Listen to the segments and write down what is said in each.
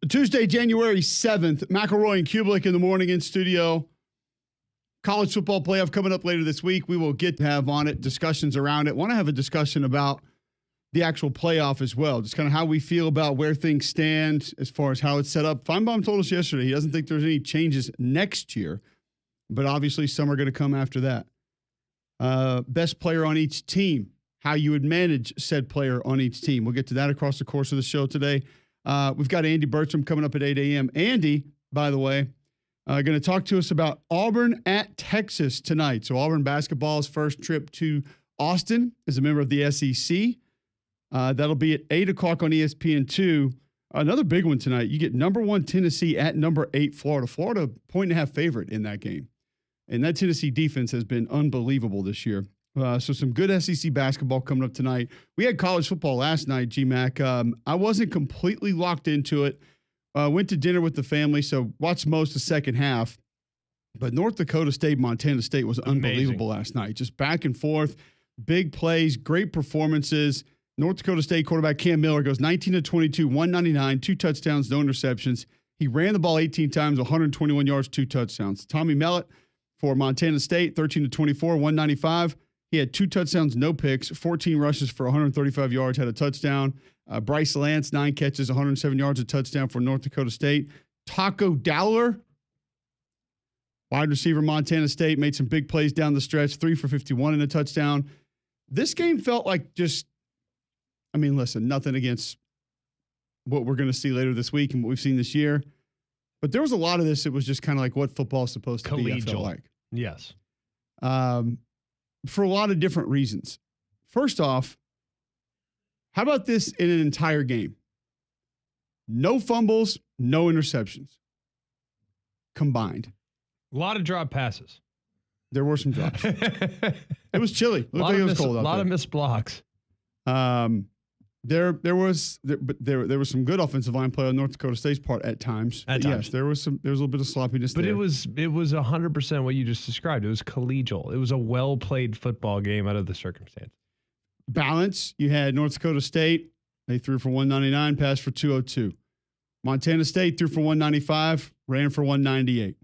Tuesday, January 7th, McElroy and Cubelic in the morning in studio. College football playoff coming up later this week. We will get to have on it discussions around it. Want to have a discussion about the actual playoff as well, just kind of how we feel about where things stand as far as how it's set up. Feinbaum told us yesterday he doesn't think there's any changes next year, but obviously some are going to come after that. Best player on each team, how you would manage said player on each team. We'll get to that across the course of the show today. We've got Andy Bertram coming up at 8 a.m. Andy, by the way, going to talk to us about Auburn at Texas tonight. So Auburn basketball's first trip to Austin as a member of the SEC. That'll be at 8 o'clock on ESPN2. Another big one tonight. You get number 1 Tennessee at number 8 Florida. Florida 1.5 favorite in that game. And that Tennessee defense has been unbelievable this year. So some good SEC basketball coming up tonight. We had college football last night, GMAC. I wasn't completely locked into it. Went to dinner with the family, so watched most of the second half. But North Dakota State, Montana State was unbelievable last night. Just back and forth, big plays, great performances. North Dakota State quarterback Cam Miller goes 19 to 22, 199, 2 touchdowns, no interceptions. He ran the ball 18 times, 121 yards, 2 touchdowns. Tommy Mellett for Montana State, 13 to 24, 195. He had 2 touchdowns, no picks, 14 rushes for 135 yards, had a touchdown. Bryce Lance, 9 catches, 107 yards, a touchdown for North Dakota State. Taco Dowler, wide receiver, Montana State, made some big plays down the stretch, 3 for 51 and a touchdown. This game felt like just, I mean, listen, nothing against what we're going to see later this week and what we've seen this year. But there was a lot of this. It was just kind of like what football is supposed to be, I felt like. Yes. For a lot of different reasons. First off, how about this in an entire game? No fumbles, no interceptions combined. A lot of drop passes. There were some drops. It was chilly. It looked like it was cold out there. A lot of missed blocks. There was some good offensive line play on North Dakota State's part at times. Yes, there was a little bit of sloppiness there. But it was 100% what you just described. It was collegial. It was a well-played football game out of the circumstance. Balance. You had North Dakota State. They threw for 199, passed for 202. Montana State threw for 195, ran for 198.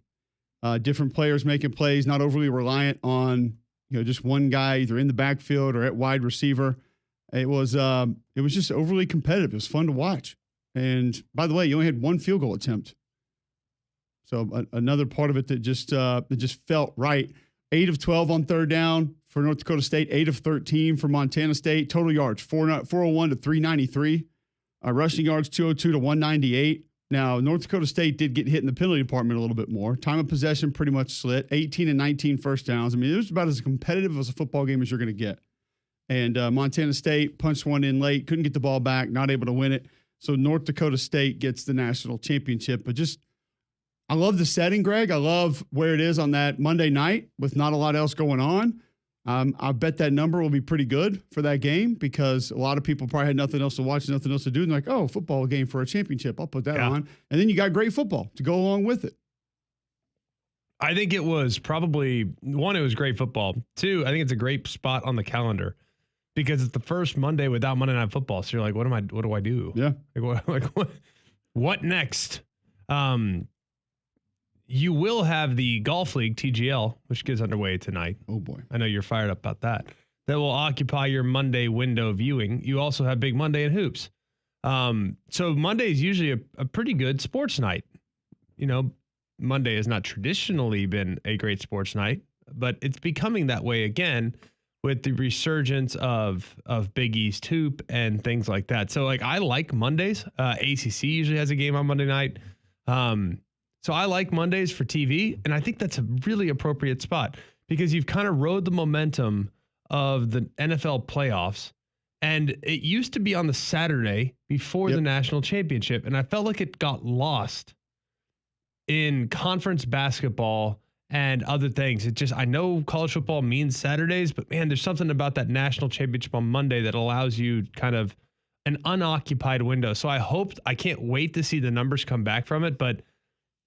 Different players making plays, not overly reliant on just one guy either in the backfield or at wide receiver. It was just overly competitive. It was fun to watch. And by the way, you only had 1 field goal attempt. So another part of it that just felt right. 8 of 12 on third down for North Dakota State, 8 of 13 for Montana State. Total yards, 401 to 393. Rushing yards, 202 to 198. Now, North Dakota State did get hit in the penalty department a little bit more. Time of possession pretty much split, 18 and 19 first downs. I mean, it was about as competitive as a football game as you're going to get. And Montana State punched one in late, couldn't get the ball back, not able to win it. So North Dakota State gets the national championship. But I love the setting, Greg. I love where it is on that Monday night with not a lot else going on. I bet that number will be pretty good for that game because a lot of people probably had nothing else to watch, nothing else to do. And they're like, oh, football game for a championship. I'll put that on. And then you got great football to go along with it. I think it was probably, 1, it was great football. 2, I think it's a great spot on the calendar. Because it's the first Monday without Monday Night Football, so you're like, what do I do? Yeah. What next? You will have the Golf League TGL, which gets underway tonight. Oh boy, I know you're fired up about that. That will occupy your Monday window viewing. You also have Big Monday in hoops. So Monday is usually a pretty good sports night. Monday has not traditionally been a great sports night, but it's becoming that way again with the resurgence of Big East hoop and things like that. So I like Mondays. ACC usually has a game on Monday night. So I like Mondays for TV. And I think that's a really appropriate spot because you've kind of rode the momentum of the NFL playoffs. And it used to be on the Saturday before the national championship. And I felt like it got lost in conference basketball and other things. I know college football means Saturdays, but man, there's something about that national championship on Monday that allows you kind of an unoccupied window. So I can't wait to see the numbers come back from it, but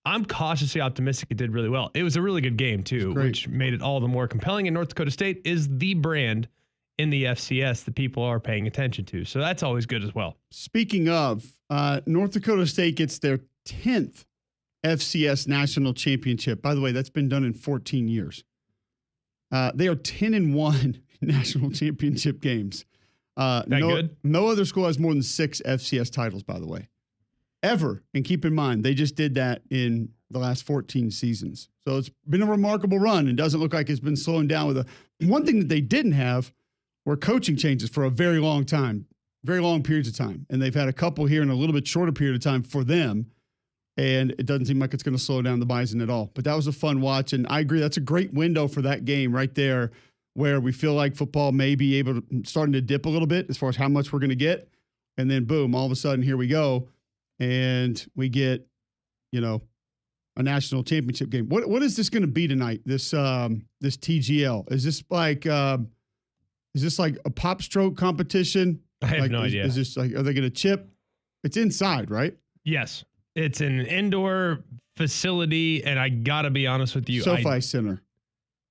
I'm cautiously optimistic it did really well. It was a really good game too, which made it all the more compelling. And North Dakota State is the brand in the FCS that people are paying attention to. So that's always good as well. Speaking of, North Dakota State gets their 10th FCS national championship. By the way, that's been done in 14 years. They are 10-1 national championship games. Good? No other school has more than 6 FCS titles, by the way, ever. And keep in mind, they just did that in the last 14 seasons. So it's been a remarkable run and doesn't look like it's been slowing down with one thing that they didn't have were coaching changes for a very long time, very long periods of time. And they've had a couple here in a little bit shorter period of time for them. And it doesn't seem like it's going to slow down the Bison at all. But that was a fun watch. And I agree, that's a great window for that game right there, where we feel like football may be starting to dip a little bit as far as how much we're going to get. And then boom, all of a sudden, here we go. And we get, a national championship game. What is this going to be tonight? This TGL. Is this like a pop stroke competition? I have no idea. Is this like, are they going to chip? It's inside, right? Yes. It's an indoor facility, and I got to be honest with you. SoFi Center.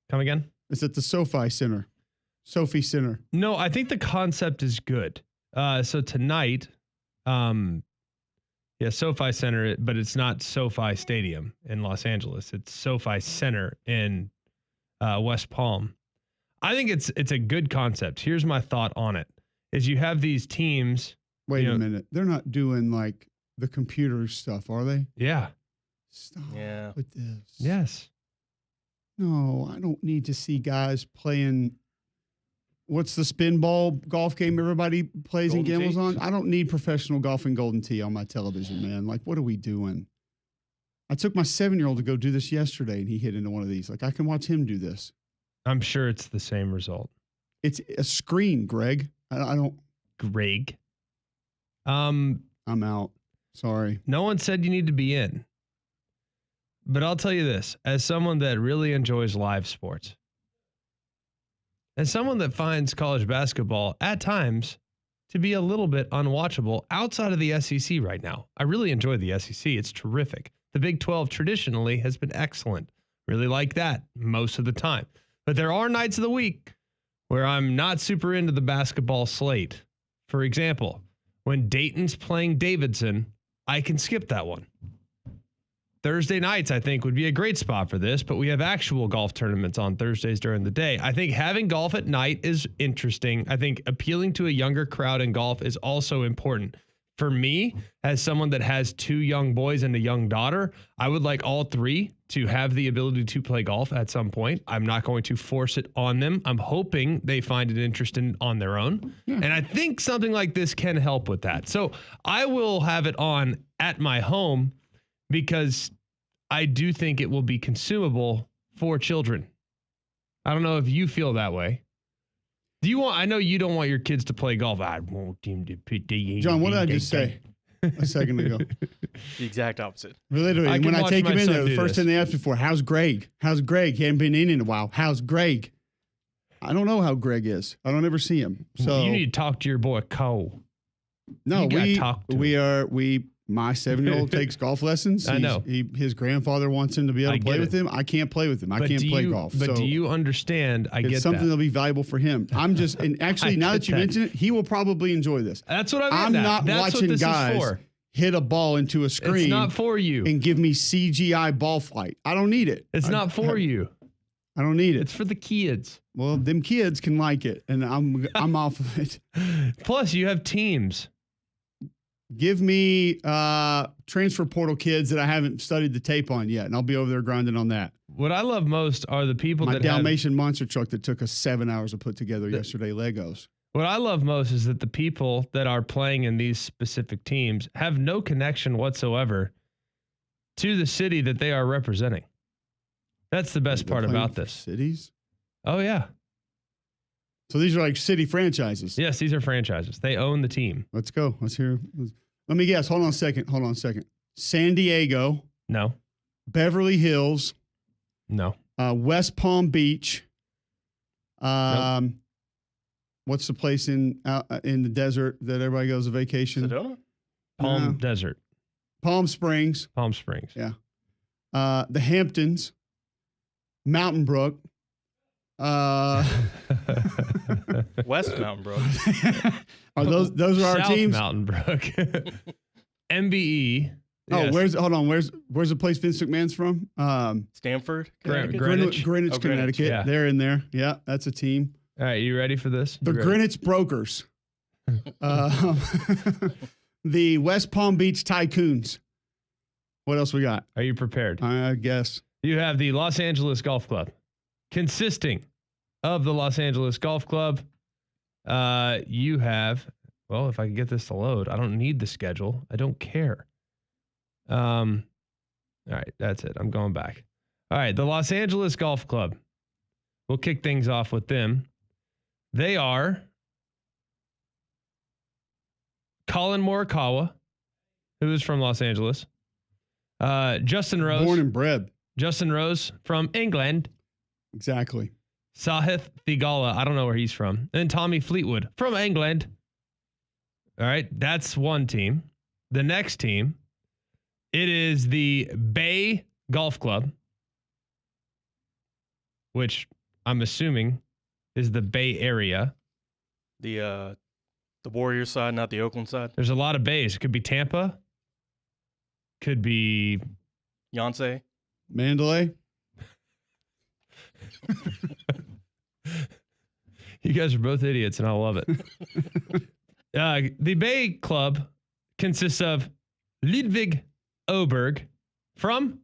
Come again? It's at the SoFi Center. Sophie Center. No, I think the concept is good. So tonight, SoFi Center, but it's not SoFi Stadium in Los Angeles. It's SoFi Center in West Palm. I think it's a good concept. Here's my thought on it: is you have these teams. Wait a minute, they're not doing like the computer stuff, are they? Yeah. Stop Yeah. with this. Yes. No, I don't need to see guys playing. What's the spin ball golf game everybody plays and gambles on? I don't need professional golf and Golden Tee on my television, man. Like, what are we doing? I took my 7-year-old to go do this yesterday, and he hit into one of these. Like, I can watch him do this. I'm sure it's the same result. It's a screen, Greg. I don't. Greg. I'm out. Sorry. No one said you need to be in. But I'll tell you this, as someone that really enjoys live sports, as someone that finds college basketball at times to be a little bit unwatchable outside of the SEC right now. I really enjoy the SEC. It's terrific. The Big 12 traditionally has been excellent. Really like that most of the time. But there are nights of the week where I'm not super into the basketball slate. For example, when Dayton's playing Davidson, I can skip that one. Thursday nights, I think, would be a great spot for this, but we have actual golf tournaments on Thursdays during the day. I think having golf at night is interesting. I think appealing to a younger crowd in golf is also important. For me, as someone that has 2 young boys and a young daughter, I would like all 3 to have the ability to play golf at some point. I'm not going to force it on them. I'm hoping they find it interesting on their own. And I think something like this can help with that. So I will have it on at my home, because I do think it will be consumable for children. I don't know if you feel that way. I know you don't want your kids to play golf. I want them to put the John, what did I just say a second ago? The exact opposite. Literally, when I take him in there, the first thing they ask me for, how's Greg? How's Greg? He hadn't been in a while. How's Greg? I don't know how Greg is. I don't ever see him. So you need to talk to your boy Cole. No, my 7-year-old takes golf lessons. I know. His grandfather wants him to be able to play with him. I can't play with him. I can't play golf. But do you understand? It's something that'll be valuable for him. I'm just, and actually, now that you mention it, he will probably enjoy this. That's what I mean. I'm not watching guys hit a ball into a screen. It's not for you. And give me CGI ball flight. I don't need it. It's not for you. I don't need it. It's for the kids. Well, them kids can like it, and I'm off of it. Plus, you have teams. Give me transfer portal kids that I haven't studied the tape on yet, and I'll be over there grinding on that. What I love most are the people My that Dalmatian monster truck that took us 7 hours to put together yesterday, Legos. What I love most is that the people that are playing in these specific teams have no connection whatsoever to the city that they are representing. That's the best part about this. Cities? Oh, yeah. So these are like city franchises. Yes, these are franchises. They own the team. Let's go. Let's hear. Let me guess. Hold on a second. San Diego. No. Beverly Hills. No. West Palm Beach. Nope. What's the place in the desert that everybody goes on vacation? Sedona? Palm Desert. Palm Springs. Palm Springs. Yeah. The Hamptons. Mountain Brook. West Mountain Brook. Are those are our South teams? Mountain Brook. MBE. Oh, yes. where's the place Vince McMahon's from? Stanford, Greenwich. Connecticut? Greenwich, Oh, Greenwich. Connecticut. Yeah. They're in there. Yeah, that's a team. All right, you ready for this? The You ready? Greenwich Brokers. The West Palm Beach Tycoons. What else we got? Are you prepared? I guess. You have the Los Angeles Golf Club, consisting of the Los Angeles Golf Club. You have, well, if I can get this to load, I don't need the schedule. I don't care. All right, that's it. I'm going back. All right, the Los Angeles Golf Club. We'll kick things off with them. They are Colin Morikawa, who is from Los Angeles. Justin Rose. Born and bred. Justin Rose from England. Exactly. Sahith Theegala, I don't know where he's from. And Tommy Fleetwood from England. All right, that's one team. The next team, it is the Bay Golf Club, which I'm assuming is the Bay Area. The Warriors side, not the Oakland side. There's a lot of bays. It could be Tampa. Could be Yonsei. Mandalay. You guys are both idiots, and I love it. The Bay Club consists of Ludwig Oberg from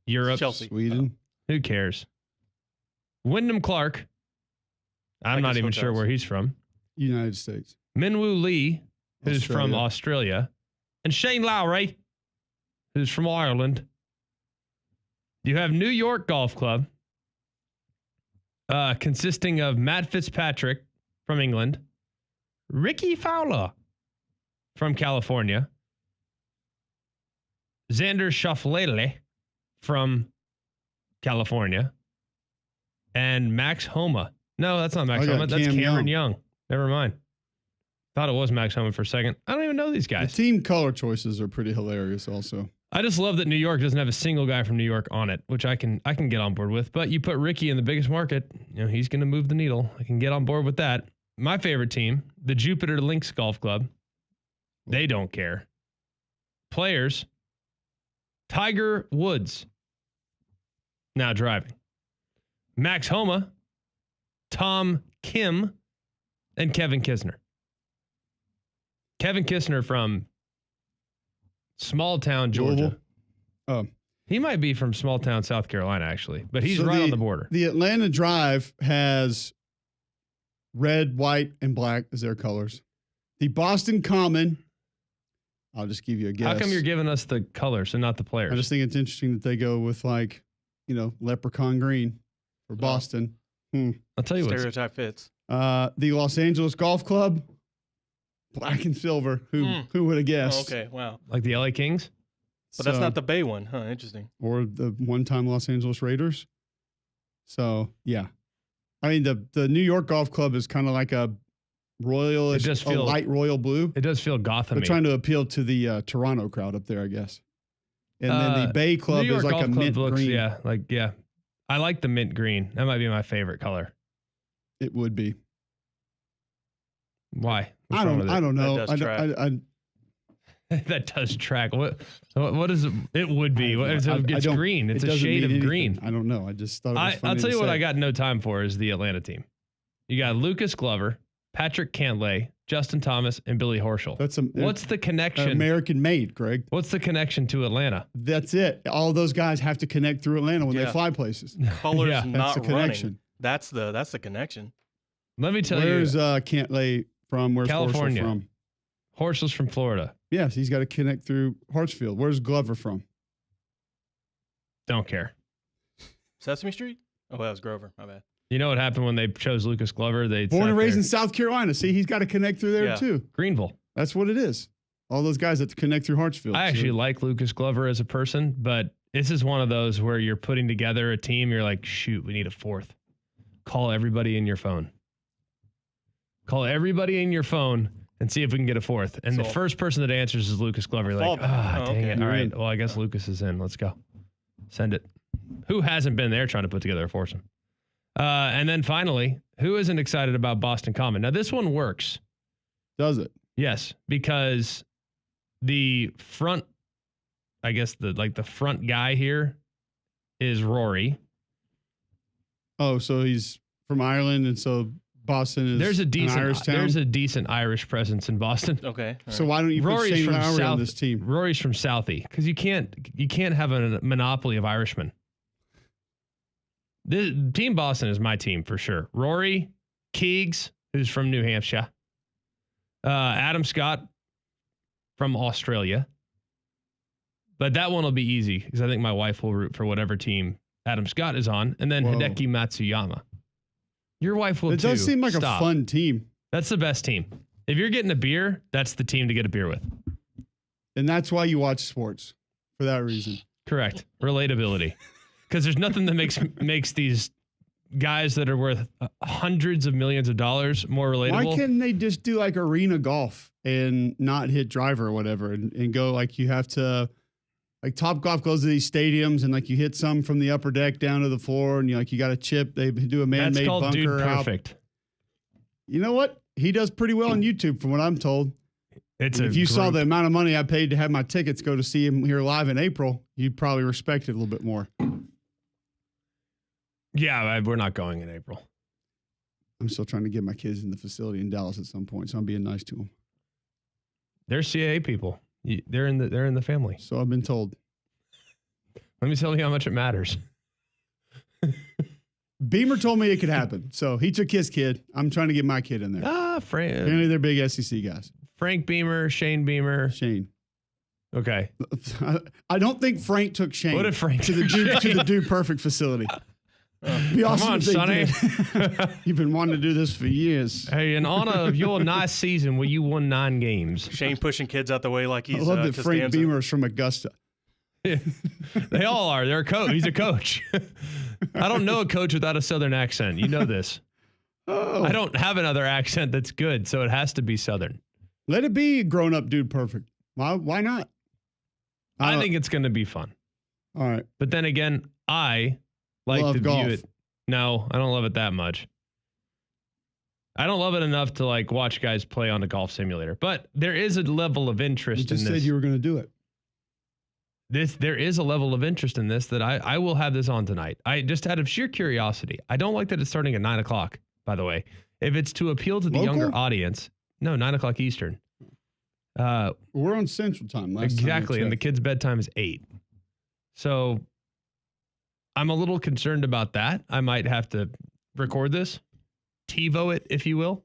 Europe. Chelsea. Sweden. Who cares? Wyndham Clark. I'm not even sure where he's from. United States. Minwoo Lee, who's from Australia. Australia. And Shane Lowry, who's from Ireland. You have New York Golf Club, consisting of Matt Fitzpatrick from England, Ricky Fowler from California, Xander Schauffele from California, and Max Homa. No, that's not Max I got Homa. That's Cam Cameron Young. Young. Never mind. Thought it was Max Homa for a second. I don't even know these The guys. team color choices are pretty hilarious also. I just love that New York doesn't have a single guy from New York on it, which I can get on board with. But you put Ricky in the biggest market, he's going to move the needle. I can get on board with that. My favorite team, the Jupiter Links Golf Club. They don't care. Players, Tiger Woods, now driving. Max Homa, Tom Kim, and Kevin Kisner. Kevin Kisner from small town Georgia. Louisville. Oh. He might be from small town South Carolina, actually, but he's right on the border. The Atlanta Drive has red, white, and black as their colors. The Boston Common, I'll just give you a guess. How come you're giving us the colors and not the players? I just think it's interesting that they go with leprechaun green for Boston. I'll tell you what. Stereotype fits. The Los Angeles Golf Club, black and silver. Who would have guessed? Oh, okay, wow. Like the LA Kings? But that's not the Bay one, huh? Interesting. Or the one-time Los Angeles Raiders. So, yeah. I mean, the New York Golf Club is kind of like a royalish, a light royal blue. It does feel Gotham. They're trying to appeal to the Toronto crowd up there, I guess. And then the Bay Club is like a mint green. Yeah. I like the mint green. That might be my favorite color. It would be. Why? I don't know. That does track. That does track. What is it? It would be. It's green. It's a shade of green. I don't know. I just thought it was funny I'll tell you what say. I got no time for is the Atlanta team. You got Lucas Glover, Patrick Cantlay, Justin Thomas, and Billy Horschel. What's the connection? American made, Greg. What's the connection to Atlanta? That's it. All those guys have to connect through Atlanta when they fly places. Colors Yeah. not That's the connection. running. That's the connection. Let me tell Where's you. Cantlay from? Where's California. Horschel from? Horschel's from Florida. Yes, he's got to connect through Hartsfield. Where's Glover from? Don't care. Sesame Street? Oh, that was Grover. My bad. You know what happened when they chose Lucas Glover? They Born and raised in South Carolina. See, he's got to connect through there too. Greenville. That's what it is. All those guys that connect through Hartsfield. I actually like Lucas Glover as a person, but this is one of those where you're putting together a team. You're like, shoot, we need a fourth. Call everybody in your phone. Call everybody in your phone and see if we can get a fourth. And the first person that answers is Lucas Glover. You're like, dang it. All right. Well, I guess Lucas is in. Let's go. Send it. Who hasn't been there trying to put together a foursome? And then finally, who isn't excited about Boston Common? Now, this one works. Does it? Yes, because the front, I guess the front guy here is Rory. Oh, so he's from Ireland, and so Boston is an Irish town? There's a decent Irish presence in Boston. Okay. So why don't you put Shane Lowry on this team? Rory's from Southie, because you can't have a monopoly of Irishmen. Team Boston is my team for sure. Rory, Keegs, who's from New Hampshire, Adam Scott from Australia. But that one will be easy because I think my wife will root for whatever team Adam Scott is on, and then Hideki Matsuyama. Your wife will too. It does seem like a fun team. That's the best team. If you're getting a beer, that's the team to get a beer with. And that's why you watch sports, for that reason. Correct. Relatability. Because there's nothing that makes these guys that are worth hundreds of millions of dollars more relatable. Why can't they just do like arena golf and not hit driver or whatever and go like you have to, like Top Golf goes to these stadiums and like you hit some from the upper deck down to the floor and you got a chip. They do a man-made bunker. That's called Dude Perfect. You know what? He does pretty well on YouTube from what I'm told. If you saw the amount of money I paid to have my tickets go to see him here live in April, you'd probably respect it a little bit more. Yeah, we're not going in April. I'm still trying to get my kids in the facility in Dallas at some point, so I'm being nice to them. They're CAA people. They're in the family. So I've been told. Let me tell you how much it matters. Beamer told me it could happen, so he took his kid. I'm trying to get my kid in there. Frank. Apparently they're big SEC guys. Frank Beamer, Shane Beamer. Shane. Okay. I don't think Frank took Shane. What if Frank to the Dude Perfect facility? Be awesome. Come on, Sonny. You've been wanting to do this for years. Hey, in honor of your nice season where you won 9 games. Shane pushing kids out the way like he's. I love that Frank Beamer's from Augusta. Yeah. They all are. They're a coach. He's a coach. I don't know a coach without a Southern accent. You know this. Oh. I don't have another accent that's good, so it has to be Southern. Let it be grown up Dude Perfect. Why not? I think it's going to be fun. All right. But then again, I like to view it. No, I don't love it that much. I don't love it enough to like watch guys play on the golf simulator. But there is a level of interest in this. You just said you were going to do it. There is a level of interest in this that I will have this on tonight. I just out of sheer curiosity. I don't like that it's starting at 9 o'clock, by the way. If it's to appeal to the younger audience, no, 9 o'clock Eastern. We're on Central Time. Exactly, and the kids' bedtime is 8. So I'm a little concerned about that. I might have to record this, TiVo it, if you will,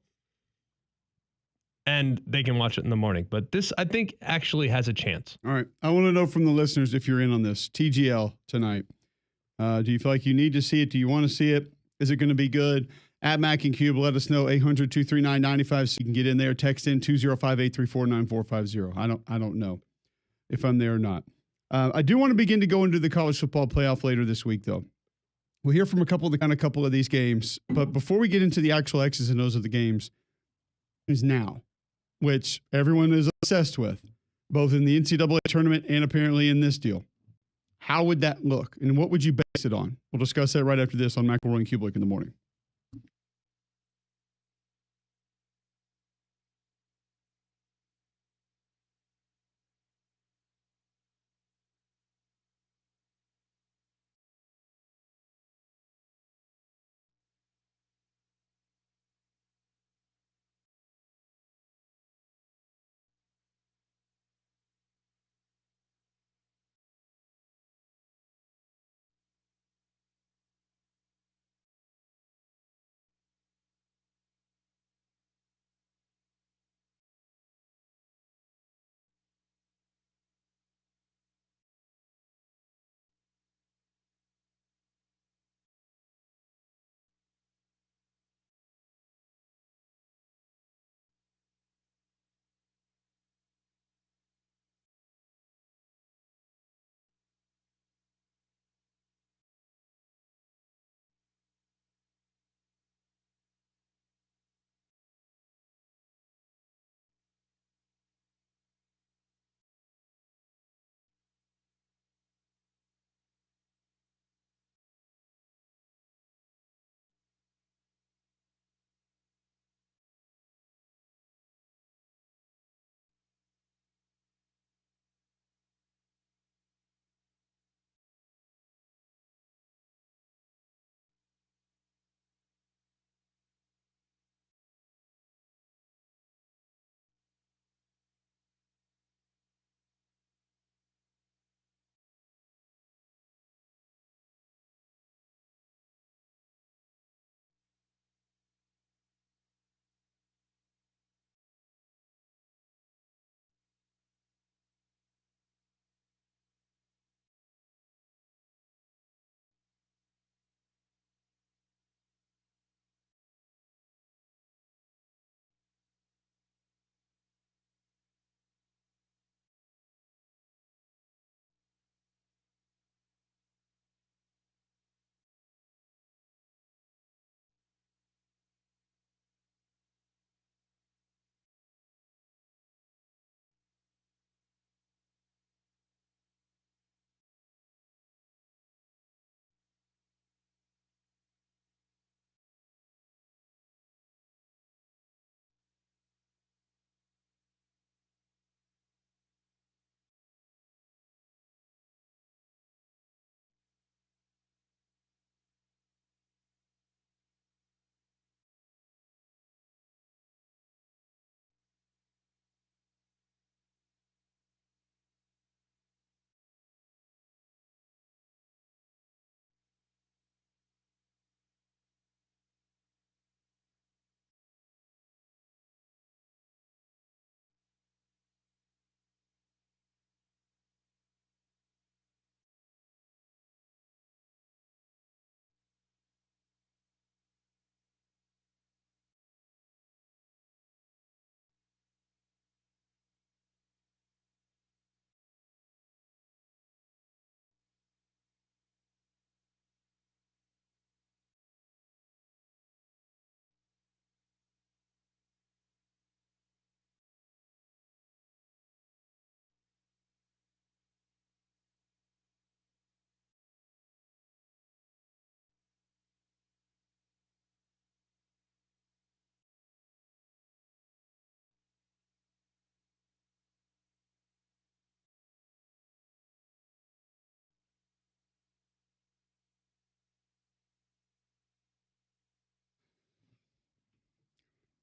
and they can watch it in the morning. But this, I think, actually has a chance. All right. I want to know from the listeners if you're in on this. TGL tonight. Do you feel like you need to see it? Do you want to see it? Is it going to be good? At Mac and Cube, let us know, 800-239-95. So you can get in there. Text in 205-834-9450. I don't know if I'm there or not. I do want to begin to go into the college football playoff later this week, though. We'll hear from a couple of these games. But before we get into the actual X's and O's of the games, is now, which everyone is obsessed with, both in the NCAA tournament and apparently in this deal. How would that look? And what would you base it on? We'll discuss that right after this on McElroy and Cubelic in the morning.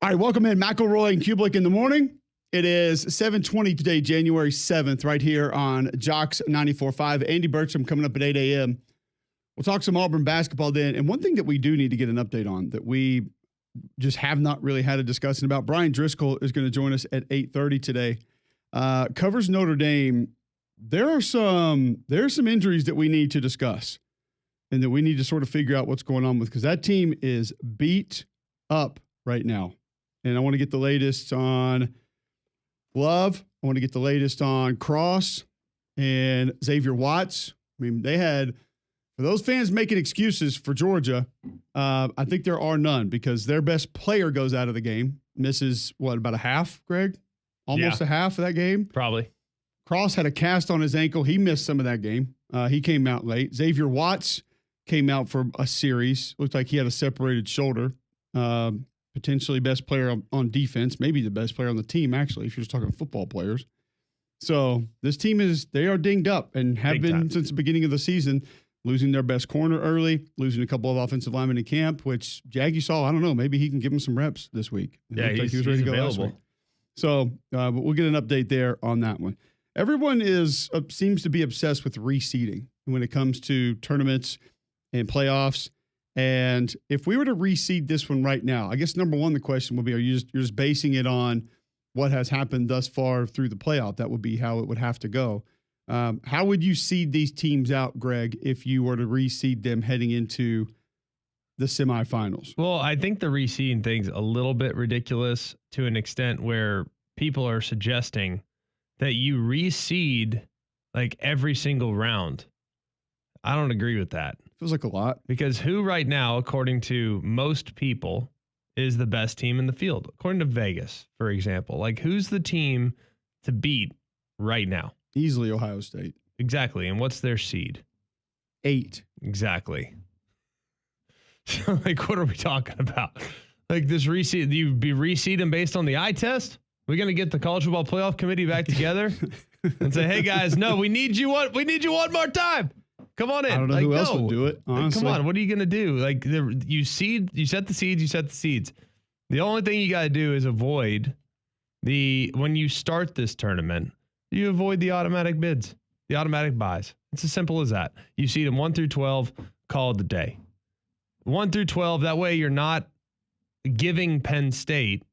All right, welcome in McElroy and Cubelic in the morning. It is 7:20 today, January 7th, right here on Jocks 94.5. Andy Bertram coming up at 8 a.m. We'll talk some Auburn basketball then. And one thing that we do need to get an update on that we just have not really had a discussion about, Brian Driscoll is going to join us at 8:30 today. Covers Notre Dame. There are some injuries that we need to discuss and that we need to sort of figure out what's going on with, because that team is beat up right now. And I want to get the latest on Love. I want to get the latest on Cross and Xavier Watts. I mean, they had, for those fans making excuses for Georgia, I think there are none, because their best player goes out of the game, misses about a half, Greg? Almost a half of that game? Probably. Cross had a cast on his ankle. He missed some of that game. He came out late. Xavier Watts came out for a series. Looked like he had a separated shoulder. Potentially best player on defense, maybe the best player on the team, actually, if you're just talking football players. So this team they are dinged up and have been since the beginning of the season, losing their best corner early, losing a couple of offensive linemen in camp, which Jaggy saw. I don't know, maybe he can give him some reps this week. Yeah, he was ready to go last week. So but we'll get an update there on that one. Everyone seems to be obsessed with reseeding when it comes to tournaments and playoffs. And if we were to reseed this one right now, I guess number one, the question would be, you're just basing it on what has happened thus far through the playoff? That would be how it would have to go. How would you seed these teams out, Greg, if you were to reseed them heading into the semifinals? Well, I think the reseeding thing's a little bit ridiculous to an extent where people are suggesting that you reseed like every single round. I don't agree with that. Feels like a lot. Because who right now, according to most people, is the best team in the field? According to Vegas, for example. Like, who's the team to beat right now? Easily Ohio State. Exactly. And what's their seed? 8. Exactly. So, like, what are we talking about? Like, this reseed, you'd be reseeding based on the eye test? We're going to get the college football playoff committee back together and say, hey, guys, no, we need you one more time. Come on in. I don't know who else would do it, honestly. Come on, what are you going to do? Like, you set the seeds. The only thing you got to do is avoid when you start this tournament, you avoid the automatic bids, the automatic buys. It's as simple as that. You seed them 1 through 12, call it the day. 1 through 12, that way you're not giving Penn State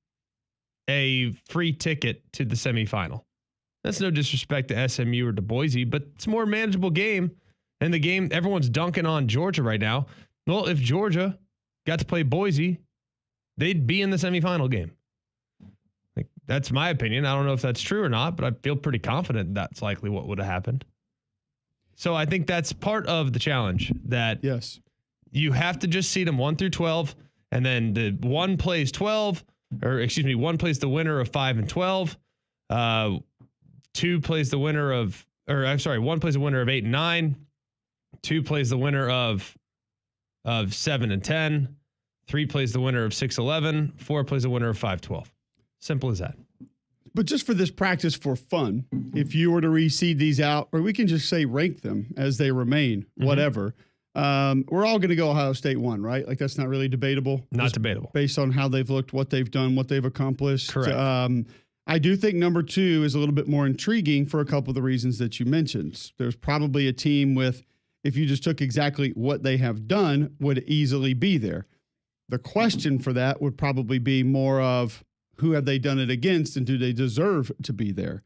a free ticket to the semifinal. That's no disrespect to SMU or to Boise, but it's a more manageable game. And the game, everyone's dunking on Georgia right now. Well, if Georgia got to play Boise, they'd be in the semifinal game. Like, that's my opinion. I don't know if that's true or not, but I feel pretty confident that's likely what would have happened. So I think that's part of the challenge, that yes, you have to just seed them 1 through 12, and then the one plays 12, one plays the winner of 5 and 12. 2 plays the winner of, 1 plays the winner of 8 and 9. 2 plays the winner of 7 and 10. 3 plays the winner of 6-11. 4 plays the winner of 5-12. Simple as that. But just for this practice for fun, if you were to reseed these out, or we can just say rank them as they remain, whatever. We're all going to go Ohio State 1, right? Like, that's not really debatable. Not debatable. Based on how they've looked, what they've done, what they've accomplished. Correct. I do think number 2 is a little bit more intriguing for a couple of the reasons that you mentioned. There's probably a team with, if you just took exactly what they have done, would easily be there. The question for that would probably be more of, who have they done it against, and do they deserve to be there?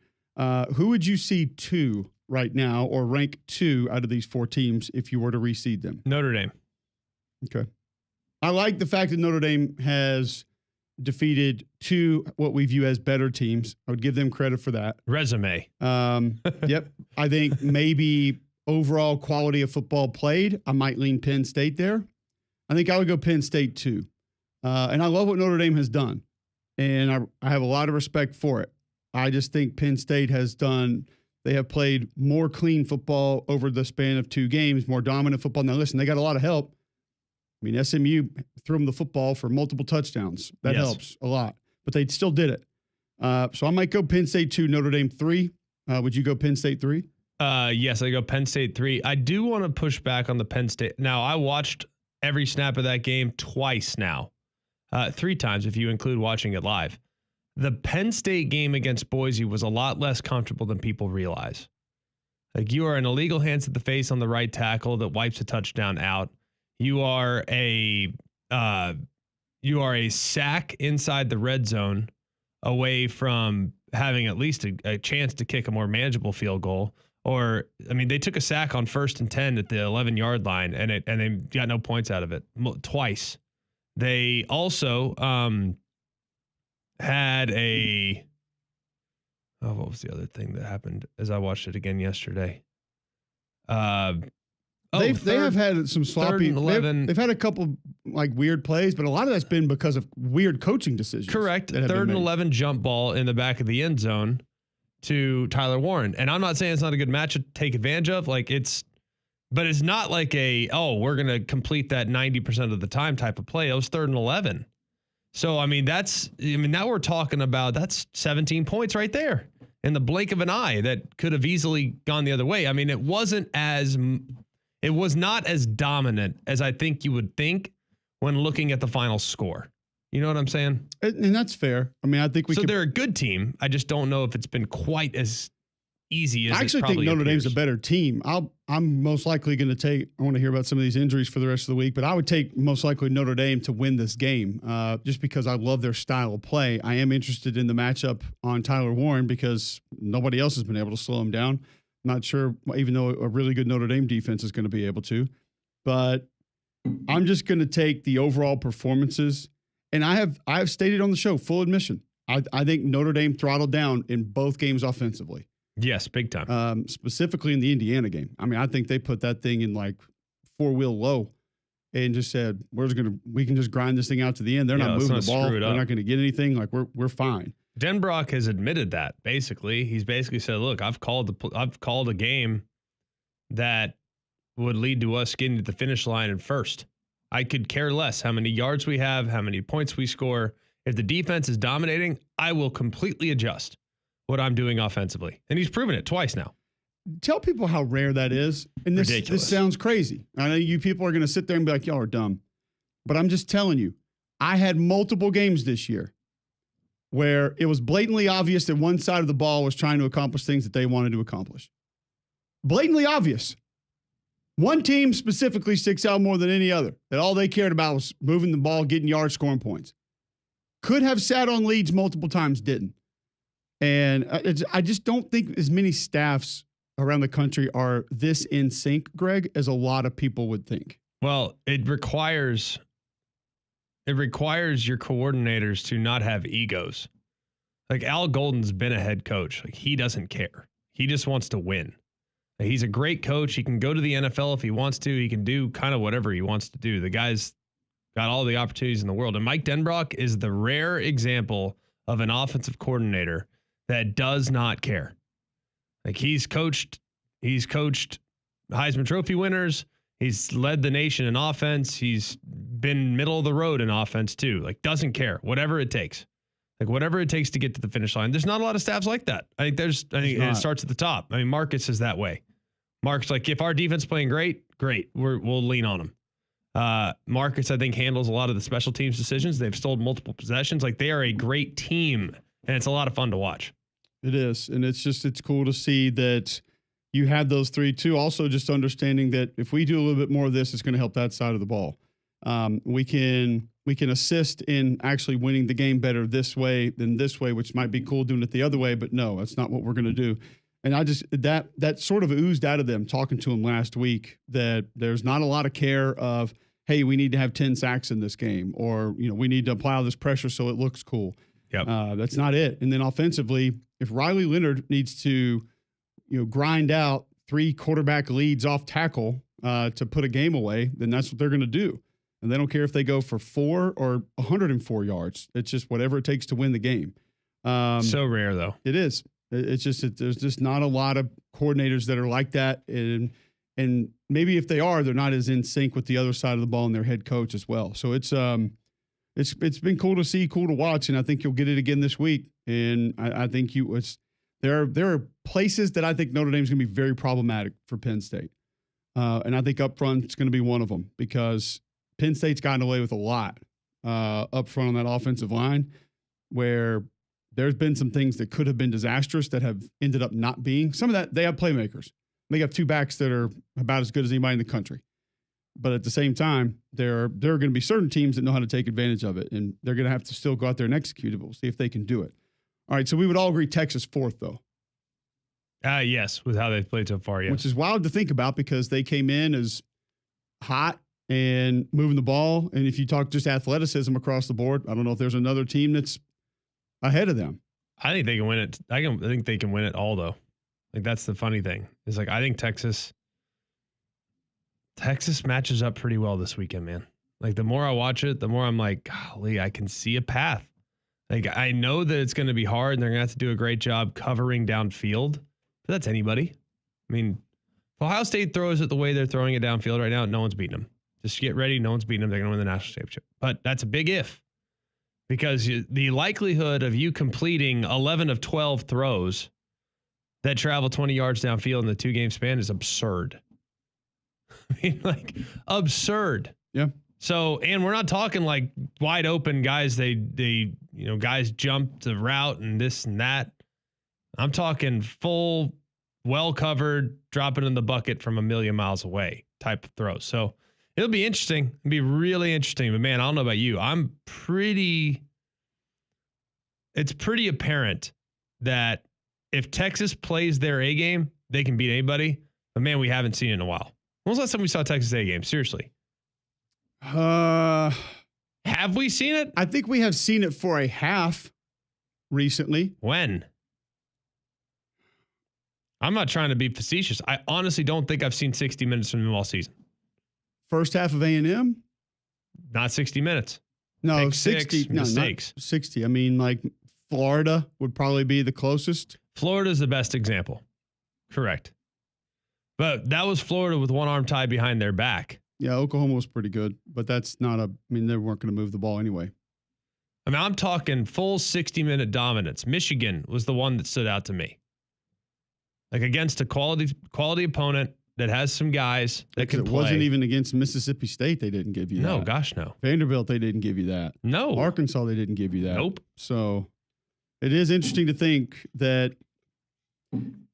Who would you see 2 right now, or rank 2 out of these 4 teams if you were to reseed them? Notre Dame. Okay. I like the fact that Notre Dame has defeated 2 what we view as better teams. I would give them credit for that. Resume. Yep. I think maybe overall quality of football played, I might lean Penn State there. I think I would go Penn State 2. And I love what Notre Dame has done. And I have a lot of respect for it. I just think Penn State they have played more clean football over the span of 2 games, more dominant football. Now, listen, they got a lot of help. I mean, SMU threw them the football for multiple touchdowns. That helps a lot. But they still did it. So I might go Penn State 2, Notre Dame 3. Would you go Penn State 3? Yes, I go Penn State 3. I do want to push back on the Penn State. Now, I watched every snap of that game twice now. 3 times if you include watching it live. The Penn State game against Boise was a lot less comfortable than people realize. Like, you are in illegal hands at the face on the right tackle that wipes a touchdown out. You are a sack inside the red zone away from having at least a chance to kick a more manageable field goal. Or, I mean, they took a sack on 1st and 10 at the 11-yard line, and they got no points out of it twice. They also had what was the other thing that happened as I watched it again yesterday? They have had some sloppy. 3rd and 11. They've had a couple like weird plays, but a lot of that's been because of weird coaching decisions. Correct. 3rd and 11 jump ball in the back of the end zone to Tyler Warren. And I'm not saying it's not a good match to take advantage of. But it's not like we're going to complete that 90% of the time type of play. It was 3rd and 11. So, now we're talking about that's 17 points right there in the blink of an eye that could have easily gone the other way. I mean, it was not as dominant as I think you would think when looking at the final score. You know what I'm saying? And that's fair. I mean, I think they're a good team. I just don't know if it's been quite as easy as I actually think Notre Dame's a better team. I'm most likely going to take, I want to hear about some of these injuries for the rest of the week, but I would take most likely Notre Dame to win this game just because I love their style of play. I am interested in the matchup on Tyler Warren because nobody else has been able to slow him down. Not sure, even though a really good Notre Dame defense is going to be able to, but I'm just going to take the overall performances. And I have stated on the show, full admission, I think Notre Dame throttled down in both games offensively. Yes, big time. Specifically in the Indiana game. I mean, I think they put that thing in like 4-wheel low and just said, we can just grind this thing out to the end. They're not moving the ball. They're not going to get anything. Like we're fine. Denbrock has admitted that. Basically, he's basically said, "Look, I've called a game that would lead to us getting to the finish line in first. I could care less how many yards we have, how many points we score. If the defense is dominating, I will completely adjust what I'm doing offensively." And he's proven it twice now. Tell people how rare that is. And this sounds crazy. I know you people are going to sit there and be like, y'all are dumb. But I'm just telling you, I had multiple games this year where it was blatantly obvious that one side of the ball was trying to accomplish things that they wanted to accomplish. Blatantly obvious. One team specifically sticks out more than any other, that all they cared about was moving the ball, getting yards, scoring points. Could have sat on leads multiple times, didn't. And I just don't think as many staffs around the country are this in sync, Greg, as a lot of people would think. Well, it requires your coordinators to not have egos. Like Al Golden's been a head coach. Like he doesn't care. He just wants to win. He's a great coach. He can go to the NFL if he wants to. He can do kind of whatever he wants to do. The guy's got all the opportunities in the world. And Mike Denbrock is the rare example of an offensive coordinator that does not care. Like he's coached Heisman Trophy winners. He's led the nation in offense. He's been middle of the road in offense too. Like doesn't care, whatever it takes. Like whatever it takes to get to the finish line. There's not a lot of staffs like that. I think it starts at the top. I mean, Marcus is that way. Marcus, like if our defense playing great, we'll lean on them. Marcus, I think, handles a lot of the special teams decisions. They've stolen multiple possessions. Like they are a great team, and it's a lot of fun to watch. It is, and it's cool to see that you had those three too. Also, just understanding that if we do a little bit more of this, it's going to help that side of the ball. We can assist in actually winning the game better this way than this way, which might be cool doing it the other way, but no, that's not what we're going to do. And I just that sort of oozed out of them talking to them last week that there's not a lot of care of, hey, we need to have 10 sacks in this game, or we need to apply all this pressure so it looks cool. Yep. That's not it. And then offensively, if Riley Leonard needs to grind out 3 quarterback leads off tackle to put a game away, then that's what they're going to do. And they don't care if they go for 4 or 104 yards. It's just whatever it takes to win the game. So rare, though. It is. It's just there's just not a lot of coordinators that are like that. And maybe if they are, they're not as in sync with the other side of the ball and their head coach as well. So it's been cool to see, cool to watch, and I think you'll get it again this week. And I think there are places that I think Notre Dame's going to be very problematic for Penn State. And I think up front it's going to be one of them because Penn State's gotten away with a lot up front on that offensive line, where there's been some things that could have been disastrous that have ended up not being. Some of that, they have playmakers. They have two backs that are about as good as anybody in the country. But at the same time, there are going to be certain teams that know how to take advantage of it, and they're going to have to still go out there and execute it. We'll see if they can do it. All right, so we would all agree Texas fourth, though. Yes, with how they've played so far, yes. Which is wild to think about because they came in as hot and moving the ball. And if you talk just athleticism across the board, I don't know if there's another team that's ahead of them. I think they can win it. I think they can win it all, though. Like, that's the funny thing. It's like, I think Texas matches up pretty well this weekend, man. Like, the more I watch it, the more I'm like, golly, I can see a path. Like, I know that it's going to be hard and they're going to have to do a great job covering downfield, but that's anybody. I mean, if Ohio State throws it the way they're throwing it downfield right now, no one's beating them. Just get ready. No one's beating them. They're going to win the national championship. But that's a big if, because the likelihood of you completing 11 of 12 throws that travel 20 yards downfield in the 2-game span is absurd. I mean, like, absurd. Yeah. So, and we're not talking like wide open guys. Guys jump the route and this and that. I'm talking full, well covered, dropping in the bucket from a million miles away type of throw. So it'll be interesting. It'll be really interesting. But man, I don't know about you. It's pretty apparent that if Texas plays their A game, they can beat anybody. But man, we haven't seen it in a while. When was the last time we saw Texas A game? Seriously. Have we seen it? I think we have seen it for a half recently. When? I'm not trying to be facetious. I honestly don't think I've seen 60 minutes from them all season. First half of A&M? Not 60 minutes. No, Pick 60. Six, no, mistakes. Not 60. I mean, like Florida would probably be the closest. Florida's the best example. Correct. But that was Florida with one arm tied behind their back. Yeah, Oklahoma was pretty good, but that's not I mean, they weren't going to move the ball anyway. I mean, I'm talking full 60-minute dominance. Michigan was the one that stood out to me. Like, against a quality opponent that has some guys that can play. It wasn't even against Mississippi State. They didn't give you that. No, gosh, no. Vanderbilt, they didn't give you that. No. Arkansas, they didn't give you that. Nope. So it is interesting to think that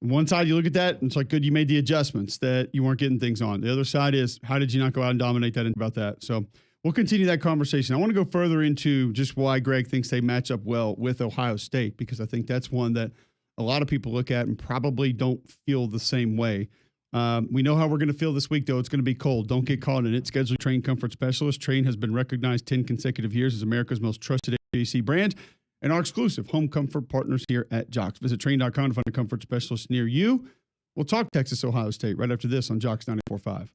one side you look at that and it's like, good, you made the adjustments that you weren't getting things on. The other side is, how did you not go out and dominate that and about that? So we'll continue that conversation. I want to go further into just why Greg thinks they match up well with Ohio State, because I think that's one that a lot of people look at and probably don't feel the same way. We know how we're going to feel this week, though. It's going to be cold. Don't get caught in it. Schedule Train Comfort Specialist. Train has been recognized 10 consecutive years as America's most trusted HVAC brand and our exclusive home comfort partners here at Jocks. Visit Train.com to find a comfort specialist near you. We'll talk Texas, Ohio State right after this on Jocks 94.5.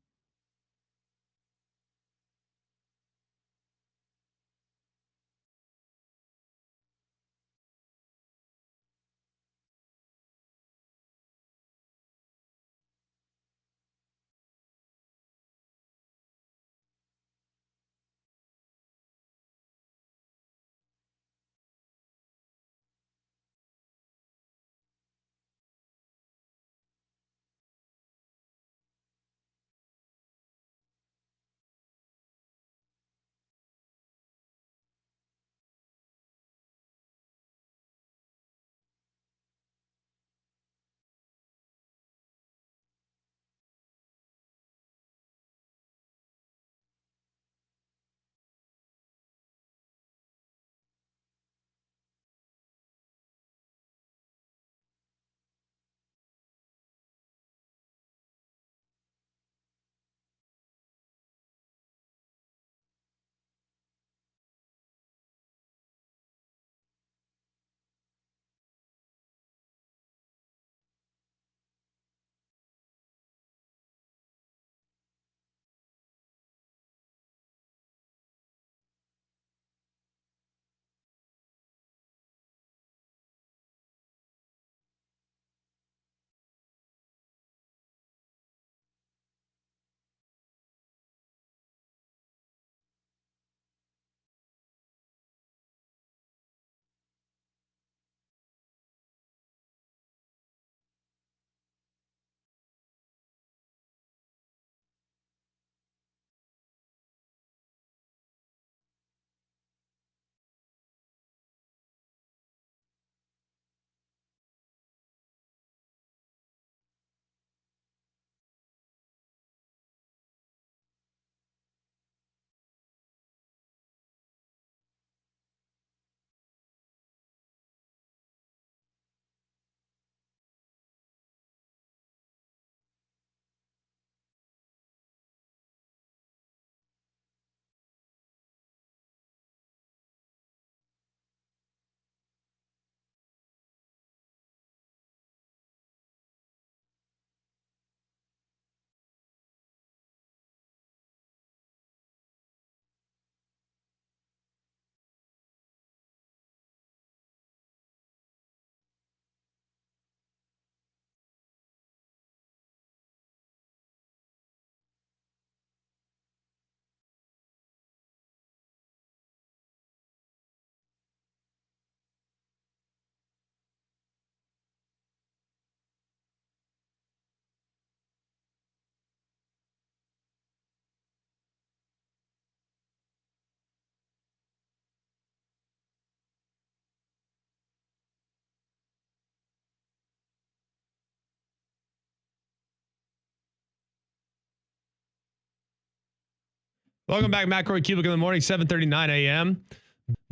Welcome back, McElroy and Cubelic in the morning, 7:39 a.m.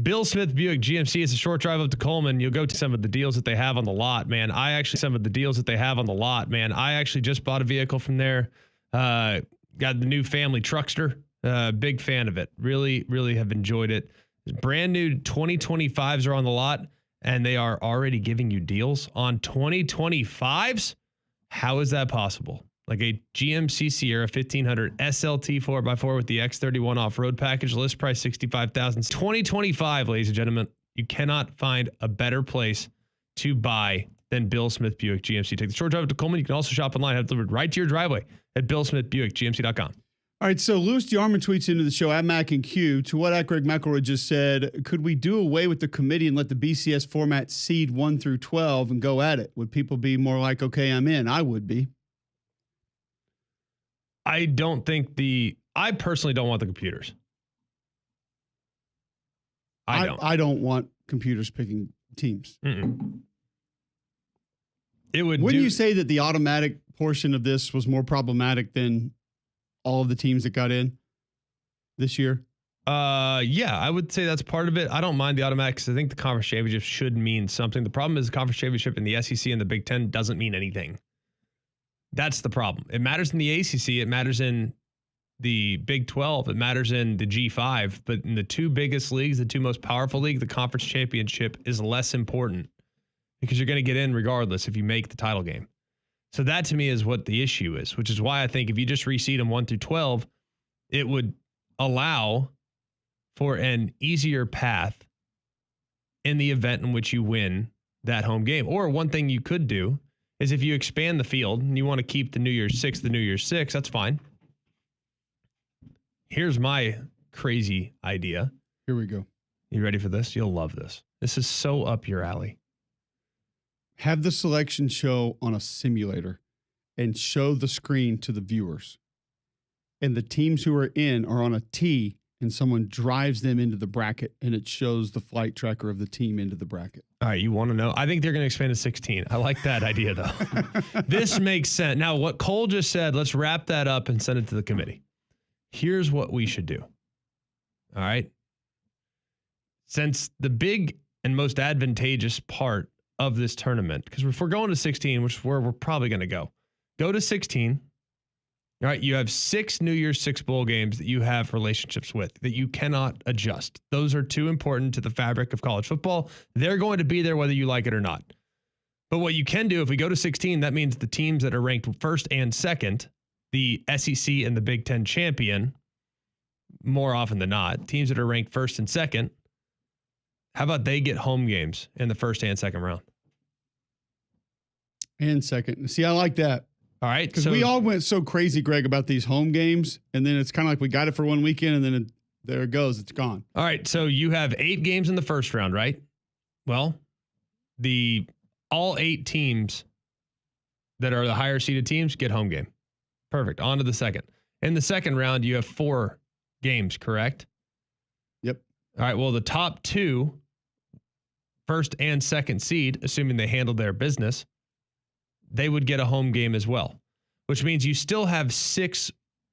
Bill Smith Buick GMC is a short drive up to Coleman. You'll go to some of the deals that they have on the lot, man. I actually just bought a vehicle from there. Got the new family truckster. Big fan of it. Really, really have enjoyed it. Brand new 2025s are on the lot, and they are already giving you deals on 2025s. How is that possible? Like a GMC Sierra 1500 SLT 4x4 with the X31 off-road package, list price $65,000. 2025, ladies and gentlemen, you cannot find a better place to buy than Bill Smith Buick GMC. Take the short drive to Coleman. You can also shop online, have it delivered right to your driveway at BillSmithBuickGMC.com. All right, so Louis DeArmond tweets into the show at Mac and Q. To what Greg McElroy just said, could we do away with the committee and let the BCS format seed 1 through 12 and go at it? Would people be more like, okay, I'm in? I would be. I personally don't want the computers. I don't want computers picking teams. Mm-mm. Wouldn't you say that the automatic portion of this was more problematic than all of the teams that got in this year? Yeah, I would say that's part of it. I don't mind the automatic because I think the conference championship should mean something. The problem is the conference championship in the SEC and the Big Ten doesn't mean anything. That's the problem. It matters in the ACC. It matters in the Big 12. It matters in the G5. But in the two biggest leagues, the two most powerful leagues, the conference championship is less important because you're going to get in regardless if you make the title game. So that to me is what the issue is, which is why I think if you just reseed them 1 through 12, it would allow for an easier path in the event in which you win that home game. Or one thing you could do is if you expand the field and you want to keep the New Year's Six, that's fine. Here's my crazy idea. Here we go. You ready for this? You'll love this. This is so up your alley. Have the selection show on a simulator and show the screen to the viewers. And the teams who are in are on a tee and someone drives them into the bracket and it shows the flight tracker of the team into the bracket. All right, you want to know? I think they're going to expand to 16. I like that idea, though. This makes sense. Now, what Cole just said, let's wrap that up and send it to the committee. Here's what we should do. All right? Since the big and most advantageous part of this tournament, because if we're going to 16, which is where we're probably going to go to 16. All right, you have 6 New Year's 6 bowl games that you have relationships with that you cannot adjust. Those are too important to the fabric of college football. They're going to be there whether you like it or not. But what you can do, if we go to 16, that means the teams that are ranked first and second, the SEC and the Big Ten champion, more often than not, teams that are ranked first and second, how about they get home games in the first and second round? And second. See, I like that. All right. Because we all went so crazy, Greg, about these home games. And then it's kind of like we got it for one weekend and then there it goes. It's gone. All right. So you have 8 games in the first round, right? Well, all 8 teams that are the higher seeded teams get home game. Perfect. On to the second. In the second round, you have 4 games, correct? Yep. All right. Well, the top 2, first and second seed, assuming they handled their business, they would get a home game as well, which means you still have 6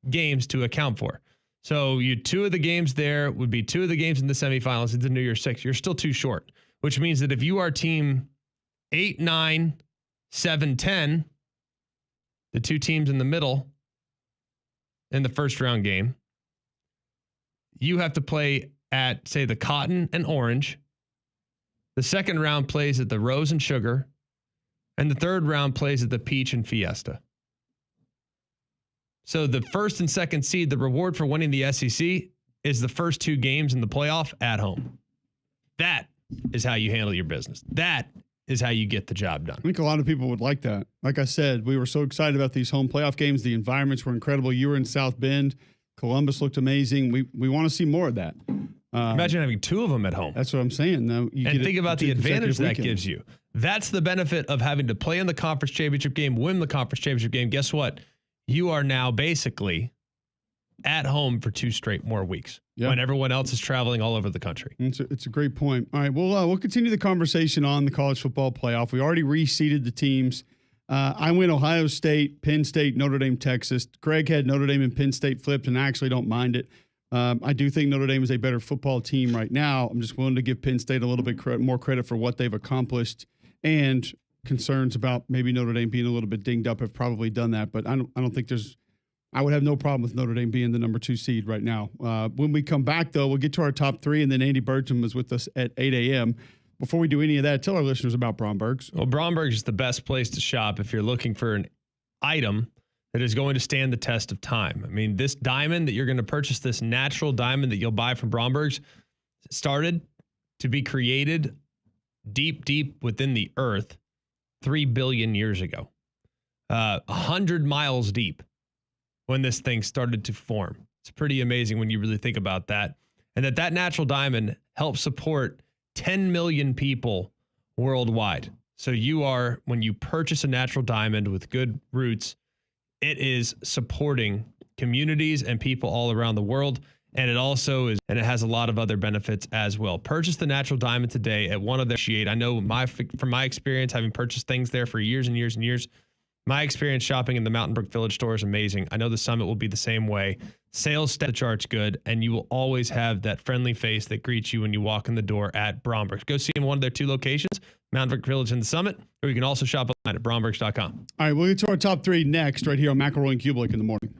games to account for. So 2 of the games there would be 2 of the games in the semifinals into New Year's 6. You're still too short, which means that if you are team 8, 9, 7, 10, the 2 teams in the middle in the first round game, you have to play at, say, the Cotton and Orange. The second round plays at the Rose and Sugar. And the third round plays at the Peach and Fiesta. So the first and second seed, the reward for winning the SEC is the first 2 games in the playoff at home. That is how you handle your business. That is how you get the job done. I think a lot of people would like that. Like I said, we were so excited about these home playoff games. The environments were incredible. You were in South Bend. Columbus looked amazing. We want to see more of that. Imagine having 2 of them at home. That's what I'm saying. Now, and think about the advantage that gives you. That's the benefit of having to play in the conference championship game, win the conference championship game. Guess what? You are now basically at home for 2 straight more weeks when everyone else is traveling all over the country. It's a great point. All right, we'll continue the conversation on the college football playoff. We already reseeded the teams. I went Ohio State, Penn State, Notre Dame, Texas. Greg had Notre Dame and Penn State flipped, and I actually don't mind it. I do think Notre Dame is a better football team right now. I'm just willing to give Penn State a little bit more credit for what they've accomplished, and concerns about maybe Notre Dame being a little bit dinged up have probably done that. But I don't think I would have no problem with Notre Dame being the number 2 seed right now. When we come back, though, we'll get to our top 3, and then Andy Burcham is with us at 8 a.m. Before we do any of that, tell our listeners about Bromberg's. Well, Bromberg's is the best place to shop if you're looking for an item that is going to stand the test of time. I mean, this diamond that you're going to purchase, this natural diamond that you'll buy from Bromberg's, started to be created deep, deep within the earth 3 billion years ago. 100 miles deep when this thing started to form. It's pretty amazing when you really think about that. And that natural diamond helps support 10 million people worldwide. So when you purchase a natural diamond with good roots, it is supporting communities and people all around the world. And it also is, and it has a lot of other benefits as well. Purchase the natural diamond today at one of their shade. I know from my experience, having purchased things there for years and years and years, my experience shopping in the Mountain Brook Village store is amazing. I know the Summit will be the same way. Sales the chart's good, and you will always have that friendly face that greets you when you walk in the door at Bromberg's. Go see them in one of their 2 locations, Mountain Brook Village and the Summit, or you can also shop online at brombergs.com. All right, we'll get to our top 3 next, right here on McElroy and Cubelic in the morning.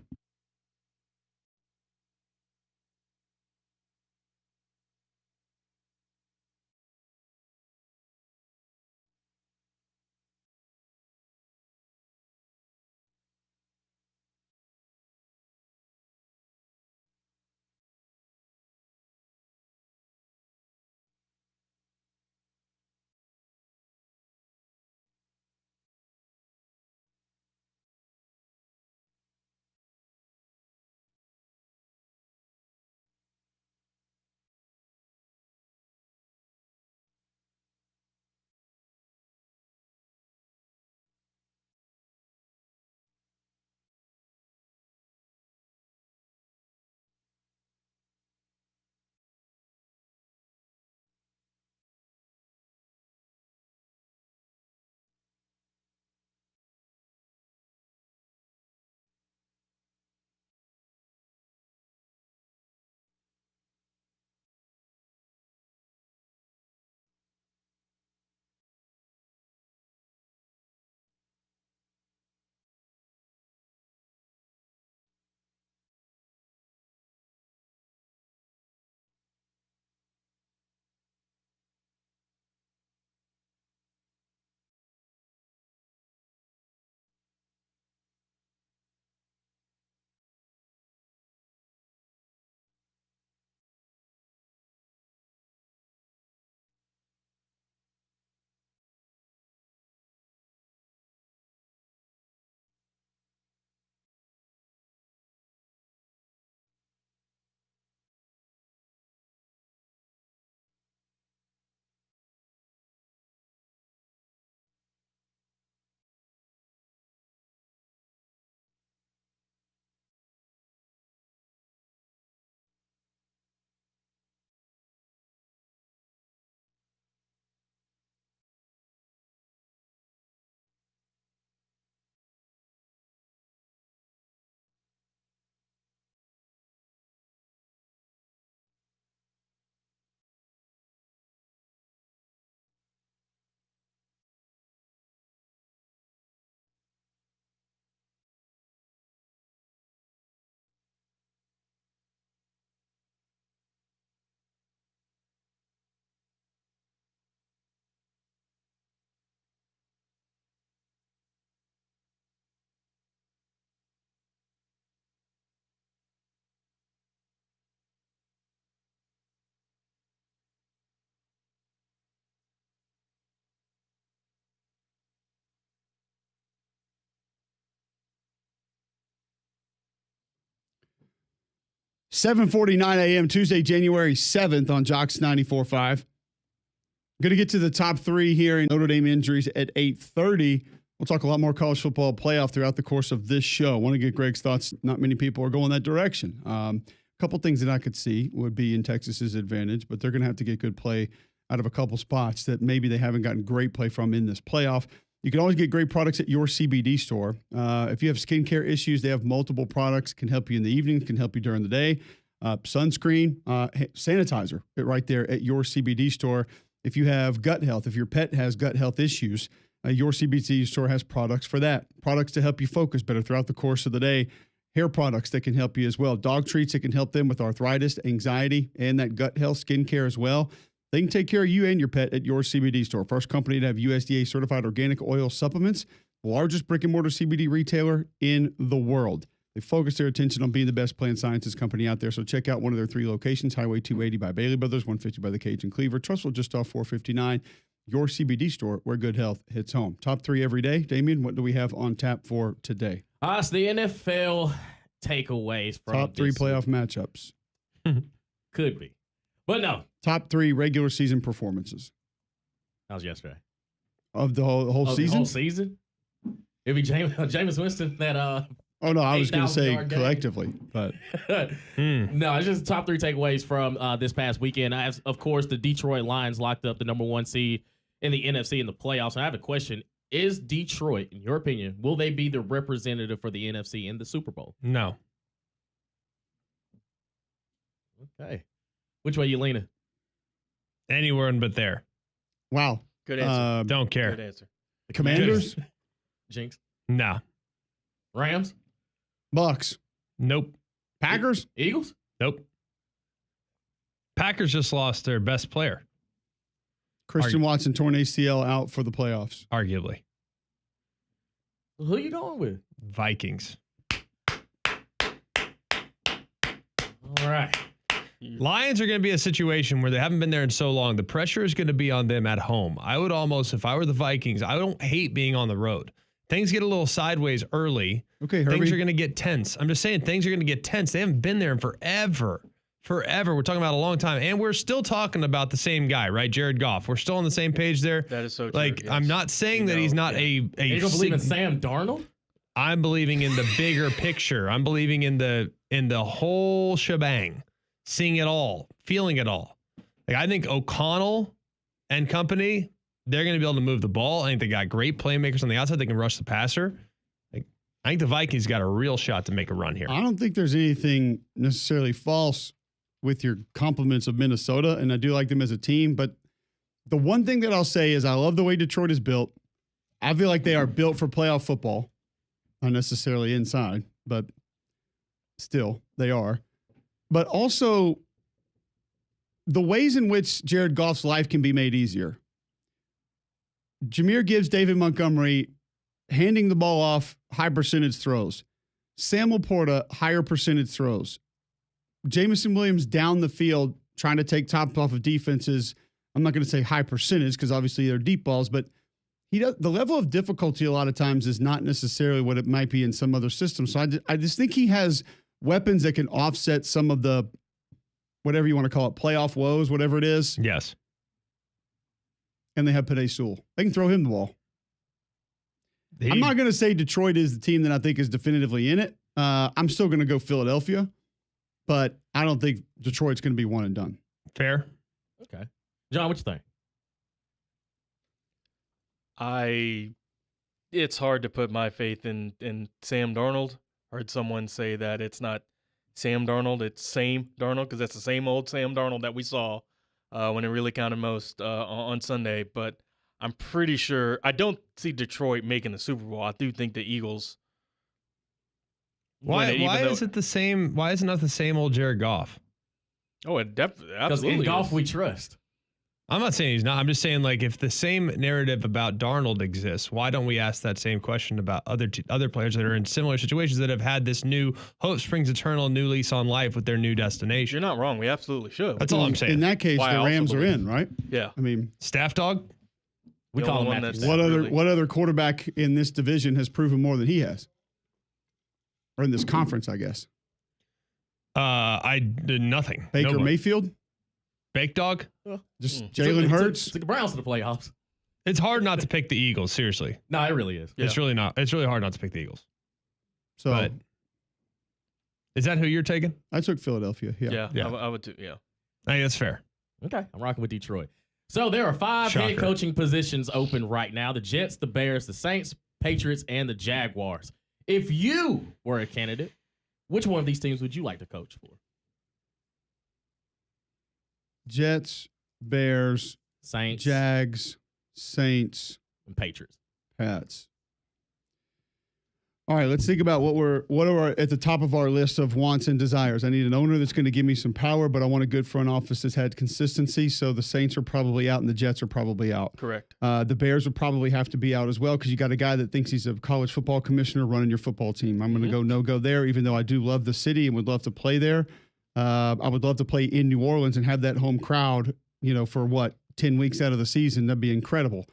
$7:49 a.m. Tuesday, January 7th on Jocks 94.5. Going to get to the top 3 here in Notre Dame injuries at 8:30. We'll talk a lot more college football playoff throughout the course of this show. I want to get Greg's thoughts. Not many people are going that direction. A couple things that I could see would be in Texas's advantage, but they're going to have to get good play out of a couple spots that maybe they haven't gotten great play from in this playoff. You can always get great products at your CBD store. If you have skincare issues, they have multiple products, can help you in the evening, can help you during the day. sunscreen, sanitizer right there at your CBD store. If you have gut health, if your pet has gut health issues, your CBD store has products for that. Products to help you focus better throughout the course of the day. Hair products that can help you as well. Dog treats that can help them with arthritis, anxiety, and that gut health, skincare as well. They can take care of you and your pet at your CBD store. First company to have USDA certified organic oil supplements, the largest brick and mortar CBD retailer in the world. They focus their attention on being the best plant sciences company out there. So check out one of their 3 locations, Highway 280 by Bailey Brothers, 150 by the Cajun Cleaver, Trussville just off 459. Your CBD store where good health hits home. Top 3 every day. Damien, what do we have on tap for today? It's the NFL takeaways from Top 3 playoff matchups. Could be. But no. Top 3 regular season performances. That was yesterday. Of the whole season? The whole season? It'd be Jameis Winston that Oh, no, I was going to say game. collectively, but. No, it's just top 3 takeaways from this past weekend. Of course, the Detroit Lions locked up the number 1 seed in the NFC in the playoffs. I have a question. Is Detroit, in your opinion, will they be the representative for the NFC in the Super Bowl? No. Okay. Which way you leaning? Anywhere but there. Wow. Good answer. Don't care. Good answer. The Commanders? Jinx. No. Rams? Bucks. Nope. Packers? Eagles? Nope. Packers just lost their best player, Christian Watson torn ACL out for the playoffs. arguably. Who you going with? Vikings. All right. Lions are going to be a situation where they haven't been there in so long. The pressure is going to be on them at home. I would almost, if I were the Vikings, I don't hate being on the road. Things get a little sideways early. Okay, Herbie. Things are going to get tense. I'm just saying things are going to get tense. They haven't been there in forever. Forever. We're talking about a long time. And we're still talking about the same guy, right? Jared Goff. We're still on the same page there. That is so true. Like, yes. I'm not saying that he's not a You don't believe in Sam Darnold? I'm believing in the bigger picture. I'm believing in the whole shebang. Seeing it all, feeling it all. Like, I think O'Connell and company, they're going to be able to move the ball. I think they got great playmakers on the outside. They can rush the passer. Like, I think the Vikings got a real shot to make a run here. I don't think there's anything necessarily false with your compliments of Minnesota, and I do like them as a team. But the one thing that I'll say is I love the way Detroit is built. I feel like they are built for playoff football, not necessarily inside, but still they are. But also the ways in which Jared Goff's life can be made easier. Jahmyr Gibbs, David Montgomery, handing the ball off, high percentage throws. Sam Laporta, higher percentage throws. Jameson Williams down the field trying to take top off of defenses. I'm not going to say high percentage because obviously they're deep balls, but the level of difficulty a lot of times is not necessarily what it might be in some other systems. So I just think he has weapons that can offset some of the, whatever you want to call it, playoff woes, whatever it is. Yes. And they have Penei Sewell. They can throw him the ball. I'm not going to say Detroit is the team that I think is definitively in it. I'm still going to go Philadelphia, but I don't think Detroit's going to be one and done. Fair. Okay. John, what you think? It's hard to put my faith in Sam Darnold. Heard someone say that it's not Sam Darnold, it's Same Darnold, because that's the same old Sam Darnold that we saw when it really counted most on Sunday. But I'm pretty sure I don't see Detroit making the Super Bowl. I do think the Eagles. Why is it the same? Why is it not the same old Jared Goff? Oh, it definitely Because in golf we trust. I'm not saying he's not. I'm just saying, like, if the same narrative about Darnold exists, why don't we ask that same question about other players that are in similar situations that have had this new hope springs eternal, new lease on life with their new destination? You're not wrong. We absolutely should. That's all I'm saying. In that case, Why I the also Rams are believe- in, right? Yeah. I mean, Staff dog? We The call only him one Matthew that's- Stafford. what other quarterback in this division has proven more than he has? Or in this conference, I guess. I did nothing. Baker Nobody. Mayfield? Bake dog? Just Jalen Hurts? Took the Browns to the playoffs. It's hard not to pick the Eagles, seriously. No, it really is. Yeah. It's really not. It's really hard not to pick the Eagles. So But is that who you're taking? I took Philadelphia. Yeah. Yeah. I would too. Yeah. I think that's fair. Okay, I'm rocking with Detroit. So there are 5 head Shocker. coaching positions open right now: the Jets, the Bears, the Saints, Patriots, and the Jaguars. If you were a candidate, which one of these teams would you like to coach for? Jets, Bears, Saints, Jags, Saints, and Patriots. Pats. All right, let's think about what are at the top of our list of wants and desires. I need an owner that's going to give me some power, but I want a good front office that's had consistency. So the Saints are probably out and the Jets are probably out. Correct. The Bears would probably have to be out as well because you got a guy that thinks he's a college football commissioner running your football team. I'm going to go no-go there, even though I do love the city and would love to play there. I would love to play in New Orleans and have that home crowd, for 10 weeks out of the season. That'd be incredible.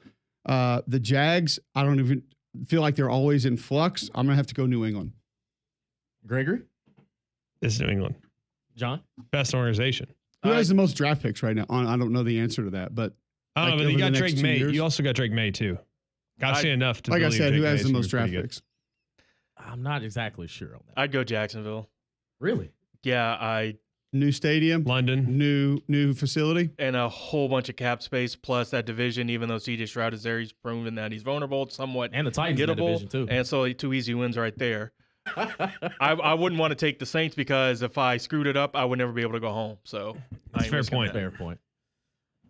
The Jags, I don't even feel like they're always in flux. I'm going to have to go New England. Gregory? It's New England. John? Best organization. Who has the most draft picks right now? I don't know the answer to that, but I don't know, but you got Drake May. You also got Drake May, too. I've seen enough to like I believe said, Drake who has May's the gonna most be pretty draft good. picks? I'm not exactly sure on that. I'd go Jacksonville. Really? Yeah, New stadium, London. new facility. and a whole bunch of cap space plus that division. Even though C.J. Stroud is there, he's proven that he's vulnerable, somewhat And the Titans in that gettable, division, too. and so 2 easy wins right there. I wouldn't want to take the Saints because if I screwed it up, I would never be able to go home. So That's I ain't fair risking point. that. Fair point.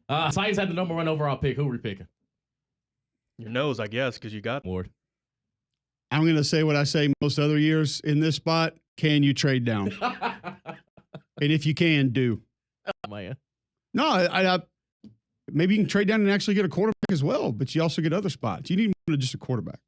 Titans had the number 1 overall pick. Who are we picking? Your nose, I guess, because you got Ward. I'm going to say what I say most other years in this spot. Can you trade down? And if you can, do. Man. No, I maybe you can trade down and actually get a quarterback as well, but you also get other spots. You need more than just a quarterback.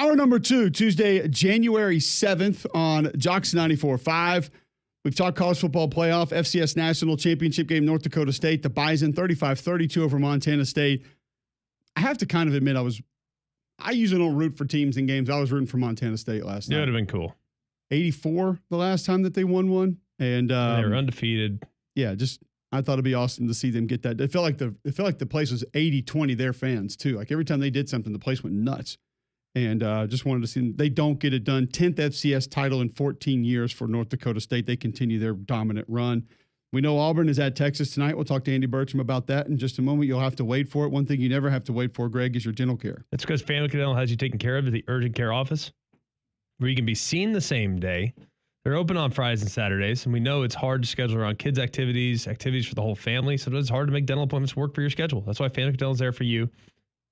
Hour number 2, Tuesday, January 7th on Jocks 94.5. We've talked college football playoff, FCS National Championship game, North Dakota State, the Bison 35-32 over Montana State. I have to kind of admit I usually don't root for teams in games. I was rooting for Montana State last night. It would have been cool. 84 the last time that they won one. And they were undefeated. Yeah, I thought it'd be awesome to see them get that. It felt like the place was 80-20 their fans too. Like every time they did something, the place went nuts. And just wanted to see them. They don't get it done. 10th FCS title in 14 years for North Dakota State. They continue their dominant run. We know Auburn is at Texas tonight. We'll talk to Andy Burcham about that in just a moment. You'll have to wait for it. One thing you never have to wait for, Greg, is your dental care. That's because Family Dental has you taken care of at the urgent care office, where you can be seen the same day. They're open on Fridays and Saturdays, and we know it's hard to schedule around kids' activities for the whole family, so it's hard to make dental appointments work for your schedule. That's why Family Dental is there for you,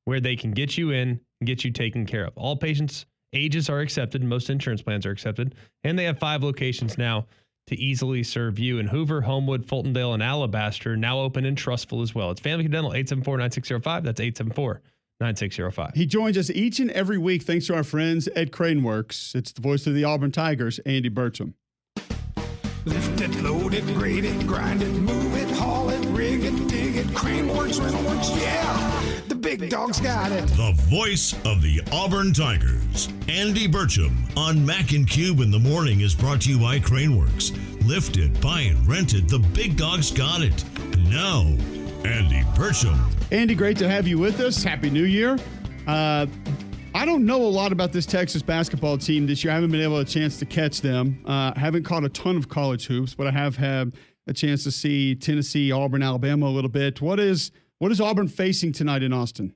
where they can get you in and get you taken care of. All patients' ages are accepted. Most insurance plans are accepted, and they have 5 locations now to easily serve you in Hoover, Homewood, Fultondale, and Alabaster, now open in Trustful as well. It's Family Dental, 874-9605. That's 874-9605. He joins us each and every week thanks to our friends at Craneworks. It's the voice of the Auburn Tigers, Andy Burcham. Lift it, load it, grade it, grind it, move it, haul it, rig it, dig it, Craneworks, Rentalworks, yeah! The big dog's got it. The voice of the Auburn Tigers, Andy Burcham, on Mac and Cube in the Morning is brought to you by Craneworks. Lifted, buy and rented, the big dog's got it. Now, Andy Burcham. Andy, great to have you with us. Happy New Year. I don't know a lot about this Texas basketball team this year. I haven't been able to chance to catch them. Haven't caught a ton of college hoops, but I have had a chance to see Tennessee, Auburn, Alabama a little bit. What is Auburn facing tonight in Austin?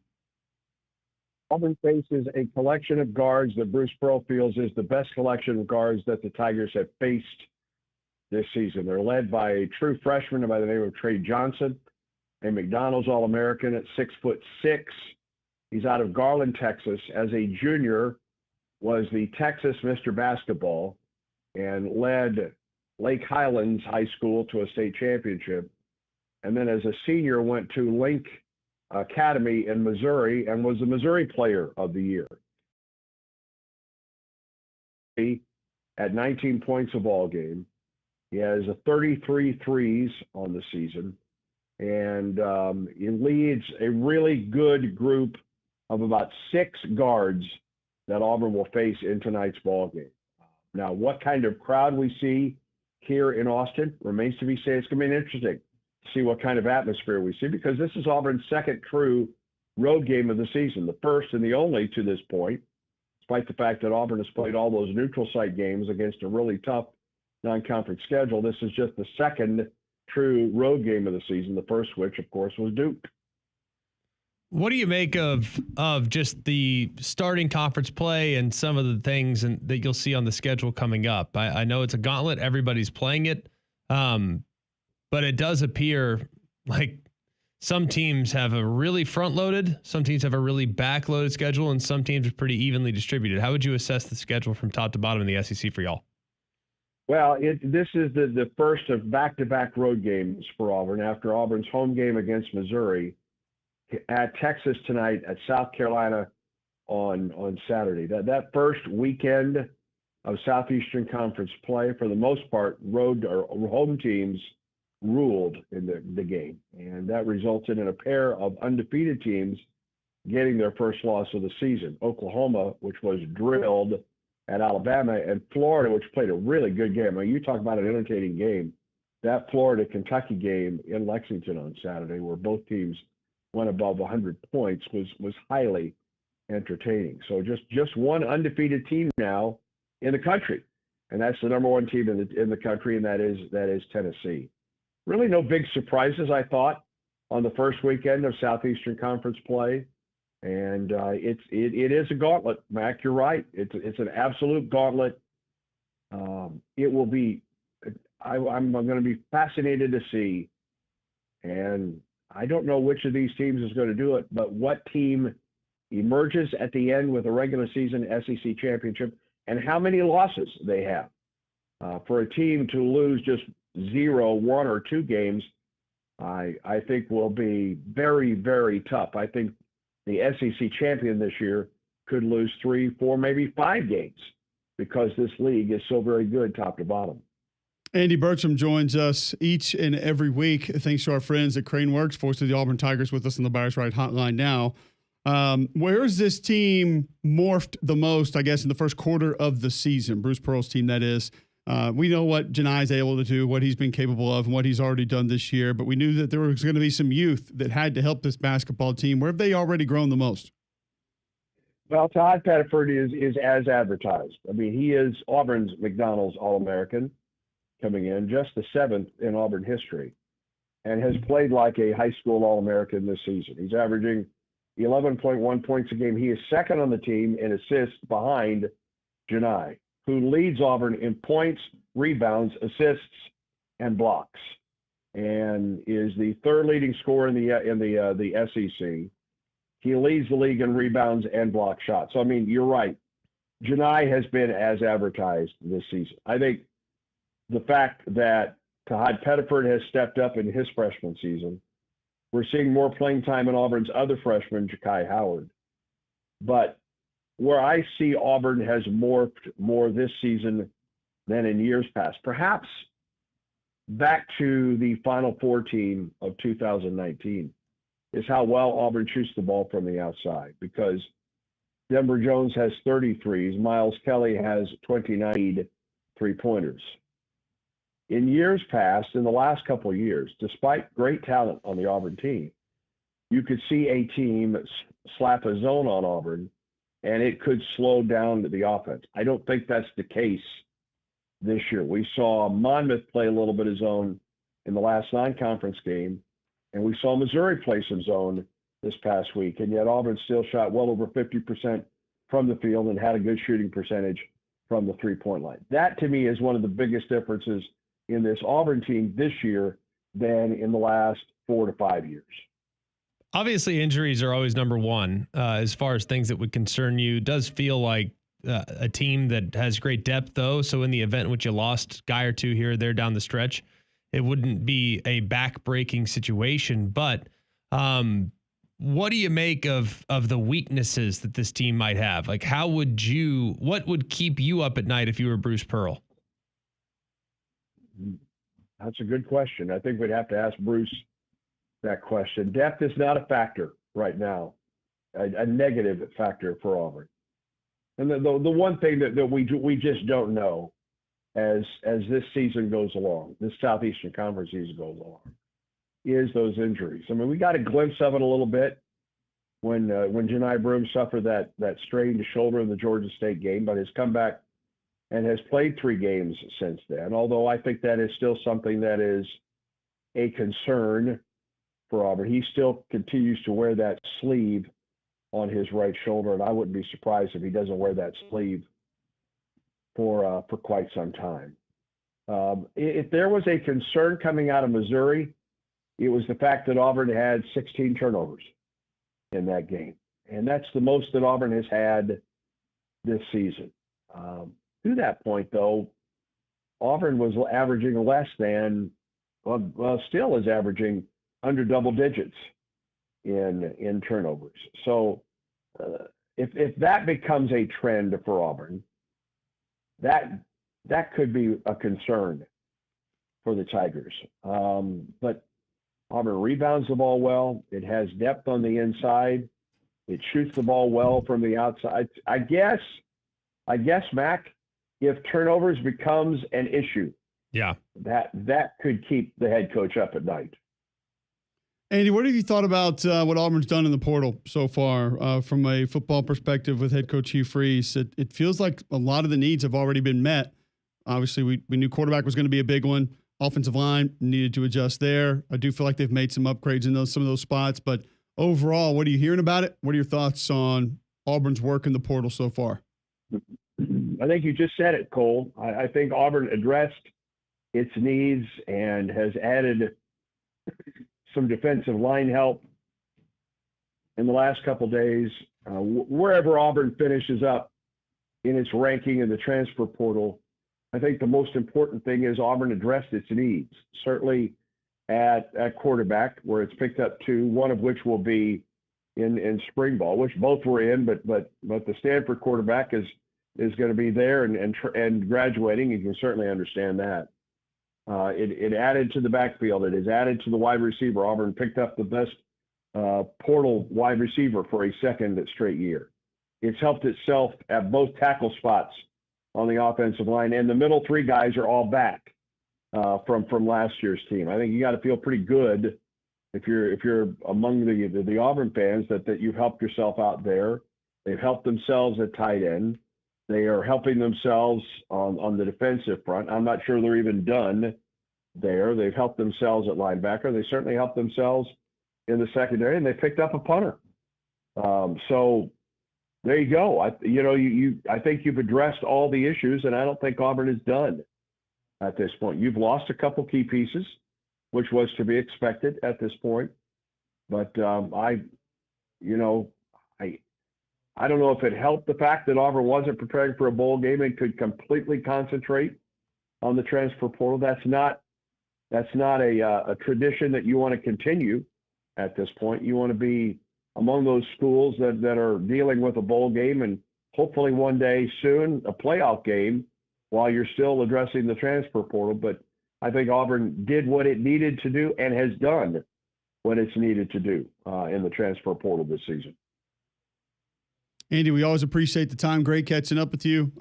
Auburn faces a collection of guards that Bruce Pearl feels is the best collection of guards that the Tigers have faced this season. They're led by a true freshman by the name of Trey Johnson, a McDonald's All-American at 6'6". He's out of Garland, Texas. As a junior, was the Texas Mr. Basketball and led Lake Highlands High School to a state championship. And then as a senior, went to Link Academy in Missouri and was the Missouri Player of the Year. At 19 points a ball game. He has 33 threes on the season. And he leads a really good group of about 6 guards that Auburn will face in tonight's ball game. Now, what kind of crowd we see here in Austin remains to be seen. It's going to be interesting to see what kind of atmosphere we see, because this is Auburn's second true road game of the season, the first and the only to this point, despite the fact that Auburn has played all those neutral site games against a really tough non-conference schedule. This is just the second true road game of the season, the first which, of course, was Duke. What do you make of just the starting conference play and some of the things that you'll see on the schedule coming up? I know it's a gauntlet. Everybody's playing it. But it does appear like some teams have a really front-loaded, some teams have a really back-loaded schedule, and some teams are pretty evenly distributed. How would you assess the schedule from top to bottom in the SEC for y'all? Well, this is the first of back-to-back road games for Auburn after Auburn's home game against Missouri, at Texas tonight, at South Carolina on Saturday. That first weekend of Southeastern Conference play, for the most part, road or home teams ruled in the game. And that resulted in a pair of undefeated teams getting their first loss of the season. Oklahoma, which was drilled at Alabama, and Florida, which played a really good game. I mean, you talk about an entertaining game. That Florida-Kentucky game in Lexington on Saturday, where both teams went above 100 points, was highly entertaining. So just one undefeated team now in the country, and that's the number one team in the country, and that is Tennessee. Really no big surprises, I thought, on the first weekend of Southeastern Conference play, and it is a gauntlet, Mac. You're right. It's an absolute gauntlet. It will be. I'm going to be fascinated to see, and I don't know which of these teams is going to do it, but what team emerges at the end with a regular season SEC championship, and how many losses they have. For a team to lose just 0, 1, or 2 games, I think will be very, very tough. I think the SEC champion this year could lose 3, 4, maybe 5 games because this league is so very good top to bottom. Andy Burcham joins us each and every week. Thanks to our friends at Crane Works, voice of the Auburn Tigers, with us on the Buyers Right hotline now. Where is this team morphed the most, I guess, in the first quarter of the season? Bruce Pearl's team, that is. We know what Janai's able to do, what he's been capable of, and what he's already done this year, but we knew that there was going to be some youth that had to help this basketball team. Where have they already grown the most? Well, Todd Pettiford is as advertised. I mean, he is Auburn's McDonald's All-American coming in, just the 7th in Auburn history, and has played like a high school All-American this season. He's averaging 11.1 points a game. He is second on the team in assists behind Janai, who leads Auburn in points, rebounds, assists, and blocks, and is the third leading scorer in the SEC. He leads the league in rebounds and block shots. So, I mean, you're right. Janai has been as advertised this season. I think the fact that Todd Pettiford has stepped up in his freshman season, we're seeing more playing time in Auburn's other freshman, Ja'Kai Howard. But where I see Auburn has morphed more this season than in years past, perhaps back to the Final Four team of 2019, is how well Auburn shoots the ball from the outside, because Denver Jones has 33s, Miles Kelly has 29 three-pointers. In years past, in the last couple of years, despite great talent on the Auburn team, you could see a team slap a zone on Auburn, and it could slow down the offense. I don't think that's the case this year. We saw Monmouth play a little bit of zone in the last non-conference game, and we saw Missouri play some zone this past week, and yet Auburn still shot well over 50% from the field and had a good shooting percentage from the three-point line. That, to me, is one of the biggest differences in this Auburn team this year than in the last 4 to 5 years. Obviously, injuries are always number one as far as things that would concern you. It does feel like a team that has great depth, though. So in the event in which you lost a guy or two here or there down the stretch, it wouldn't be a back-breaking situation. But what do you make of the weaknesses that this team might have? Like, what would keep you up at night if you were Bruce Pearl? That's a good question. I think we'd have to ask Bruce that question. Depth is not a factor right now, a negative factor for Auburn. And the one thing that we just don't know as this season goes along, this Southeastern Conference season goes along, is those injuries. I mean, we got a glimpse of it a little bit when Janai Broome suffered that strained shoulder in the Georgia State game, but has come back and has played 3 games since then, although I think that is still something that is a concern for Auburn. He still continues to wear that sleeve on his right shoulder, and I wouldn't be surprised if he doesn't wear that sleeve for quite some time. If there was a concern coming out of Missouri, it was the fact that Auburn had 16 turnovers in that game, and that's the most that Auburn has had this season. To that point, though, Auburn was averaging less than, still is averaging under double digits in turnovers. So if that becomes a trend for Auburn, that could be a concern for the Tigers. But Auburn rebounds the ball well. It has depth on the inside. It shoots the ball well from the outside. I guess, Mac, if turnovers becomes an issue, that could keep the head coach up at night. Andy, what have you thought about what Auburn's done in the portal so far from a football perspective with head coach Hugh Freeze? It feels like a lot of the needs have already been met. Obviously, we knew quarterback was going to be a big one. Offensive line needed to adjust there. I do feel like they've made some upgrades in some of those spots. But overall, what are you hearing about it? What are your thoughts on Auburn's work in the portal so far? I think you just said it, Cole. I think Auburn addressed its needs and has added some defensive line help in the last couple of days. Wherever Auburn finishes up in its ranking in the transfer portal, I think the most important thing is Auburn addressed its needs, certainly at quarterback, where it's picked up 2, one of which will be in spring ball, which both were in, but the Stanford quarterback is going to be there and graduating. You can certainly understand that. It added to the backfield. It has added to the wide receiver. Auburn picked up the best portal wide receiver for a second straight year. It's helped itself at both tackle spots on the offensive line, and the middle three guys are all back from last year's team. I think you got to feel pretty good if you're among the Auburn fans that you've helped yourself out there. They've helped themselves at tight end. They are helping themselves on the defensive front. I'm not sure they're even done there. They've helped themselves at linebacker. They certainly helped themselves in the secondary, and they picked up a punter. So there you go. I think you've addressed all the issues, and I don't think Auburn is done at this point. You've lost a couple key pieces, which was to be expected at this point. But I don't know if it helped the fact that Auburn wasn't preparing for a bowl game and could completely concentrate on the transfer portal. That's not a tradition that you want to continue at this point. You want to be among those schools that are dealing with a bowl game and hopefully one day soon a playoff game while you're still addressing the transfer portal. But I think Auburn did what it needed to do and has done what it's needed to do in the transfer portal this season. Andy, we always appreciate the time. Great catching up with you.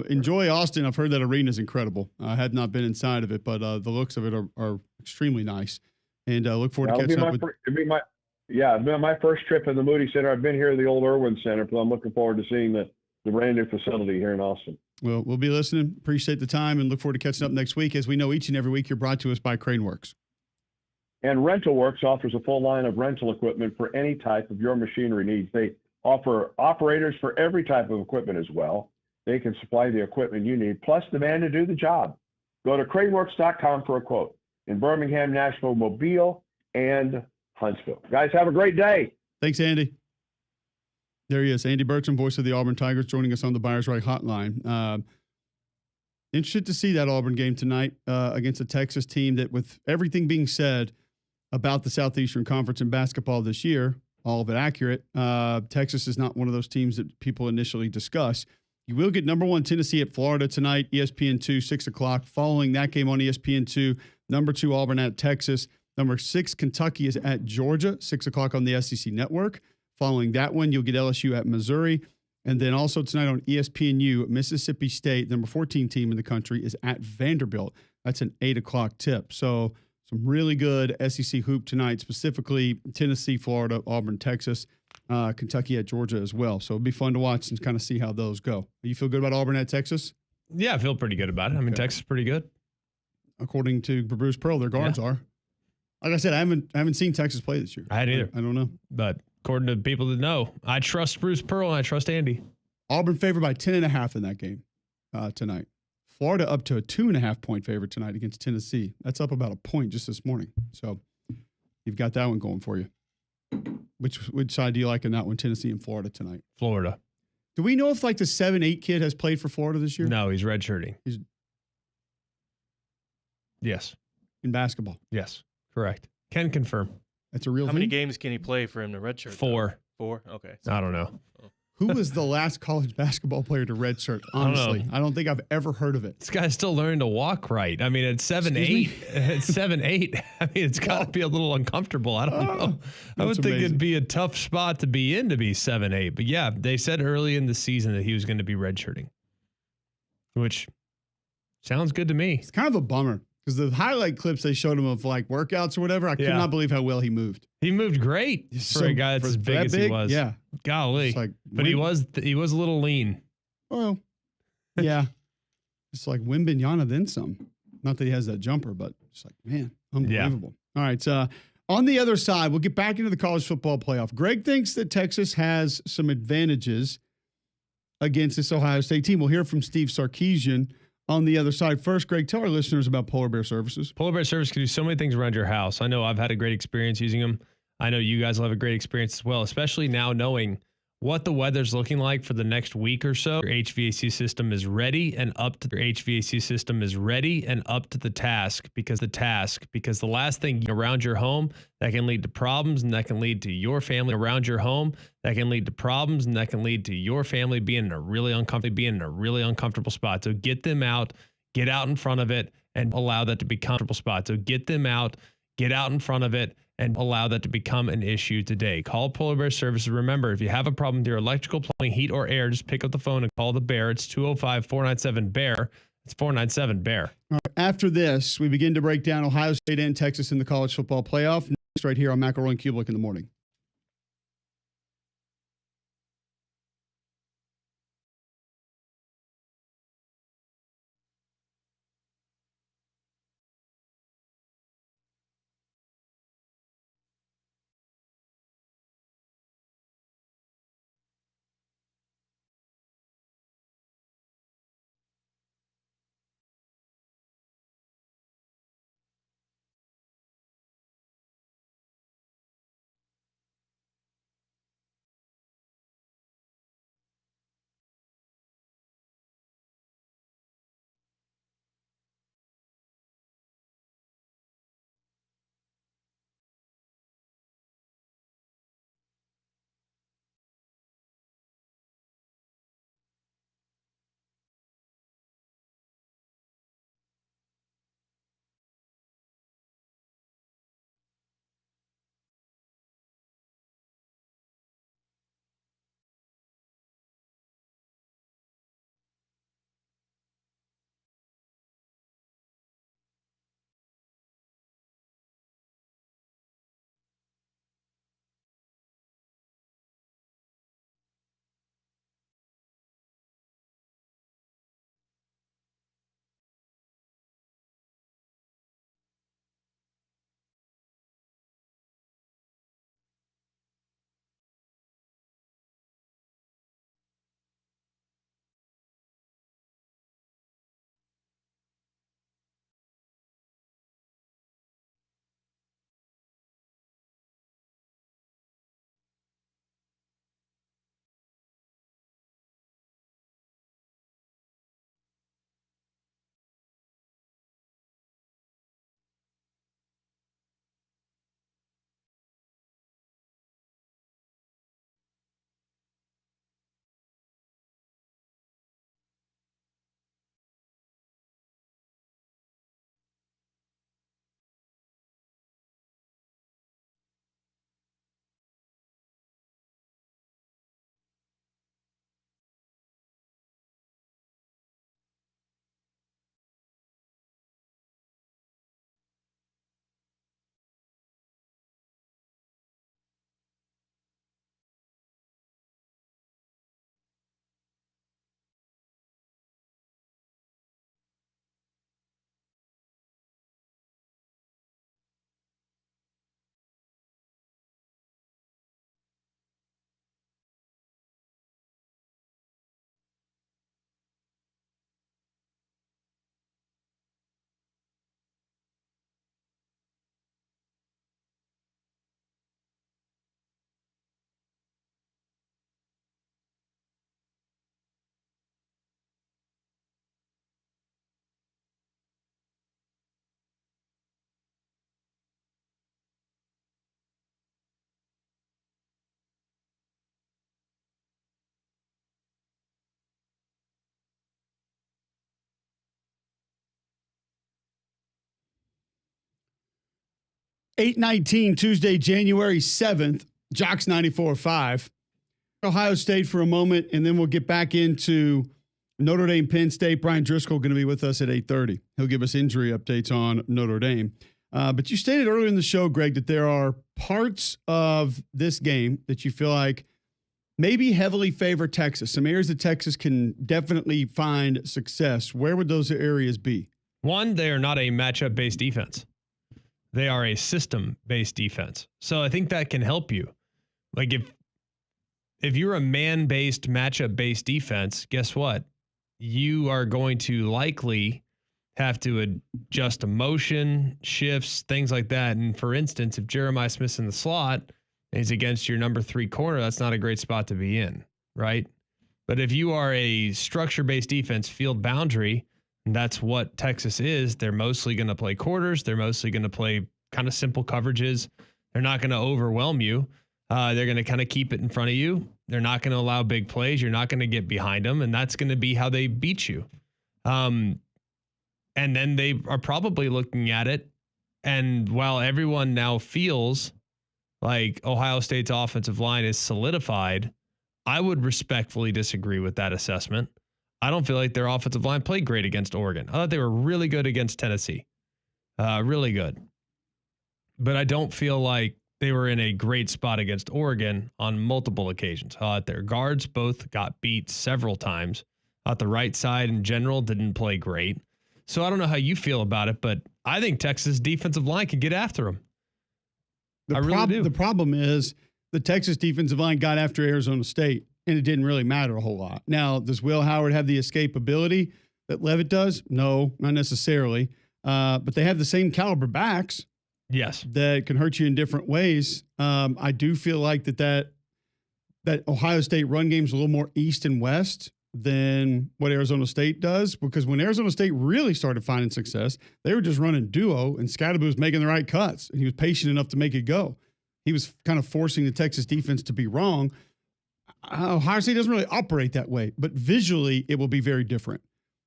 Enjoy Austin. I've heard that arena is incredible. I have not been inside of it, but the looks of it are extremely nice. And look forward to catching up with It'll be my first trip in the Moody Center. I've been here at the old Irwin Center, but I'm looking forward to seeing the brand new facility here in Austin. Well, we'll be listening. Appreciate the time and look forward to catching up next week. As we know, each and every week you're brought to us by Craneworks. And RentalWorks offers a full line of rental equipment for any type of your machinery needs. They offer operators for every type of equipment as well. They can supply the equipment you need, plus the man to do the job. Go to craneworks.com for a quote in Birmingham, Nashville, Mobile, and Huntsville. Guys, have a great day. Thanks, Andy. There he is, Andy Burcham, voice of the Auburn Tigers, joining us on the Buyers Right Hotline. Interested to see that Auburn game tonight against a Texas team that, with everything being said about the Southeastern Conference in basketball this year, all of it accurate, Texas is not one of those teams that people initially discuss. You will get number 1 Tennessee at Florida tonight, ESPN2, 6 o'clock. Following that game on ESPN2, number 2 Auburn at Texas. Number 6 Kentucky is at Georgia, 6 o'clock on the SEC Network. Following that one, you'll get LSU at Missouri. And then also tonight on ESPNU, Mississippi State, number 14 team in the country, is at Vanderbilt. That's an 8 o'clock tip. So some really good SEC hoop tonight, specifically Tennessee, Florida, Auburn, Texas, Kentucky at Georgia as well. So it'll be fun to watch and kind of see how those go. You feel good about Auburn at Texas? Yeah, I feel pretty good about it. I mean, Texas is pretty good. According to Bruce Pearl, their guards are. Like I said, I haven't seen Texas play this year. I hadn't either. I don't know. But according to people that know, I trust Bruce Pearl and I trust Andy. Auburn favored by 10.5 in that game tonight. Florida up to a 2.5 point favorite tonight against Tennessee. That's up about a point just this morning. So you've got that one going for you. Which side do you like in that one, Tennessee and Florida tonight? Florida. Do we know if like the 7-8 kid has played for Florida this year? No, he's redshirting. Yes. In basketball? Yes. Correct. Can confirm. That's a real How thing? many games can he play for him to redshirt? 4. 4? Okay. I don't know. Who was the last college basketball player to redshirt? Honestly, I don't think I've ever heard of it. This guy's still learning to walk right. I mean, at 7'8", at 7'8", I mean, it's got to be a little uncomfortable. I don't know. I would think it'd be a tough spot to be in to be 7'8". But yeah, they said early in the season that he was going to be redshirting, which sounds good to me. It's kind of a bummer because the highlight clips they showed him of like workouts or whatever, I could not believe how well he moved. He moved great for a guy that's as big as he was. Yeah. Golly. Like, but he was a little lean. Well, yeah. It's like Wimbenyana then some. Not that he has that jumper, but it's like, man, unbelievable. Yeah. All right. On the other side, we'll get back into the college football playoff. Greg thinks that Texas has some advantages against this Ohio State team. We'll hear from Steve Sarkisian on the other side. First, Greg, tell our listeners about Polar Bear Services. Polar Bear Service can do so many things around your house. I know I've had a great experience using them. I know you guys will have a great experience as well, especially now knowing what the weather's looking like for the next week or so. Your HVAC system is ready and up to the task because the last thing around your home that can lead to problems and that can lead to your family around your home that can lead to problems and that can lead to your family being in a really uncomfortable spot. So get them out, get out in front of it and allow that to be comfortable spot. So get them out, get out in front of it and allow that to become an issue today. Call Polar Bear Services. Remember, if you have a problem with your electrical, plumbing, heat, or air, just pick up the phone and call the Bear. It's 205-497-BEAR. It's 497-BEAR. All right, after this, we begin to break down Ohio State and Texas in the college football playoff. Next, right here on McElroy and Cubelic in the morning. $8:19 Tuesday, January 7th, Jocks 94.5. Ohio State for a moment, and then we'll get back into Notre Dame, Penn State. Brian Driscoll going to be with us at 8:30. He'll give us injury updates on Notre Dame. But you stated earlier in the show, Greg, that there are parts of this game that you feel like maybe heavily favor Texas. Some areas that Texas can definitely find success. Where would those areas be? One, they are not a matchup-based defense. They are a system-based defense. So I think that can help you. Like if you're a man-based, matchup-based defense, guess what? You are going to likely have to adjust to motion, shifts, things like that. And for instance, if Jeremiah Smith's in the slot He's against your number 3 corner. That's not a great spot to be in, right? But if you are a structure-based defense, field boundary, and that's what Texas is, they're mostly going to play quarters. They're mostly going to play kind of simple coverages. They're not going to overwhelm you. They're going to kind of keep it in front of you. They're not going to allow big plays. You're not going to get behind them, and that's going to be how they beat you. And then they are probably looking at it, and while everyone now feels like Ohio State's offensive line is solidified, I would respectfully disagree with that assessment. I don't feel like their offensive line played great against Oregon. I thought they were really good against Tennessee. Really good. But I don't feel like they were in a great spot against Oregon on multiple occasions. Their guards both got beat several times. The right side in general didn't play great. So I don't know how you feel about it, but I think Texas defensive line can get after them. The problem is the Texas defensive line got after Arizona State, and it didn't really matter a whole lot. Now, does Will Howard have the escapability that Leavitt does? No, not necessarily. But they have the same caliber backs. Yes. That can hurt you in different ways. I do feel like that Ohio State run game is a little more east and west than what Arizona State does, because when Arizona State really started finding success, they were just running duo, and Scadaboo was making the right cuts, and he was patient enough to make it go. He was kind of forcing the Texas defense to be wrong. Ohio State doesn't really operate that way, but visually it will be very different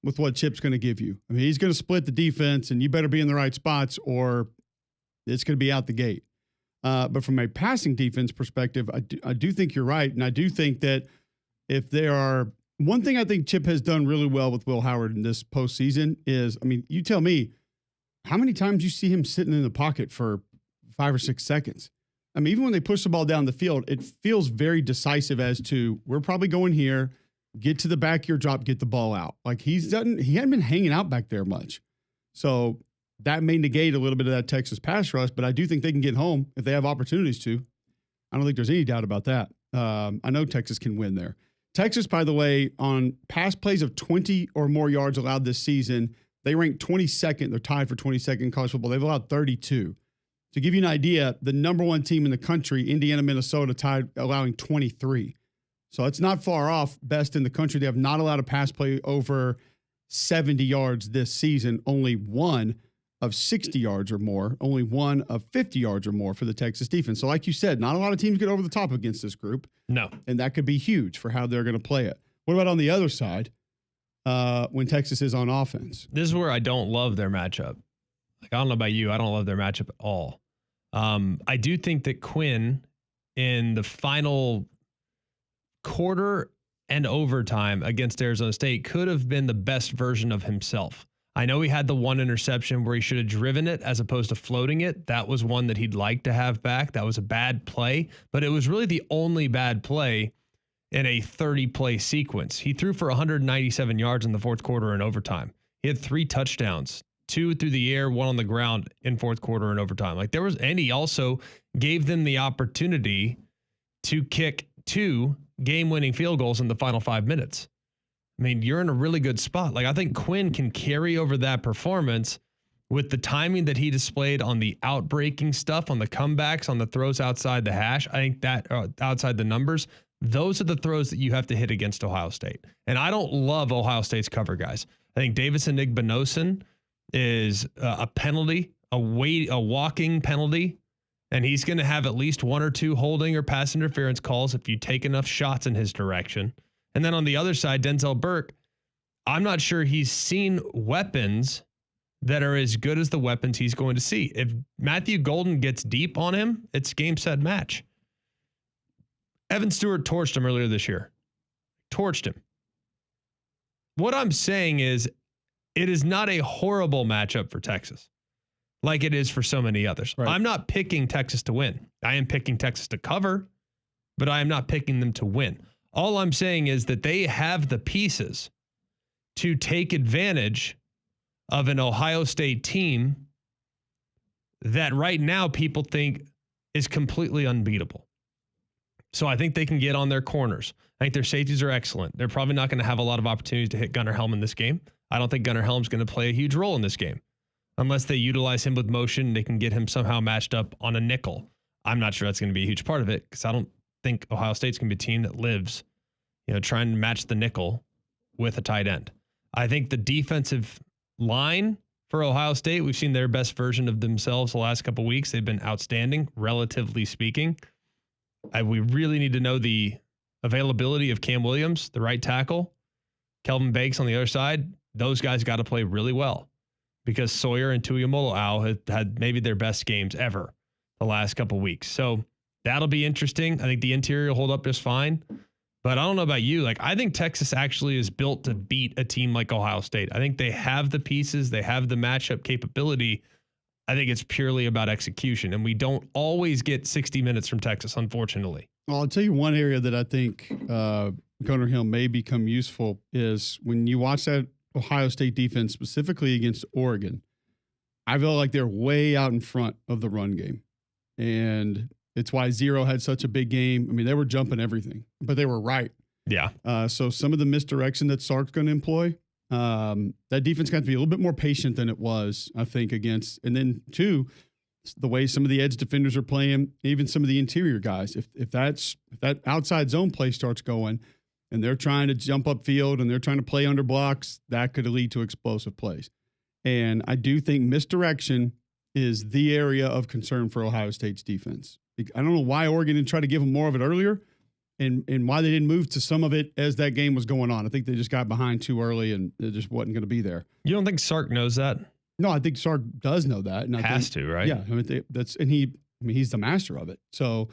with what Chip's going to give you. I mean, he's going to split the defense, and you better be in the right spots or it's going to be out the gate. But from a passing defense perspective, I do think you're right, and I do think that if there are – one thing I think Chip has done really well with Will Howard in this postseason is, I mean, you tell me how many times you see him sitting in the pocket for 5 or 6 seconds. I mean, even when they push the ball down the field, it feels very decisive as to we're probably going here, get to the back of your drop, get the ball out. Like he hadn't been hanging out back there much. So that may negate a little bit of that Texas pass rush, but I do think they can get home if they have opportunities to. I don't think there's any doubt about that. I know Texas can win there. Texas, by the way, on pass plays of 20 or more yards allowed this season, they rank 22nd. They're tied for 22nd in college football. They've allowed 32. To give you an idea, the number 1 team in the country, Indiana, Minnesota, tied allowing 23. So it's not far off best in the country. They have not allowed a pass play over 70 yards this season. Only one of 60 yards or more, only one of 50 yards or more for the Texas defense. So like you said, not a lot of teams get over the top against this group. No. And that could be huge for how they're going to play it. What about on the other side when Texas is on offense? This is where I don't love their matchup. Like, I don't know about you. I don't love their matchup at all. I do think that Quinn in the final quarter and overtime against Arizona State could have been the best version of himself. I know he had the one interception where he should have driven it as opposed to floating it. That was one that he'd like to have back. That was a bad play, but it was really the only bad play in a 30-play sequence. He threw for 197 yards in the fourth quarter and overtime. He had 3 touchdowns, 2 through the air, 1 on the ground in fourth quarter and overtime. And he also gave them the opportunity to kick 2 game-winning field goals in the final 5 minutes. I mean, you're in a really good spot. Like, I think Quinn can carry over that performance with the timing that he displayed on the outbreaking stuff, on the comebacks, on the throws outside the hash. I think that outside the numbers, those are the throws that you have to hit against Ohio State. And I don't love Ohio State's cover guys. I think Davison Igbinosun is a penalty, a walking penalty, and he's going to have at least 1 or 2 holding or pass interference calls if you take enough shots in his direction. And then on the other side, Denzel Burke, I'm not sure he's seen weapons that are as good as the weapons he's going to see. If Matthew Golden gets deep on him, it's game, set, match. Evan Stewart torched him earlier this year. Torched him. What I'm saying is it is not a horrible matchup for Texas like it is for so many others. Right. I'm not picking Texas to win. I am picking Texas to cover, but I am not picking them to win. All I'm saying is that they have the pieces to take advantage of an Ohio State team that right now people think is completely unbeatable. So I think they can get on their corners. I think their safeties are excellent. They're probably not going to have a lot of opportunities to hit Gunnar Helm in this game. I don't think Gunnar Helm's going to play a huge role in this game unless they utilize him with motion and they can get him somehow matched up on a nickel. I'm not sure that's going to be a huge part of it because I don't think Ohio State's going to be a team that lives, trying to match the nickel with a tight end. I think the defensive line for Ohio State, we've seen their best version of themselves the last couple of weeks. They've been outstanding, relatively speaking. We really need to know the availability of Cam Williams, the right tackle, Kelvin Banks on the other side. Those guys got to play really well because Sawyer and Tuiamoloau have had maybe their best games ever the last couple of weeks. So that'll be interesting. I think the interior will hold up just fine. But I don't know about you. I think Texas actually is built to beat a team like Ohio State. I think they have the pieces. They have the matchup capability. I think it's purely about execution. And we don't always get 60 minutes from Texas, unfortunately. Well, I'll tell you one area that I think Gunnar Hill may become useful is when you watch that Ohio State defense, specifically against Oregon, I feel like they're way out in front of the run game. And it's why Zero had such a big game. I mean, they were jumping everything, but they were right. Yeah. So some of the misdirection that Sark's going to employ, that defense got to be a little bit more patient than it was, I think, against. And then, two, the way some of the edge defenders are playing, even some of the interior guys. If that outside zone play starts going and they're trying to jump up field and they're trying to play under blocks, that could lead to explosive plays. And I do think misdirection is the area of concern for Ohio State's defense. I don't know why Oregon didn't try to give them more of it earlier and why they didn't move to some of it as that game was going on. I think they just got behind too early and it just wasn't going to be there. You don't think Sark knows that? No, I think Sark does know that. And Has to, right? Yeah. He's the master of it. So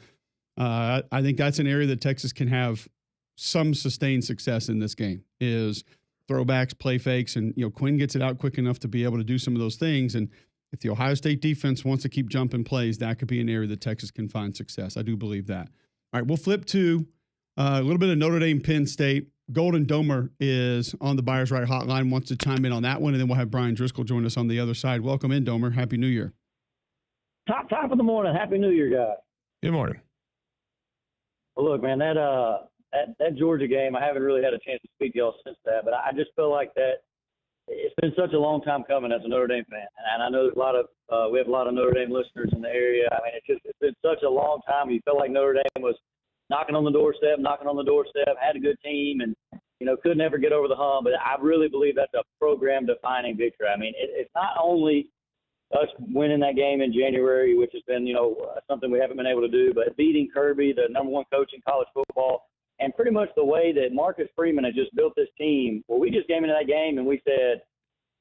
I think that's an area that Texas can have some sustained success in this game is throwbacks, play fakes, and Quinn gets it out quick enough to be able to do some of those things. And if the Ohio State defense wants to keep jumping plays, that could be an area that Texas can find success. I do believe that. All right, we'll flip to a little bit of Notre Dame, Penn State. Golden Domer is on the Buyers Right hotline, wants to chime in on that one, and then we'll have Brian Driscoll join us on the other side. Welcome in, Domer. Happy New Year. Top of the morning. Happy New Year, guys. Good morning. Well, look, man, that Georgia game, I haven't really had a chance to speak to y'all since that, but I just feel like that it's been such a long time coming as a Notre Dame fan, and I know there's we have a lot of Notre Dame listeners in the area. I mean, it's been such a long time. You feel like Notre Dame was knocking on the doorstep, had a good team, and could never get over the hump. But I really believe that's a program-defining victory. I mean, it's not only us winning that game in January, which has been something we haven't been able to do, but beating Kirby, the number one coach in college football. And pretty much the way that Marcus Freeman has just built this team, well, we just came into that game and we said,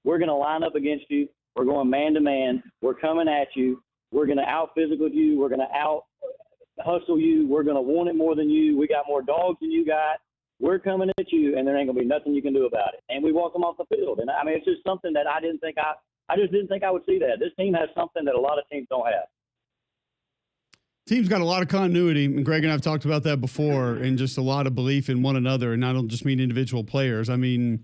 we're going to line up against you. We're going man-to-man. We're coming at you. We're going to out-physical you. We're going to out-hustle you. We're going to want it more than you. We got more dogs than you got. We're coming at you, and there ain't going to be nothing you can do about it. And we walked them off the field. And, I mean, it's just something that I just didn't think I would see that. This team has something that a lot of teams don't have. Team's got a lot of continuity, and Greg and I have talked about that before, and just a lot of belief in one another. And I don't just mean individual players. I mean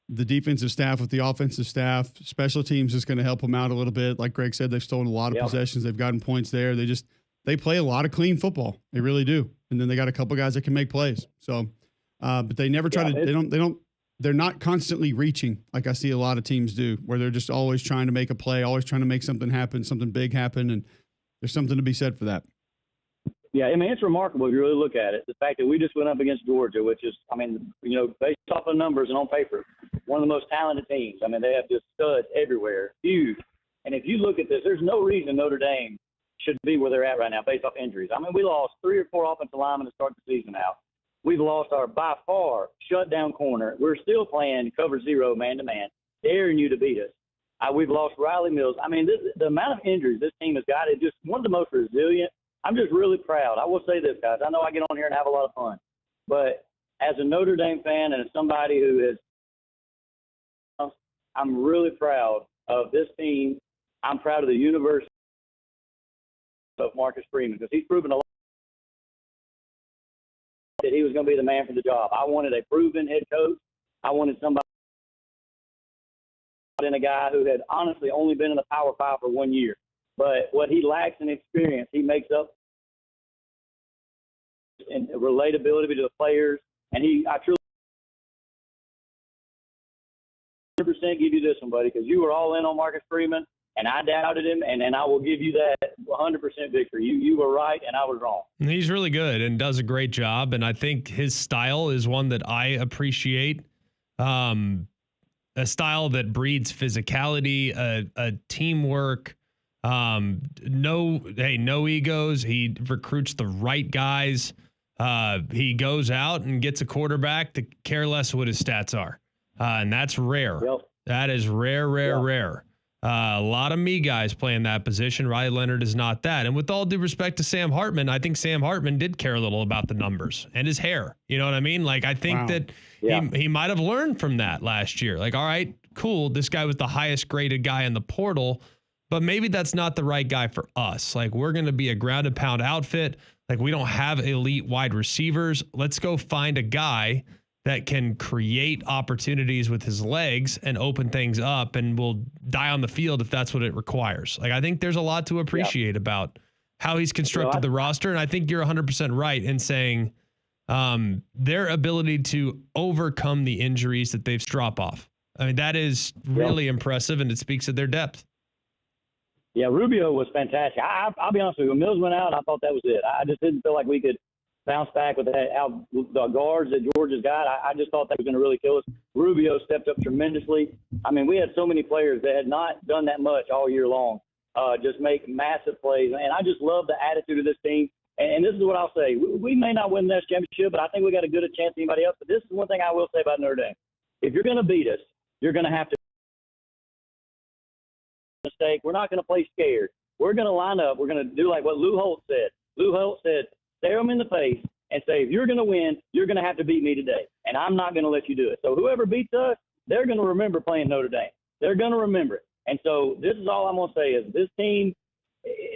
the defensive staff with the offensive staff. Special teams is going to help them out a little bit. Like Greg said, they've stolen a lot of possessions. They've gotten points there. They play a lot of clean football. They really do. And then they got a couple guys that can make plays. So, but they never try to. They're not constantly reaching like I see a lot of teams do, where they're just always trying to make a play, always trying to make something happen, something big happen, and there's something to be said for that. Yeah, I mean, it's remarkable if you really look at it. The fact that we just went up against Georgia, which is, I mean, based off of numbers and on paper, one of the most talented teams. I mean, they have just studs everywhere, huge. And if you look at this, there's no reason Notre Dame should be where they're at right now based off injuries. I mean, we lost 3 or 4 offensive linemen to start the season out. We've lost our, by far, shutdown corner. We're still playing cover 0 man-to-man, daring you to beat us. We've lost Riley Mills. I mean, the amount of injuries this team has got is just one of the most resilient. I'm just really proud. I will say this, guys. I know I get on here and have a lot of fun. But as a Notre Dame fan and as somebody who is – I'm really proud of this team. I'm proud of the University of Marcus Freeman because he's proven a lot that he was going to be the man for the job. I wanted a proven head coach. I wanted somebody and a guy who had honestly only been in the Power 5 for 1 year. But what he lacks in experience, he makes up in relatability to the players. And I truly 100% give you this one, buddy, because you were all in on Marcus Freeman. and I doubted him, and I will give you that 100% victory. You were right, and I was wrong. He's really good and does a great job, and I think his style is one that I appreciate. A style that breeds physicality, a teamwork, no egos. He recruits the right guys. He goes out and gets a quarterback to care less what his stats are. And that's rare. Yep. That is rare. A lot of me guys playing that position. Riley Leonard is not that. And with all due respect to Sam Hartman, I think Sam Hartman did care a little about the numbers and his hair. You know what I mean? Like, I think that he might have learned from that last year. Like, all right, cool. This guy was the highest graded guy in the portal, but maybe that's not the right guy for us. Like, we're going to be a ground and pound outfit. Like, we don't have elite wide receivers. Let's go find a guy that can create opportunities with his legs and open things up, and will die on the field if that's what it requires. Like, I think there's a lot to appreciate about how he's constructed the roster. And I think you're 100% right in saying their ability to overcome the injuries that they've strop off. I mean, that is really impressive, and it speaks of their depth. Yeah, Rubio was fantastic. I'll be honest with you. When Mills went out, I thought that was it. I just didn't feel like we could bounce back with how the guards that Georgia's got. I just thought that was going to really kill us. Rubio stepped up tremendously. I mean, we had so many players that had not done that much all year long, just make massive plays. And I just love the attitude of this team. And this is what I'll say. We may not win this championship, but I think we got a good chance than anybody else. But this is one thing I will say about Notre Dame. If you're going to beat us, you're going to have to mistake. We're not going to play scared. We're going to line up. We're going to do like what Lou Holtz said. Lou Holtz said, stare them in the face and say, if you're going to win, you're going to have to beat me today, and I'm not going to let you do it. So whoever beats us, they're going to remember playing Notre Dame. They're going to remember it. And so this is all I'm going to say is this team,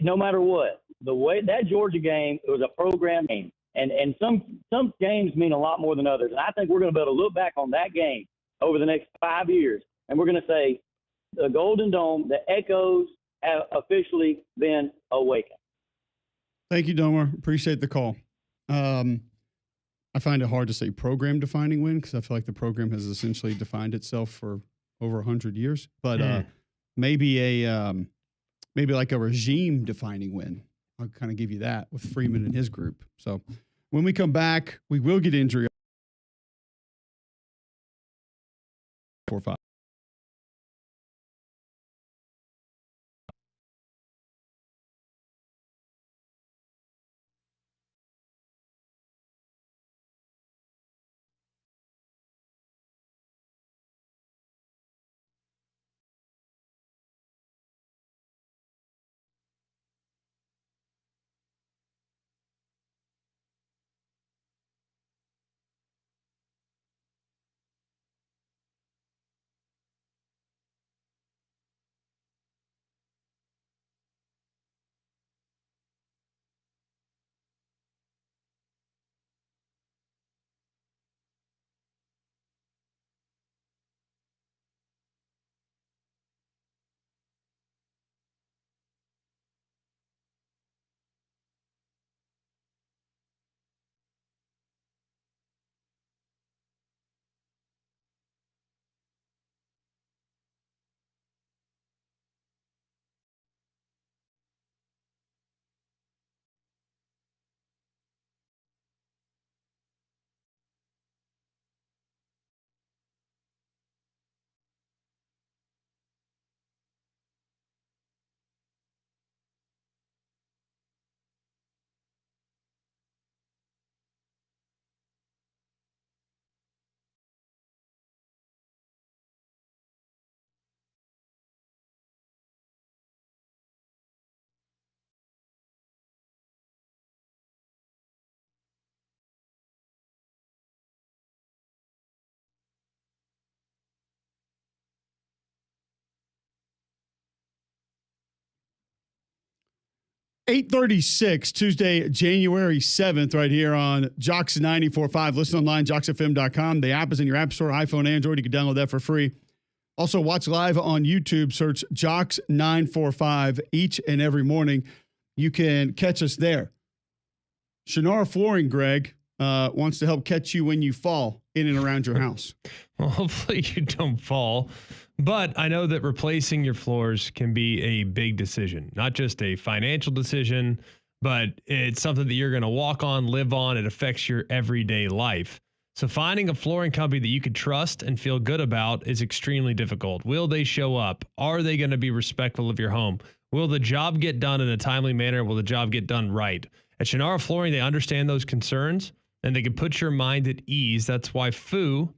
no matter what, the way that Georgia game, it was a program game. And some games mean a lot more than others. And I think we're going to be able to look back on that game over the next 5 years, and we're going to say the Golden Dome, the echoes have officially been awakened. Thank you, Domer. Appreciate the call. I find it hard to say program-defining win because I feel like the program has essentially defined itself for over 100 years. But maybe like a regime-defining win. I'll kind of give you that with Freeman and his group. So when we come back, we will get injury. 4-5. .836, Tuesday, January 7th, right here on Jocks 94.5. Listen online, jocksfm.com. The app is in your app store, iPhone, Android. You can download that for free. Also, watch live on YouTube. Search Jocks 945 each and every morning. You can catch us there. Shannara Flooring, Greg, wants to help catch you when you fall in and around your house. Well, hopefully you don't fall. But I know that replacing your floors can be a big decision, not just a financial decision, but it's something that you're going to walk on, live on. It affects your everyday life. So finding a flooring company that you could trust and feel good about is extremely difficult. Will they show up? Are they going to be respectful of your home? Will the job get done in a timely manner? Will the job get done right? At Shannara Flooring, they understand those concerns and they can put your mind at ease. That's why Fu,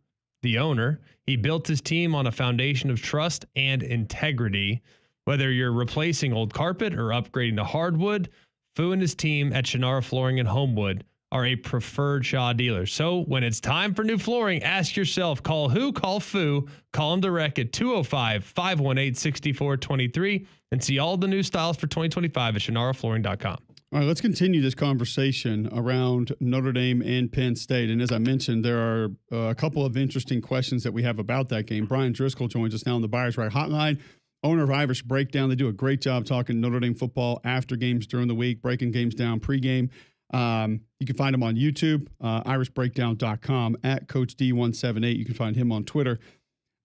the owner, he built his team on a foundation of trust and integrity. Whether you're replacing old carpet or upgrading to hardwood, Fu and his team at Shannara Flooring in Homewood are a preferred Shaw dealer. So when it's time for new flooring, ask yourself, call who? Call Fu. Call him direct at 205-518-6423 and see all the new styles for 2025 at shannaraflooring.com. All right, let's continue this conversation around Notre Dame and Penn State. And as I mentioned, there are a couple of interesting questions that we have about that game. Brian Driscoll joins us now on the Buyers Right Hotline, owner of Irish Breakdown. They do a great job talking Notre Dame football after games during the week, breaking games down pregame. You can find him on YouTube, irishbreakdown.com, at Coach D178. You can find him on Twitter.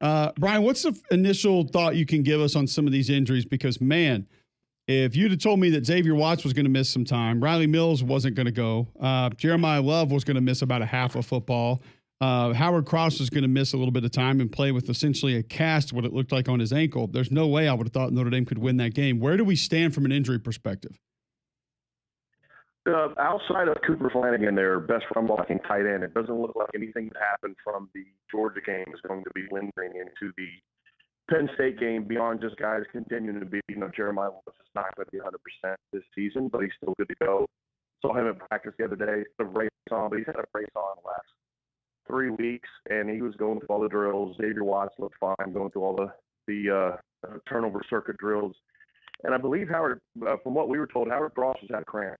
Brian, what's the initial thought you can give us on some of these injuries? Because, man, if you'd have told me that Xavier Watts was going to miss some time, Riley Mills wasn't going to go, Jeremiah Love was going to miss about a half of football, Howard Cross was going to miss a little bit of time and play with essentially a cast, what it looked like on his ankle. There's no way I would have thought Notre Dame could win that game. Where do we stand from an injury perspective? Outside of Cooper Flanagan, their best run blocking tight end, it doesn't look like anything that happened from the Georgia game is going to be lingering into the Penn State game beyond just guys continuing to be, Jeremiah Lewis is not going to be 100% this season, but he's still good to go. Saw him at practice the other day, the race on, but he's had a race on the last 3 weeks, and he was going through all the drills. Xavier Watts looked fine going through all the turnover circuit drills. And I believe Howard, from what we were told, Howard Cross has had a cramp.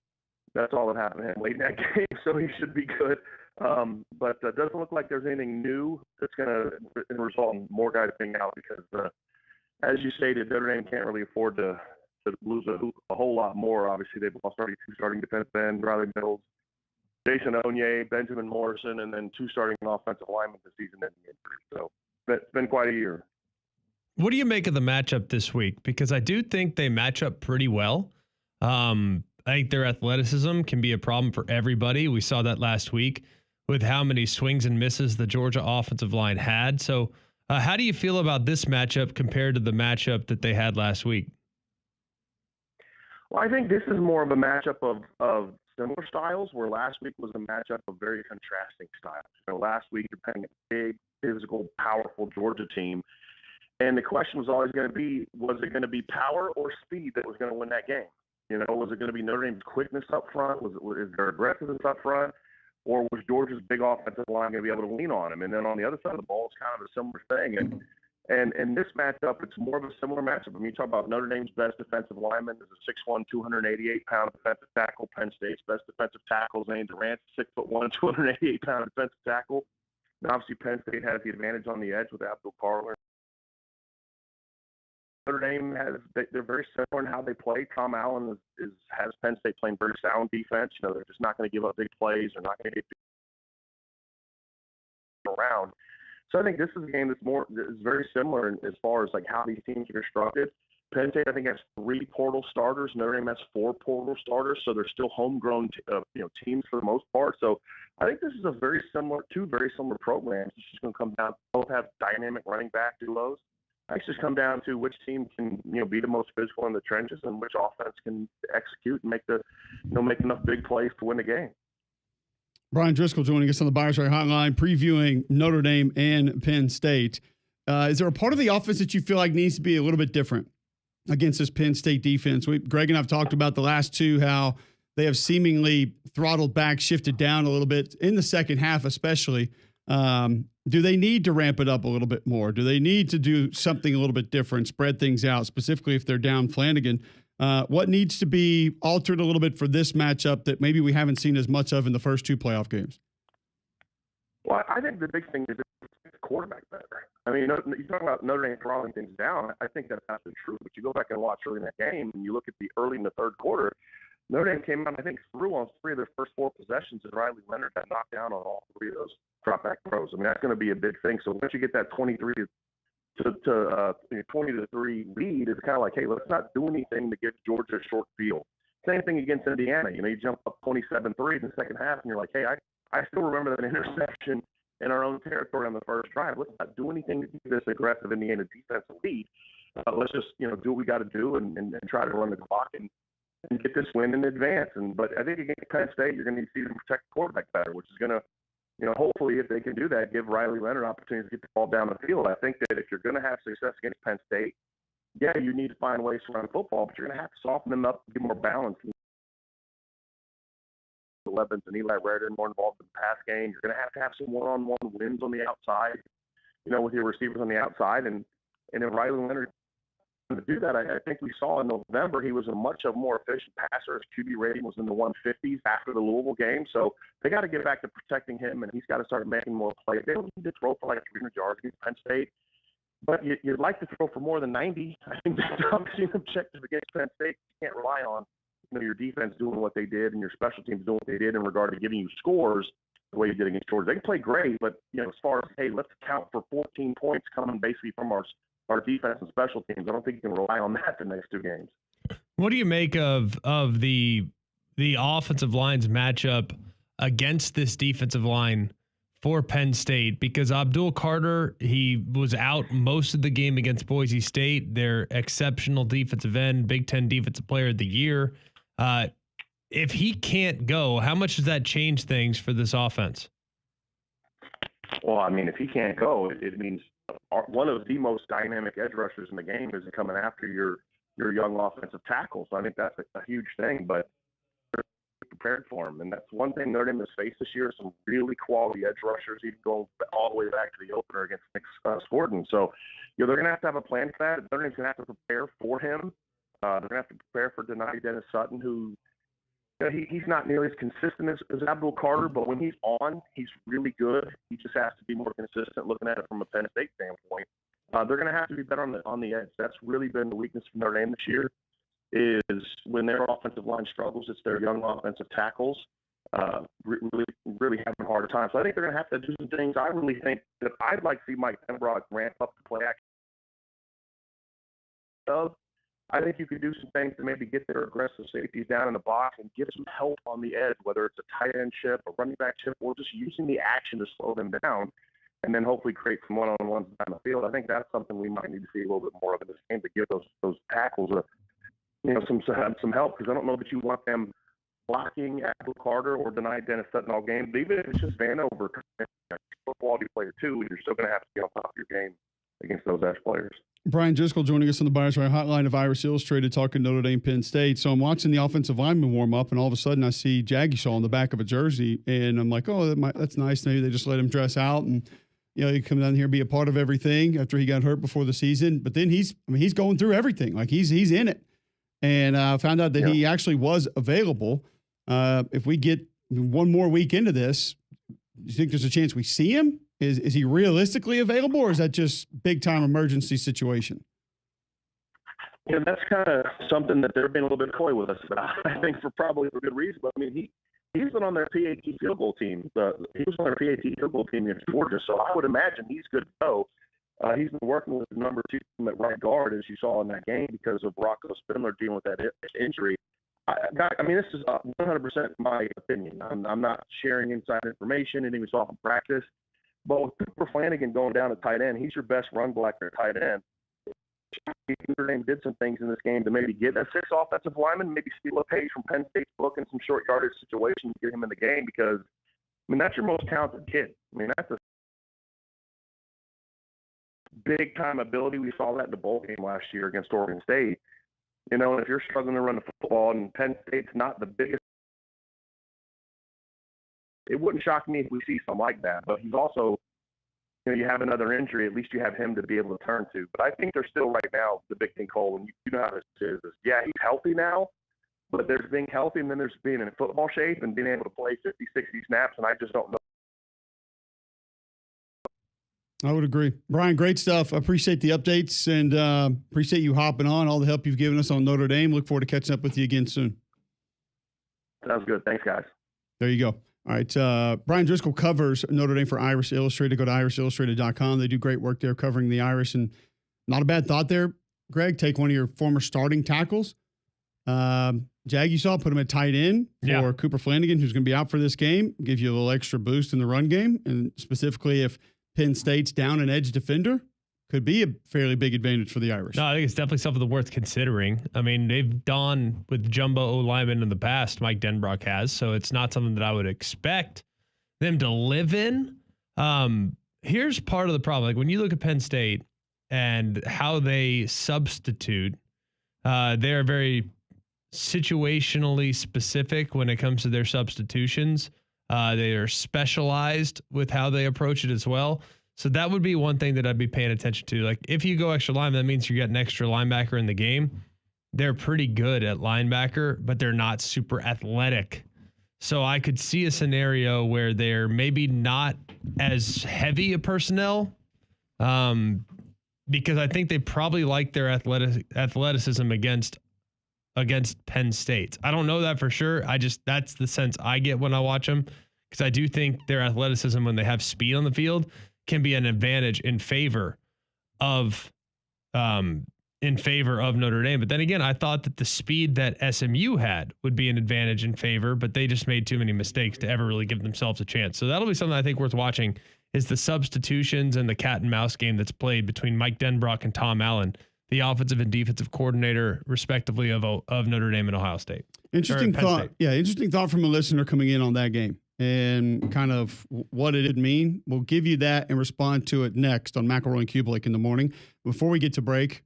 That's all that happened to him late in that game, so he should be good. But it doesn't look like there's anything new that's going to result in more guys being out because, as you stated, Notre Dame can't really afford to lose a whole lot more. Obviously, they've lost already 2 starting defensive ends, Riley Mills, Jason Onye, Benjamin Morrison, and then 2 starting offensive linemen this season. So it's been quite a year. What do you make of the matchup this week? Because I do think they match up pretty well. I think their athleticism can be a problem for everybody. We saw that last week with how many swings and misses the Georgia offensive line had. So how do you feel about this matchup compared to the matchup that they had last week? Well, I think this is more of a matchup of similar styles, where last week was a matchup of very contrasting styles. Last week you're playing a big, physical, powerful Georgia team. And the question was always going to be, was it going to be power or speed that was going to win that game? Was it going to be Notre Dame's quickness up front? Was their aggressiveness up front? Or was Georgia's big offensive line going to be able to lean on him? And then on the other side of the ball, it's kind of a similar thing. And this matchup, it's more of a similar matchup. I mean, you talk about Notre Dame's best defensive lineman is a 6'1", 288-pound defensive tackle. Penn State's best defensive tackle, Zane Durant, 6'1", 288-pound defensive tackle. And obviously, Penn State has the advantage on the edge with Abdul Carler. Notre Dame they're very similar in how they play. Tom Allen has Penn State playing very sound defense. They're just not going to give up big plays. They're not going to get around. So I think this is a game that's very similar as far as like how these teams are constructed. Penn State, I think, has 3 portal starters. Notre Dame has 4 portal starters, so they're still homegrown, teams for the most part. So I think this is two very similar programs. It's just going to come down. Both have dynamic running back duos. It's just come down to which team can, be the most physical in the trenches and which offense can execute and make enough big plays to win the game. Brian Driscoll joining us on the Buyers Right Hotline, previewing Notre Dame and Penn State. Is there a part of the offense that you feel like needs to be a little bit different against this Penn State defense? Greg and I have talked about the last 2, how they have seemingly throttled back, shifted down a little bit in the second half, especially. Do they need to ramp it up a little bit more? Do they need to do something a little bit different, spread things out, specifically if they're down Flanagan? What needs to be altered a little bit for this matchup that maybe we haven't seen as much of in the first 2 playoff games? Well, I think the big thing is the quarterback better. I mean, you talk about Notre Dame throttling things down. I think that's absolutely true. But you go back and watch early in that game, and you look at the early in the third quarter, Notre Dame came out, I think, threw on 3 of their first 4 possessions, and Riley Leonard got knocked down on all 3 of those drop-back throws. I mean, that's going to be a big thing. So once you get that 23 to 20-3 lead, it's kind of like, hey, let's not do anything to give Georgia a short field. Same thing against Indiana. You jump up 27-3 in the second half, and you're like, hey, I still remember that interception in our own territory on the first drive. Let's not do anything to give this aggressive Indiana defense a lead. Let's just, do what we got to do and try to run the clock and get this win in advance. But I think against Penn State, you're going to need to see them protect the quarterback better, which is going to, hopefully if they can do that, give Riley Leonard opportunities to get the ball down the field. I think that if you're going to have success against Penn State, yeah, you need to find ways to run football, but you're going to have to soften them up, get more balance. Levens and Eli Raridon more involved in the pass game. You're going to have some one-on-one wins on the outside, with your receivers on the outside. And if Riley Leonard to do that, I think we saw in November he was a much more efficient passer. His QB rating was in the 150s after the Louisville game. So they got to get back to protecting him, and he's got to start making more plays. They don't need to throw for like 300 yards against Penn State, but you'd like to throw for more than 90. I think that's obviously an objective against Penn State. You can't rely on your defense doing what they did and your special teams doing what they did in regard to giving you scores the way you did against Georgia. They can play great, but as far as, hey, let's account for 14 points coming basically from our defense and special teams, I don't think you can rely on that the next 2 games. What do you make of the offensive line's matchup against this defensive line for Penn State? Because Abdul Carter, he was out most of the game against Boise State, their exceptional defensive end, Big Ten Defensive Player of the Year. If he can't go, how much does that change things for this offense? Well, I mean, if he can't go, it means one of the most dynamic edge rushers in the game is coming after your young offensive tackle. So I think that's a huge thing, but they're prepared for him. And that's one thing Notre Dame has faced this year, some really quality edge rushers, even going all the way back to the opener against Nick Gordon. So, they're going to have a plan for that. Notre Dame's going to have to prepare for him. They're going to have to prepare for Dennis Sutton, who he's not nearly as consistent as Abdul Carter, but when he's on, he's really good. He just has to be more consistent looking at it from a Penn State standpoint. They're going to have to be better on the edge. That's really been the weakness for Notre Dame this year, is when their offensive line struggles, it's their young offensive tackles really having a harder time. So I think they're going to have to do some things. I really think that I'd like to see Mike Pembroke ramp up the play action. I think you could do some things to maybe get their aggressive safeties down in the box and give some help on the edge, whether it's a tight end chip, a running back chip, or just using the action to slow them down and then hopefully create some one-on-ones down the field. I think that's something we might need to see a little bit more of in this game to give those tackles some help, because I don't know that you want them blocking Abdul Carter or deny Dennis Sutton all game. But even if it's just Vanover, a quality player too, you're still going to have to be on top of your game against those edge players. Brian Driscoll joining us on the Buyers Right Hotline of Irish Illustrated, talking Notre Dame, Penn State. So I'm watching the offensive lineman warm up, and all of a sudden I see Jagisaw on the back of a jersey, and I'm like, oh, that's nice. Maybe they just let him dress out, and he come down here and be a part of everything after he got hurt before the season. But then he's going through everything. Like he's in it, and found out that he actually was available. If we get one more week into this, do you think there's a chance we see him? Is he realistically available, or is that just big-time emergency situation? Yeah, that's kind of something that they're being a little bit coy with us about, I think, for good reason. But, I mean, he's been on their PAT field goal team. He was on their PAT field goal team against Georgia, so I would imagine he's good to go. He's been working with the number 2 team at right guard, as you saw in that game, because of Rocco Spindler dealing with that injury. I mean, this is 100% my opinion. I'm not sharing inside information, anything we saw from practice. But with Cooper Flanagan going down to tight end, he's your best run blocker at tight end. Notre Dame did some things in this game to maybe get a 6 offensive lineman, maybe steal a page from Penn State's book in some short yardage situations to get him in the game, because, I mean, that's your most talented kid. I mean, that's a big-time ability. We saw that in the bowl game last year against Oregon State. And if you're struggling to run the football and Penn State's not the biggest, it wouldn't shock me if we see something like that. But he's also, you have another injury, at least you have him to be able to turn to. But I think there's still right now the big thing, Cole, and you know how this is. Yeah, he's healthy now, but there's being healthy and then there's being in football shape and being able to play 50, 60 snaps, and I just don't know. I would agree. Brian, great stuff. I appreciate the updates and appreciate you hopping on, all the help you've given us on Notre Dame. Look forward to catching up with you again soon. Sounds good. Thanks, guys. There you go. All right. Brian Driscoll covers Notre Dame for Irish Illustrated. Go to irishillustrated.com. They do great work there covering the Irish. And not a bad thought there, Greg. Take one of your former starting tackles. Jag, you saw, put him at tight end for Cooper Flanagan, who's going to be out for this game. Give you a little extra boost in the run game. And specifically, if Penn State's down an edge defender, could be a fairly big advantage for the Irish. No, I think it's definitely something worth considering. I mean, they've done with jumbo O-linemen in the past, Mike Denbrock has, so it's not something that I would expect them to live in. Here's part of the problem. Like when you look at Penn State and how they substitute, they're very situationally specific when it comes to their substitutions. They are specialized with how they approach it as well. So that would be one thing that I'd be paying attention to. Like if you go extra lineman, that means you get an extra linebacker in the game. They're pretty good at linebacker, but they're not super athletic. So I could see a scenario where they're maybe not as heavy a personnel, because I think they probably like their athleticism against Penn State. I don't know that for sure. That's the sense I get when I watch them, because I do think their athleticism when they have speed on the field can be an advantage in favor of Notre Dame. But then again, I thought that the speed that SMU had would be an advantage in favor, but they just made too many mistakes to ever really give themselves a chance. So that'll be something I think worth watching, is the substitutions and the cat and mouse game that's played between Mike Denbrock and Tom Allen, the offensive and defensive coordinator, respectively, of Notre Dame and Ohio State. Interesting thought. State. Yeah, interesting thought from a listener coming in on that game and kind of what it would mean. We'll give you that and respond to it next on McElroy and Cubelic in the morning. Before we get to break,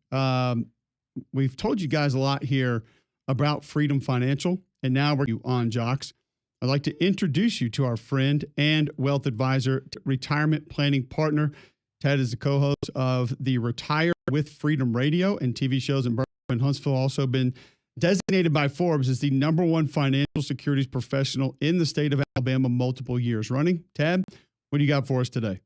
we've told you guys a lot here about Freedom Financial, and now we're on Jocks. I'd like to introduce you to our friend and wealth advisor, retirement planning partner. Ted is the co-host of the Retire with Freedom radio and TV shows in Birmingham and Huntsville. Also been designated by Forbes as the #1 financial securities professional in the state of Alabama multiple years running. Ted, what do you got for us today?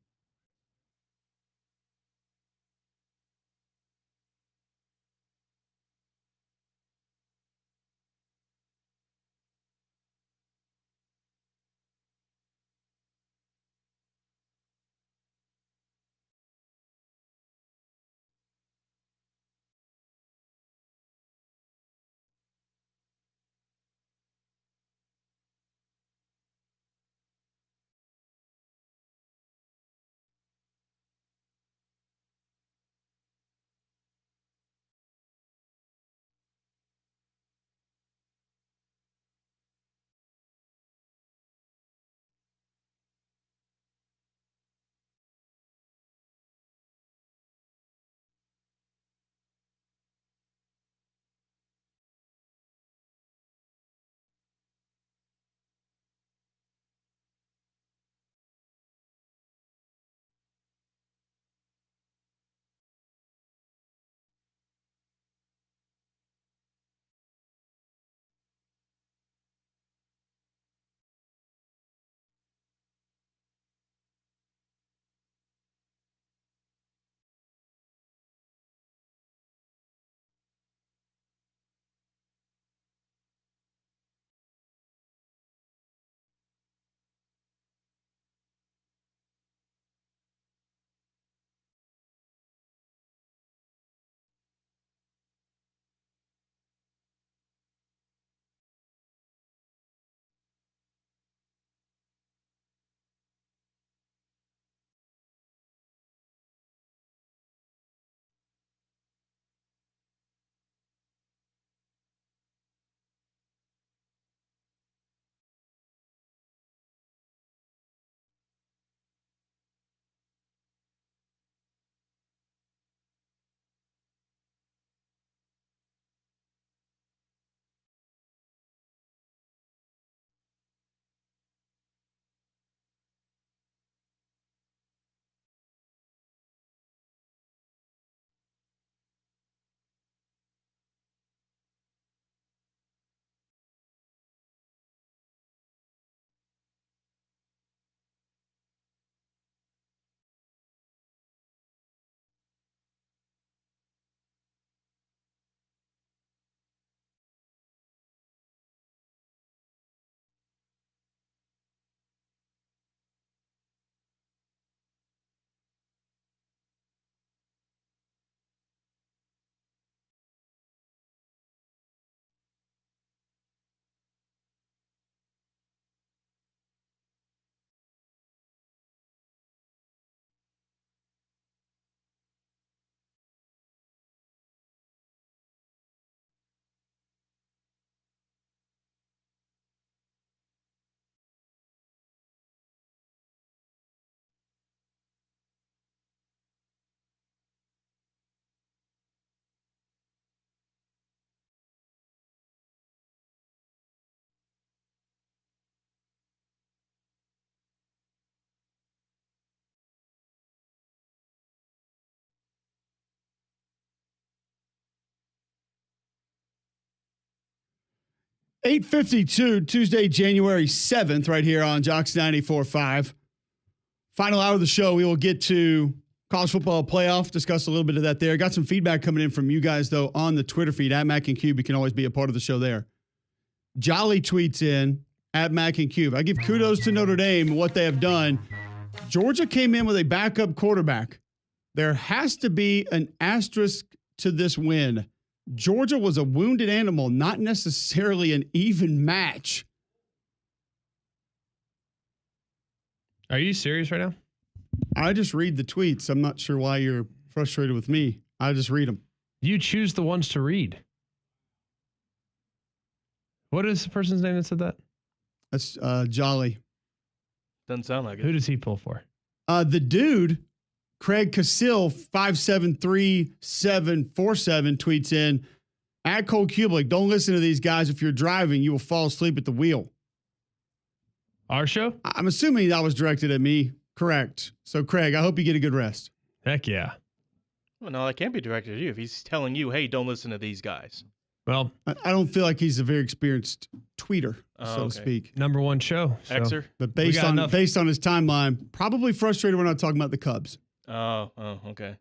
8:52, Tuesday, January 7th, right here on Jocks 94.5. Final hour of the show, we will get to college football playoff, discuss a little bit of that there. Got some feedback coming in from you guys, though, on the Twitter feed, at Mac and Cube. You can always be a part of the show there. Jolly tweets in, at Mac and Cube. I give kudos to Notre Dame and what they have done. Georgia came in with a backup quarterback. There has to be an asterisk to this win. Georgia was a wounded animal, not necessarily an even match. Are you serious right now? I just read the tweets. I'm not sure why you're frustrated with me. I just read them. You choose the ones to read. What is the person's name that said that? That's Jolly. Doesn't sound like it. Who does he pull for? The dude, Craig Casil, 573747, tweets in, at Cole Cubelic, don't listen to these guys. If you're driving, you will fall asleep at the wheel. Our show? I'm assuming that was directed at me. Correct. So, Craig, I hope you get a good rest. Heck yeah. Well, no, that can't be directed at you. If he's telling you, hey, don't listen to these guys. Well, I don't feel like he's a very experienced tweeter, so to speak. Number one show. So. Xer? But based on his timeline, probably frustrated we're not talking about the Cubs. Oh, okay.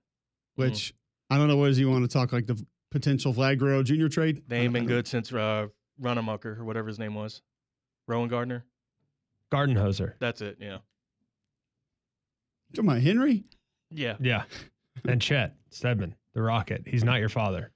Which, I don't know, what does he want to talk, like the potential Vlad Guerrero Jr. trade? They ain't been good since Runnemucker, or whatever his name was. Rowan Gardner? Gardenhoser. That's it, yeah. You talking about Henry? Yeah. Yeah. And Chet Stedman, the Rocket. He's not your father.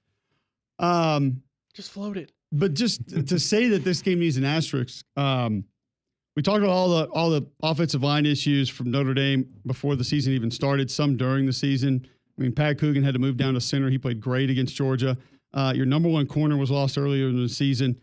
Just float it. But just to say that this game needs an asterisk, we talked about all the offensive line issues from Notre Dame before the season even started, some during the season. I mean, Pat Coogan had to move down to center. He played great against Georgia. Your number one corner was lost earlier in the season.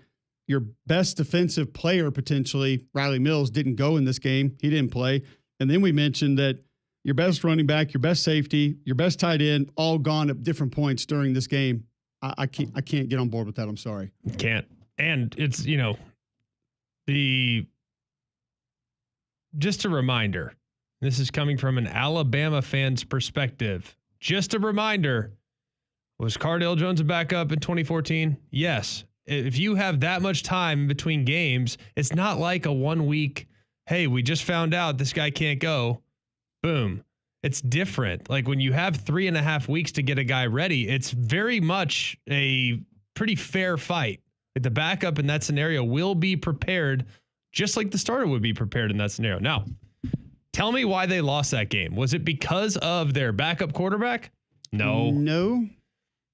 Your best defensive player, potentially, Riley Mills, didn't go in this game. He didn't play. And then we mentioned that your best running back, your best safety, your best tight end, all gone at different points during this game. I can't get on board with that. I'm sorry. Can't. And it's, just a reminder, this is coming from an Alabama fan's perspective. Just a reminder, was Cardale Jones a backup in 2014? Yes. If you have that much time between games, it's not like a 1 week, hey, we just found out this guy can't go. Boom. It's different. Like when you have 3.5 weeks to get a guy ready, it's very much a pretty fair fight. The backup in that scenario will be prepared just like the starter would be prepared in that scenario. Now, tell me why they lost that game. Was it because of their backup quarterback? No. No.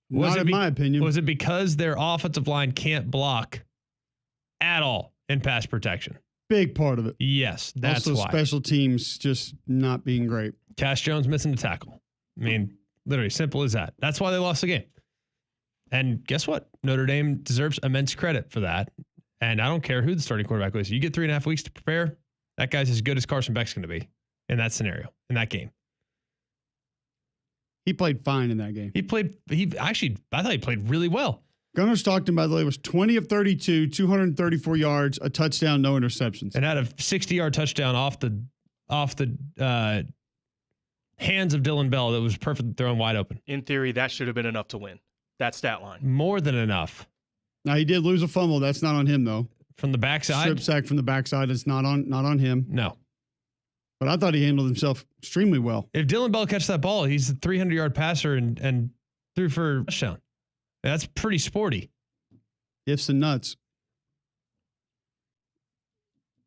Not in my opinion. Was it because their offensive line can't block at all in pass protection? Big part of it. Yes, that's also why. Special teams just not being great. Cash Jones missing a tackle. I mean, literally simple as that. That's why they lost the game. And guess what? Notre Dame deserves immense credit for that. And I don't care who the starting quarterback was. You get 3.5 weeks to prepare. That guy's as good as Carson Beck's going to be in that scenario, in that game. He played fine in that game. I thought he played really well. Gunnar Stockton, by the way, was 20 of 32, 234 yards, a touchdown, no interceptions. And had a 60-yard touchdown off the hands of Dylan Bell that was perfectly thrown wide open. In theory, that should have been enough to win. That stat line. More than enough. Now, he did lose a fumble. That's not on him, though. From the backside? Strip sack from the backside is not on him. No. But I thought he handled himself extremely well. If Dylan Bell catches that ball, he's a 300-yard passer and threw for a touchdown. That's pretty sporty. Ifs and nuts.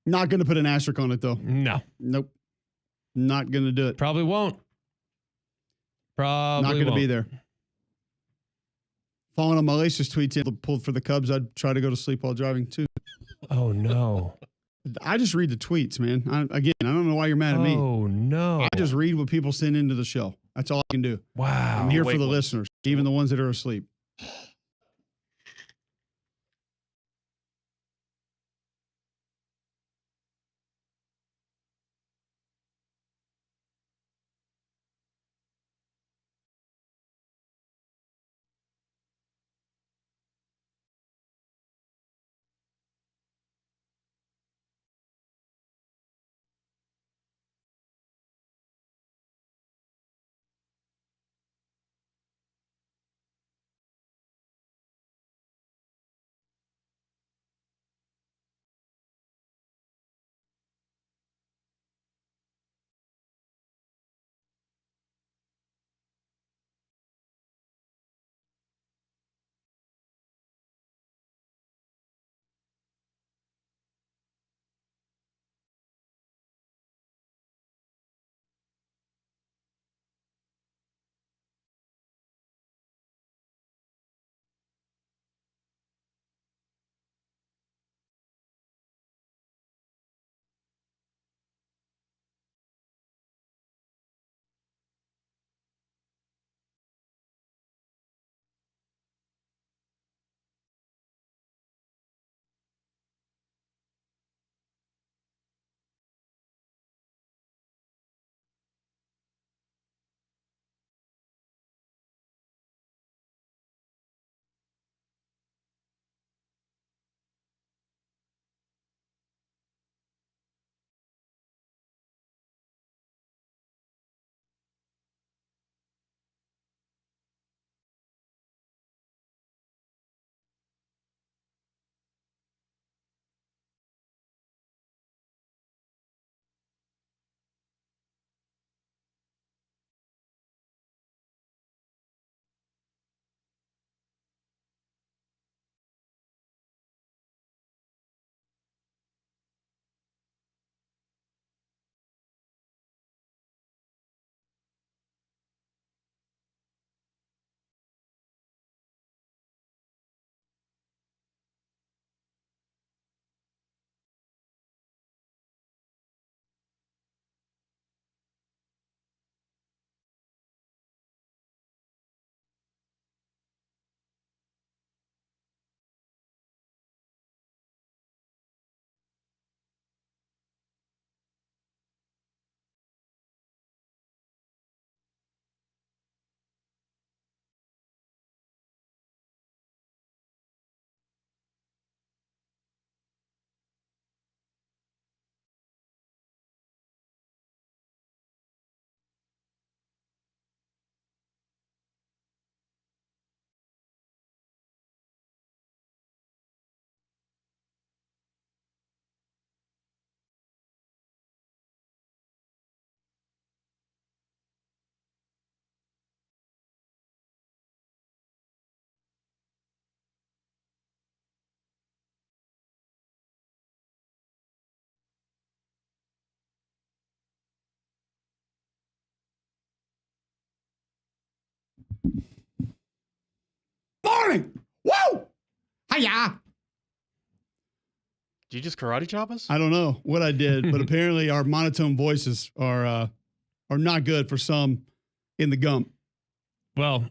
Not going to put an asterisk on it, though. No. Nope. Not going to do it. Probably won't. Not going to be there. Following on Malacia's tweets, pulled for the Cubs, I'd try to go to sleep while driving, too. Oh, no. I just read the tweets, man. I don't know why you're mad at me. Oh, no. I just read what people send into the show. That's all I can do. Wow. I'm here for the listeners, even the ones that are asleep. Morning. Woo! Hiya. Did you just karate chop us? I don't know what I did, but apparently our monotone voices are not good for some in the gump. Well,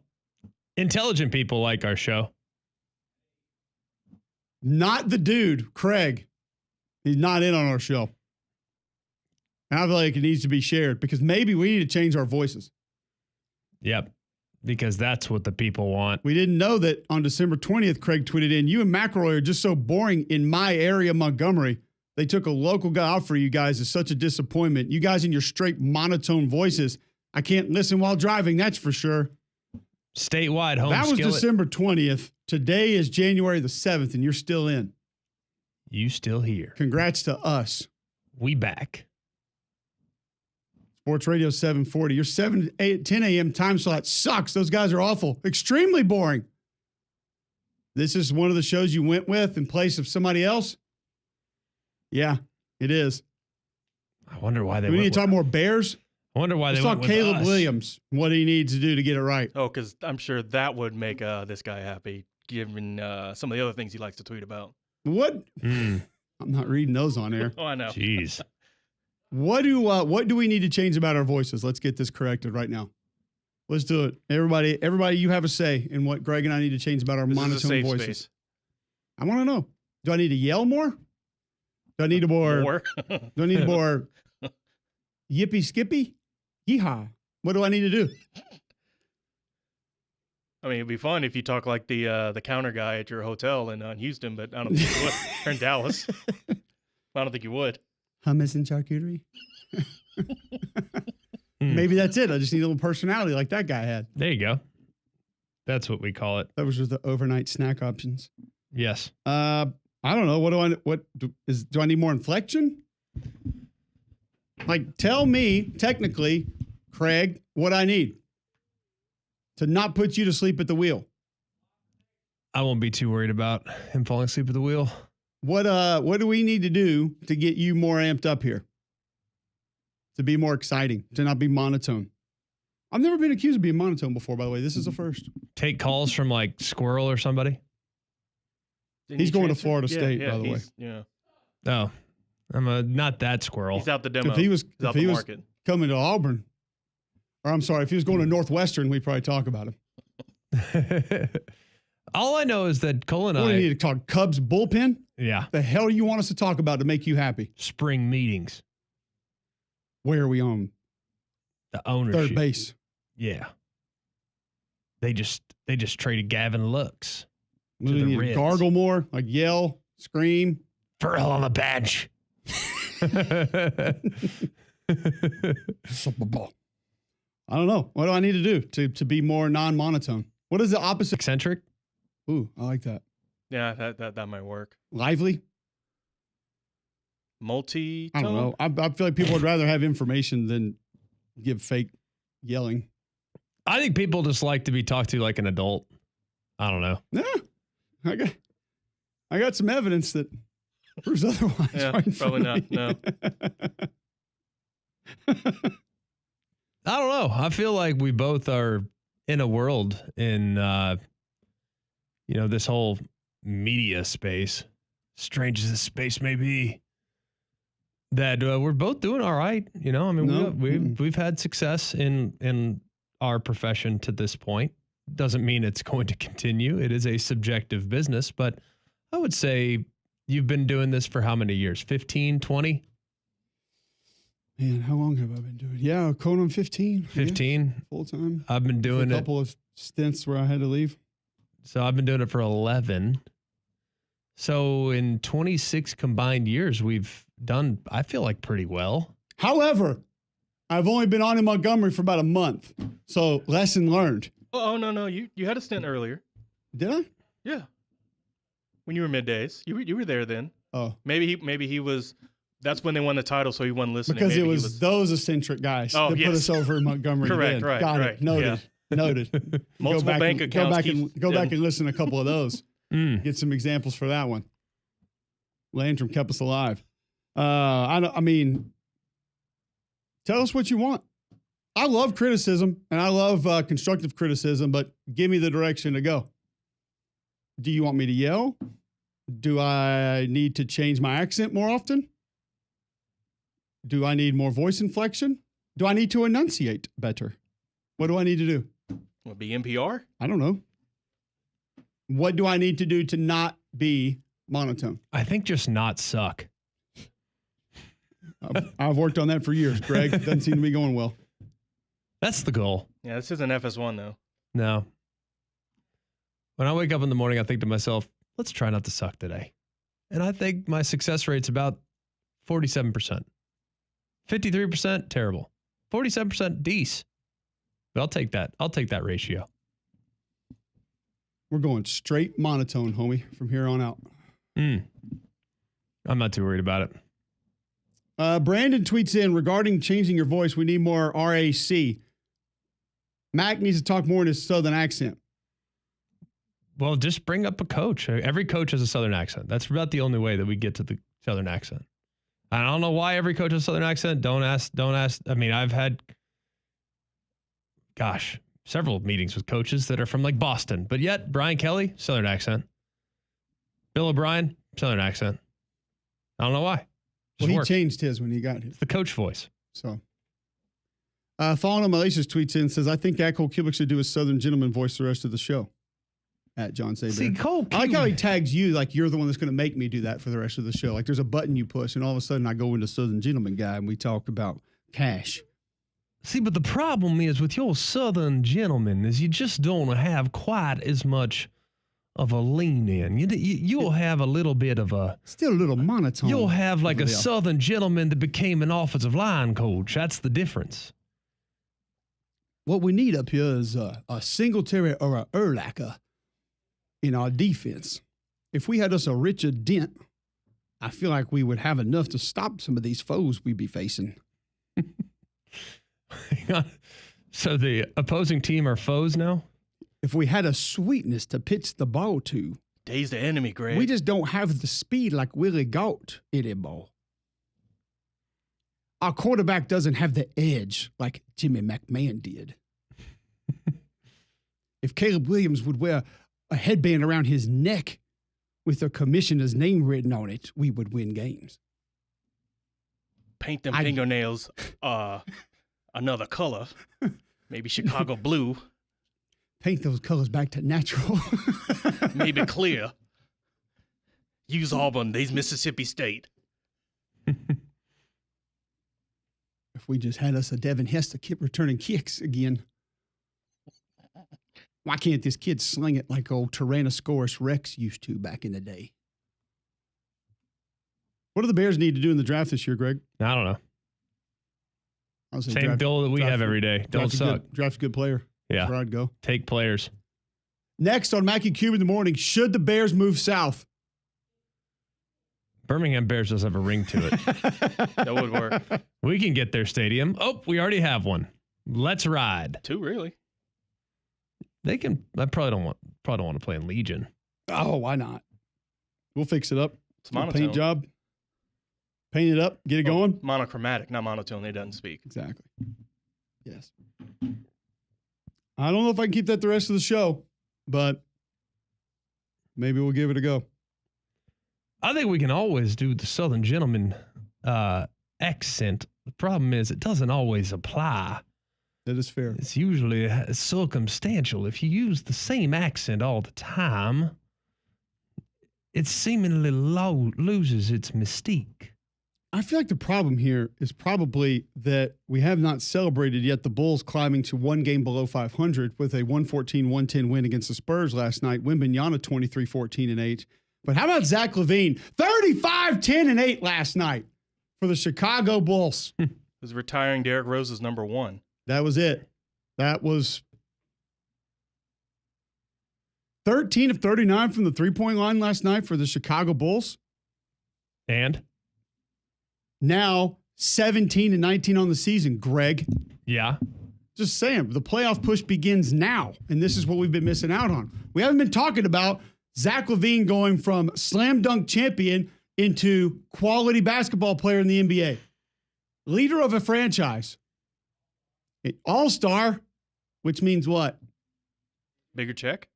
intelligent people like our show. Not the dude, Craig. He's not in on our show. And I feel like it needs to be shared because maybe we need to change our voices. Yep. Because that's what the people want. We didn't know that on December 20th, Craig tweeted in, you and McElroy are just so boring in my area, Montgomery. They took a local guy out for you guys. It's such a disappointment. You guys in your straight monotone voices. I can't listen while driving, that's for sure. Statewide home That was skillet. December 20th. Today is January the 7th, and you're still in. You still here. Congrats to us. We back. Sports Radio 740. Your 7 to 8, 10 a.m. time slot sucks. Those guys are awful. Extremely boring. This is one of the shows you went with in place of somebody else? Yeah, it is. I wonder why they We went need to talk more Bears. I wonder why Let's they talk went with Caleb us. Williams, what he needs to do to get it right. Oh, because I'm sure that would make this guy happy, given some of the other things he likes to tweet about. What? Mm, I'm not reading those on air. Oh, I know. jeez. What do we need to change about our voices? Let's get this corrected right now. Let's do it. Everybody, you have a say in what Greg and I need to change about our This monotone is a safe voices. space. I want to know. Do I need to yell more? Do I need to more? Do I need more yippee skippy? Yeehaw. What do I need to do? I mean, it'd be fun if you talk like the counter guy at your hotel in Houston, but I don't think you would. Or in Dallas. I don't think you would. Hummus and charcuterie. Maybe that's it. I just need a little personality like that guy had. There you go. That's what we call it. That was just the overnight snack options. Yes. I don't know. Do I need more inflection? Like, tell me, technically, Craig, what I need to not put you to sleep at the wheel. I won't be too worried about him falling asleep at the wheel. What do we need to do to get you more amped up here? To be more exciting, to not be monotone. I've never been accused of being monotone before, by the way. This is the first. Take calls from like Squirrel or somebody. Didn't He's he going to transfer? Florida State, by the way. Yeah. Oh, I'm not that Squirrel. He's out the demo. If he was, He's out if the he was market. coming to Auburn, or I'm sorry, if he was going to Northwestern, we'd probably talk about him. All I know is that Cole and What do you I, need to talk Cubs bullpen? yeah, The hell you want us to talk about to make you happy? spring meetings, Where are we on? the ownership. Third base. Yeah. They just traded Gavin Lux We to the need to Reds. gargle more, like yell, scream. Ferrell on the bench. I don't know. What do I need to do to be more non-monotone? What is the opposite? Eccentric. Ooh, I like that. Yeah, that might work. Lively? Multi. I don't know. I feel like people would rather have information than give fake yelling. I think people just like to be talked to like an adult. I don't know. Yeah, I got some evidence that proves otherwise. Yeah, right in probably front not. of me. I don't know. I feel like we both are in a world in, this whole media space, strange as this space may be, that we're both doing all right. I mean, No. we've had success in our profession to this point. Doesn't mean it's going to continue. It is a subjective business, but I would say you've been doing this for how many years? 15, 20? Man, how long have I been doing? Yeah, Conan 15. 15. Full time. I've been doing a it. couple of stints where I had to leave. So I've been doing it for 11. So in 26 combined years, we've done, I feel like, pretty well. However, I've only been on in Montgomery for about a month. So lesson learned. Oh no, you had a stint earlier. Did I? Yeah. When you were middays, you were there then. Oh. Maybe he was. That's when they won the title, so he wasn't listening. Because Maybe it he was those eccentric guys that put yes. us over in Montgomery. Correct, then. right, Got right. it. Noted. Noted. Multiple go back bank and, accounts. Go back and listen to a couple of those. Mm. Get some examples for that one. Landrum kept us alive. Tell us what you want. I love criticism and I love constructive criticism, but give me the direction to go. Do you want me to yell? Do I need to change my accent more often? Do I need more voice inflection? Do I need to enunciate better? What do I need to do? Will be NPR? I don't know. What do I need to do to not be monotone? I think just not suck. I've worked on that for years, Greg. Doesn't seem to be going well. That's the goal. Yeah, this isn't FS1 though. No. When I wake up in the morning, I think to myself, let's try not to suck today. And I think my success rate's about 47%. 53%, terrible. 47%, decent. But I'll take that. I'll take that ratio. We're going straight monotone, homie, from here on out. I'm not too worried about it. Brandon tweets in, regarding changing your voice, we need more RAC. Mac needs to talk more in his Southern accent. Well, just bring up a coach. Every coach has a Southern accent. That's about the only way that we get to the Southern accent. I don't know why every coach has a Southern accent. Don't ask. I mean, I've had, several meetings with coaches that are from like Boston, but yet Brian Kelly, Southern accent. Bill O'Brien, Southern accent. I don't know why. Well, he changed his when he got here. It's the coach voice. So, following on Malaysia's tweets in, says, I think Cole Cubelic should do a Southern gentleman voice the rest of the show. At John Saber. See, Cole I like how he tags you like you're the one that's going to make me do that for the rest of the show. Like there's a button you push, and all of a sudden I go into Southern Gentleman guy, and we talk about cash. See, but the problem is with your Southern gentleman is you just don't have quite as much of a lean in. You'll have a little bit of a... Still a little monotone. You'll have like a Southern gentleman that became an offensive line coach. That's the difference. What we need up here is a Singletary or a Urlacher in our defense. If we had us a Richard Dent, I feel like we would have enough to stop some of these foes we'd be facing. So the opposing team are foes now? If we had a sweetness to pitch the ball to. Day's the enemy, Greg. We just don't have the speed like Willie Gault anymore. Our quarterback doesn't have the edge like Jimmy McMahon did. If Caleb Williams would wear a headband around his neck with the commissioner's name written on it, we would win games. Paint them fingernails another color. Maybe Chicago blue. Paint those colors back to natural. Maybe clear. Use Auburn, these Mississippi State. If we just had us a Devin Hester keep returning kicks again. Why can't this kid sling it like old Tyrannosaurus Rex used to back in the day? What do the Bears need to do in the draft this year, Greg? I don't know. Same bill that we have every day. Don't suck. Draft a good player. Yeah. That's where I'd go. Take players. Next on Mac and Cube in the morning, should the Bears move south? Birmingham Bears does have a ring to it. That would work. We can get their stadium. Oh, we already have one. Let's ride. 2, really? They can. I probably don't want to play in Legion. Oh, why not? We'll fix it up. It's monotone. Paint job. Paint it up. Get it going. Monochromatic, not monotone. They doesn't speak. Exactly. Yes. I don't know if I can keep that the rest of the show, but maybe we'll give it a go. I think we can always do the Southern gentleman accent. The problem is it doesn't always apply. That is fair. It's usually circumstantial. If you use the same accent all the time, it seemingly loses its mystique. I feel like the problem here is probably that we have not celebrated yet the Bulls climbing to one game below 500 with a 114-110 win against the Spurs last night. Wembanyama 23-14-8. But how about Zach LaVine? 35-10-8 last night for the Chicago Bulls. Was retiring Derrick Rose's number 1. That was it. That was 13 of 39 from the three-point line last night for the Chicago Bulls. And? Now 17-19 on the season, Greg. Yeah. Just saying, the playoff push begins now, and this is what we've been missing out on. We haven't been talking about Zach LaVine going from slam dunk champion into quality basketball player in the NBA. Leader of a franchise. All-star, which means what? Bigger check?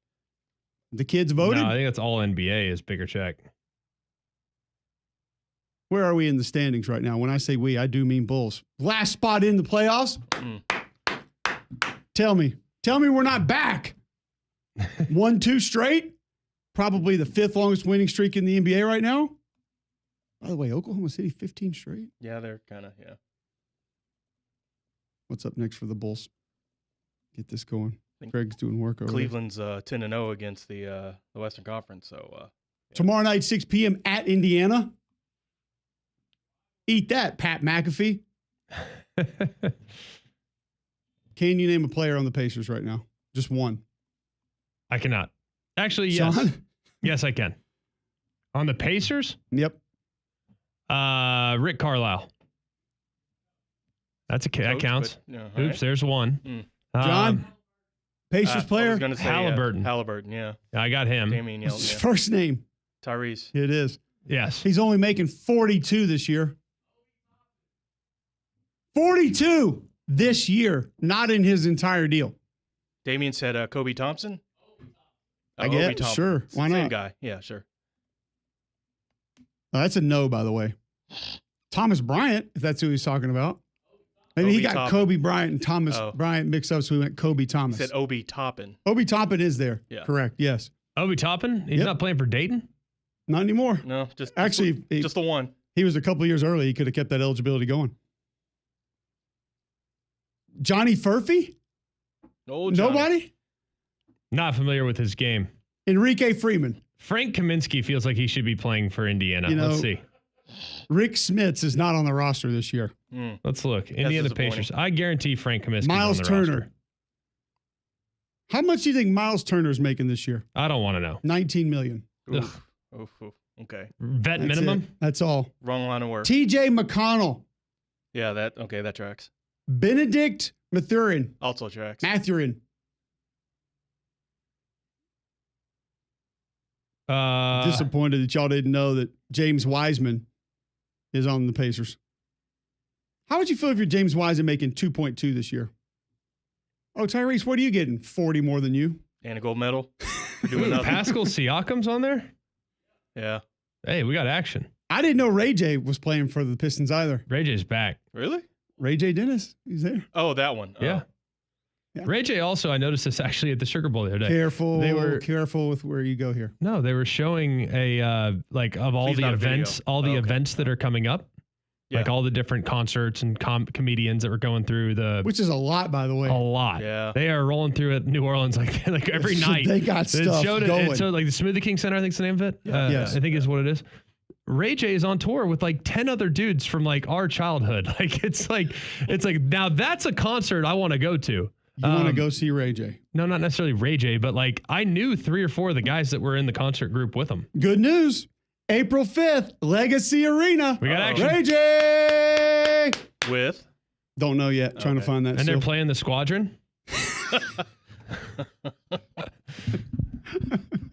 The kids voted? No, I think that's all NBA is bigger check. Where are we in the standings right now? When I say we, I do mean Bulls. Last spot in the playoffs? Tell me we're not back. 1-2 straight? Probably the 5th longest winning streak in the NBA right now. By the way, Oklahoma City, 15 straight. Yeah, they're kind of, yeah. What's up next for the Bulls? Get this going. Greg's doing work over Cleveland's 10-0 against the Western Conference. So yeah. Tomorrow night, 6 p.m. at Indiana. Eat that, Pat McAfee. Can you name a player on the Pacers right now? Just one. I cannot. Actually, yes. Sean? Yes, I can. On the Pacers? Yep. Rick Carlisle. That counts. But, Oops, right. there's one. John? Pacers player? I was gonna say, Halliburton. Halliburton, yeah. I got him. Damian What's Lillard, his yeah. first name? Tyrese. It is. Yes. He's only making 42 this year. 42 this year, not in his entire deal. Damian said Kobe Thompson. I Obi get, Toppin. sure. Why Same not? guy. Yeah, sure. That's a no, by the way. Thomas Bryant, if that's who he's talking about. Maybe he Obi got Toppin. Kobe Bryant and Thomas Oh. Bryant mixed up, so he went Kobe He Thomas. said Obi Toppin. Obi Toppin is there. Yeah. Correct, yes. Obi Toppin? He's Yep. not playing for Dayton? Not anymore. No, just Actually, just the one. He was a couple years early. He could have kept that eligibility going. Johnny Furphy? No, Johnny. Nobody? Not familiar with his game. Enrique Freeman. Frank Kaminsky feels like he should be playing for Indiana. You know, Let's see. Rick Smits is not on the roster this year. Let's look. Indiana disappointing. Pacers. I guarantee Frank Kaminsky Miles on the Turner. roster. How much do you think Miles Turner's making this year? I don't want to know. $19 million. Oof. Oof. Okay. Vet That's minimum? it. That's all. Wrong line of work. TJ McConnell. Yeah, that tracks. Benedict Mathurin. Also tracks. Mathurin. Disappointed that y'all didn't know that James Wiseman is on the Pacers. How would you feel if you're James Wiseman making 2.2 this year? Oh, Tyrese, what are you getting? 40 more than you? And a gold medal. For doing Ooh, nothing. Pascal Siakam's on there? Yeah. Hey, we got action. I didn't know Ray J was playing for the Pistons either. Ray J's back. Really? Ray J Dennis, he's there. Oh, that one. Yeah. Yeah. Ray J also, I noticed this actually at the Sugar Bowl the other day. Careful with where you go here. No, they were showing a like of all Please the not a video. events, all the Oh, okay. events that are coming up, like Yeah. all the different concerts and comedians that were going through the Which is a lot, by the way. a lot. Yeah. They are rolling through at New Orleans like every night. They got stuff going. It showed like the Smoothie King Center, I think is the name of it. Yes. I think is what it is. Ray J is on tour with like 10 other dudes from like our childhood. Like it's like now that's a concert I want to go to. You want to go see Ray J? No, not necessarily Ray J, but like I knew 3 or 4 of the guys that were in the concert group with him. Good news. April 5th, Legacy Arena. We got action. Ray J. With? Don't know yet. Trying to Okay. find that. And they're still. playing the Squadron.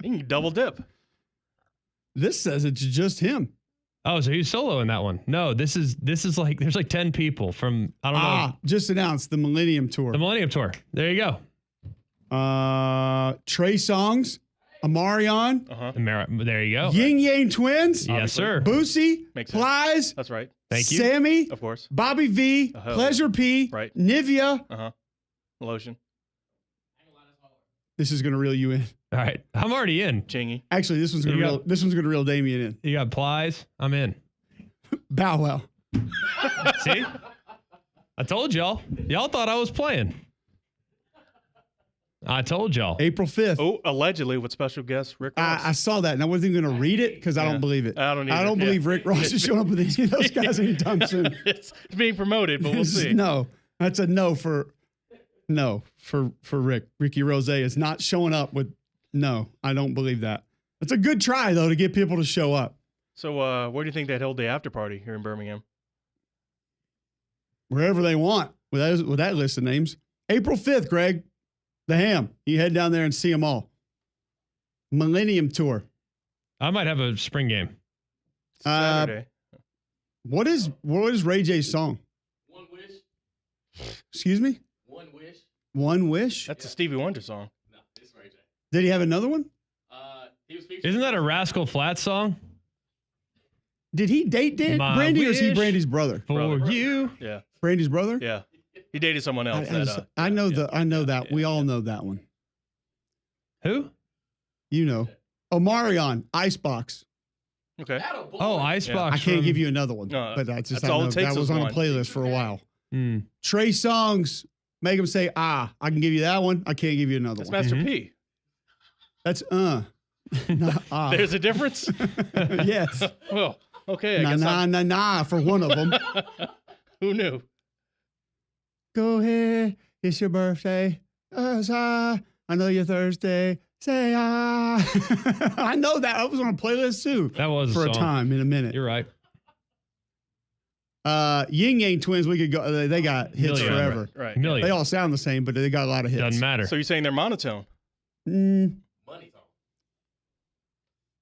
You can double dip. This says it's just him. Oh, so he's solo in that one. No, this is like there's like 10 people from I don't know. Just announced the Millennium Tour. The Millennium Tour. There you go. Trey Songz, Amarion, There you go. Ying Yang Twins, Yes, sir. Boosie, Makes sense. Plies, That's right. Thank you. Sammy, Of course. Bobby V, Oh, hell Pleasure P, Right. Nivea. Lotion. This is gonna reel you in. All right. I'm already in. Chingy. Actually, this one's gonna reel Damien in. You got Plies. I'm in. Bow Wow. See? I told y'all. Y'all thought I was playing. I told y'all. April 5th. Oh, allegedly with special guest Rick Ross. I saw that, and I wasn't even gonna read it because I don't believe it. I don't I either, don't yeah. believe Rick Ross is showing up with any of those guys anytime soon. It's being promoted, but we'll see. No, that's a no for Rick. Ricky Rose is not showing up with. No, I don't believe that. It's a good try though to get people to show up. So, where do you think they held the after party here in Birmingham? Wherever they want with that list of names. April 5th, Greg, the Ham. You head down there and see them all. Millennium Tour. I might have a spring game. Saturday. What is Ray J's song? One wish. Excuse me? One Wish. One Wish? That's a Stevie Wonder song. No, it's Ray J. Did he have another one? He was featured. Isn't that a Rascal Flatts song? Did he date My Brandy or is he wish Brandy's brother? For Brother. you. Yeah. Brandy's brother? Yeah. He dated someone else. I know that. We all know that one. Who? You know. Omarion, Icebox. Okay. Oh, Icebox. I can't from- give you another one. No, but that's just that's all it takes that was is on one. a playlist for a while. Mm. Trey Songz, make him say I can give you that one. I can't give you another That's one. Master Mhm. P. That's not ah. There's a difference? Yes. Well, okay. I Nah, guess nah for one of them. Who knew? Go ahead, it's your birthday. I know you're Thursday. Say ah. I know that. I was on a playlist too. That was for a song. time in a minute. You're right. Yin Yang Twins, we could go. They got hits Million. forever. Right. Million. They all sound the same, but they got a lot of hits. Doesn't matter. So you're saying they're monotone? Mm, Money Tone.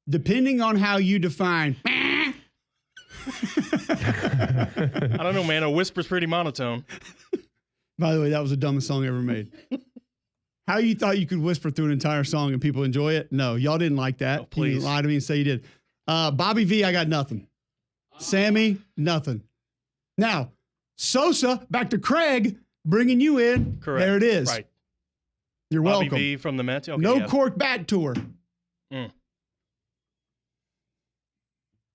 depending on how you define. I don't know, man. A whisper's pretty monotone. By the way, that was the dumbest song ever made. How you thought you could whisper through an entire song and people enjoy it? No, y'all didn't like that. Oh, please. You didn't lie to me and say you did. Bobby V, I got nothing. Sammy, nothing. Now, Sosa, back to Craig, bringing you in. Correct. There it is. Right. You're Bobby welcome. V from the Mets. Okay, No yeah. Cork Bat Tour. Mm.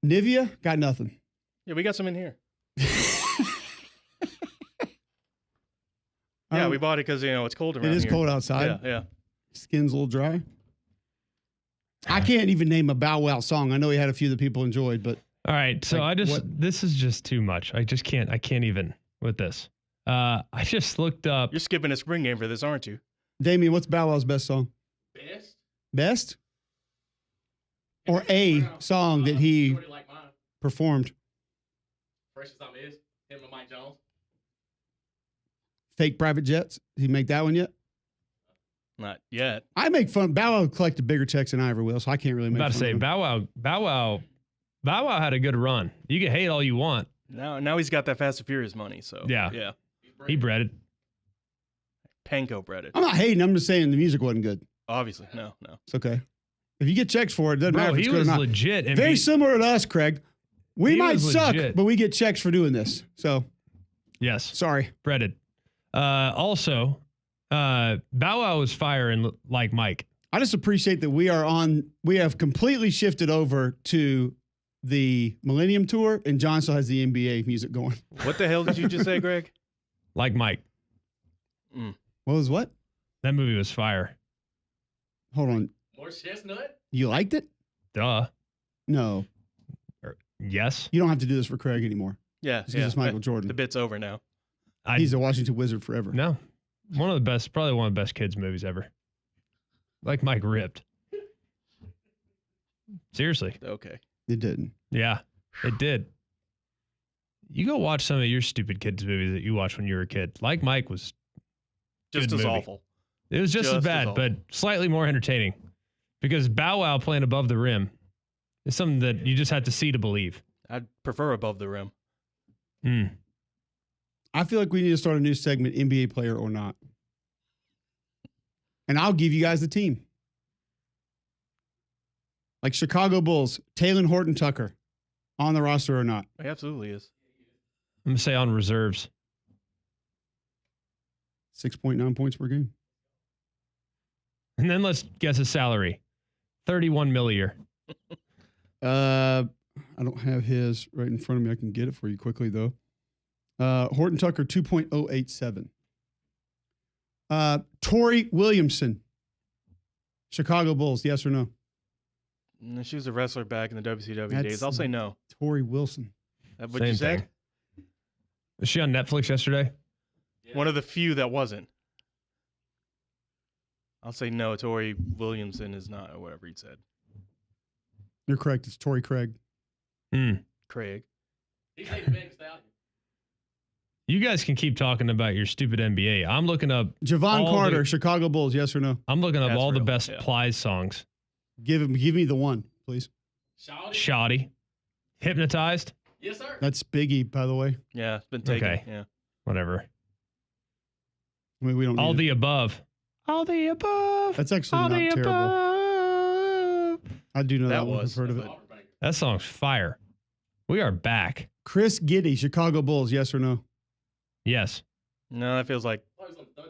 Nivea, got nothing. Yeah, we got some in here. Yeah, we bought it because it's cold around It is here. cold outside. Yeah. Skin's a little dry. I can't even name a Bow Wow song. I know he had a few that people enjoyed, but All right. So Like, this is just too much. I can't even with this. I just looked up. You're skipping a spring game for this, aren't you? Damien, what's Bow Wow's best song? Best. Best? Or a song that he Shorty Like Mine. performed? Fresh as I'm is. Him and Mike Jones. Fake Private Jets? Did he make that one yet? Not yet. I make fun. Bow Wow collected bigger checks than I ever will, so I can't really I'm make about fun to say of him. Bow Wow had a good run. You can hate all you want. Now he's got that Fast and Furious money, so Yeah. yeah. He bred it. Panko breaded. I'm not hating. I'm just saying the music wasn't good. Obviously, no. It's okay. If you get checks for it, it doesn't matter Bro, if it's he good or was not. legit. And Very similar to us, Craig. We He might was suck, legit. but we get checks for doing this. So, yes, sorry. breaded. Also, Bow Wow was fire and like Mike. I just appreciate that we have completely shifted over to the Millennium Tour, and John still has the NBA music going. What the hell did you just say, Greg? Like Mike. What was what? That movie was fire. Hold on. More chestnut. You liked it? Duh. No. Yes. You don't have to do this for Craig anymore. Yeah, Because it's Michael Jordan. The bit's over now. He's a Washington Wizard forever. No. One of the best, probably one of the best kids movies ever. Like Mike ripped. Seriously. Okay. It didn't. Yeah, it did. You go watch some of your stupid kids movies that you watched when you were a kid. Like Mike was Just good as movie. awful. It was just as Just as bad, awful. but slightly more entertaining. Because Bow Wow playing above the rim is something that you just have to see to believe. I'd prefer above the rim. Mm. I feel like we need to start a new segment, NBA player or not. And I'll give you guys the team. Like Chicago Bulls, Taylor Horton Tucker, on the roster or not? He absolutely is. I'm going to say on reserves. 6.9 points per game. And then let's guess his salary. $31 million a year. I don't have his right in front of me. I can get it for you quickly, though. Horton Tucker, 2.087. Tori Williamson, Chicago Bulls, yes or no? She was a wrestler back in the WCW That's days. I'll say no. Tori Wilson. That what Same you said? thing. Was she on Netflix yesterday? One of the few that wasn't. I'll say no. Tori Williamson is not, or whatever he said. You're correct. It's Tori Craig. Mm. Craig. He's like the Megan Stallion. You guys can keep talking about your stupid NBA. I'm looking up Javon all Carter, the- Chicago Bulls, yes or no? I'm looking up That's all the real, best yeah. Plies songs. Give me the one, please. Shawty. Shoddy. Hypnotized. Yes, sir. That's Biggie, by the way. Yeah, it's been taken. Okay. Yeah. Whatever. I mean, we don't All need the above. All the above. That's actually all not the terrible. above. I do know that one. was. I've heard of it. That song's fire. We are back. Chris Giddey, Chicago Bulls, yes or no? Yes. No, that feels like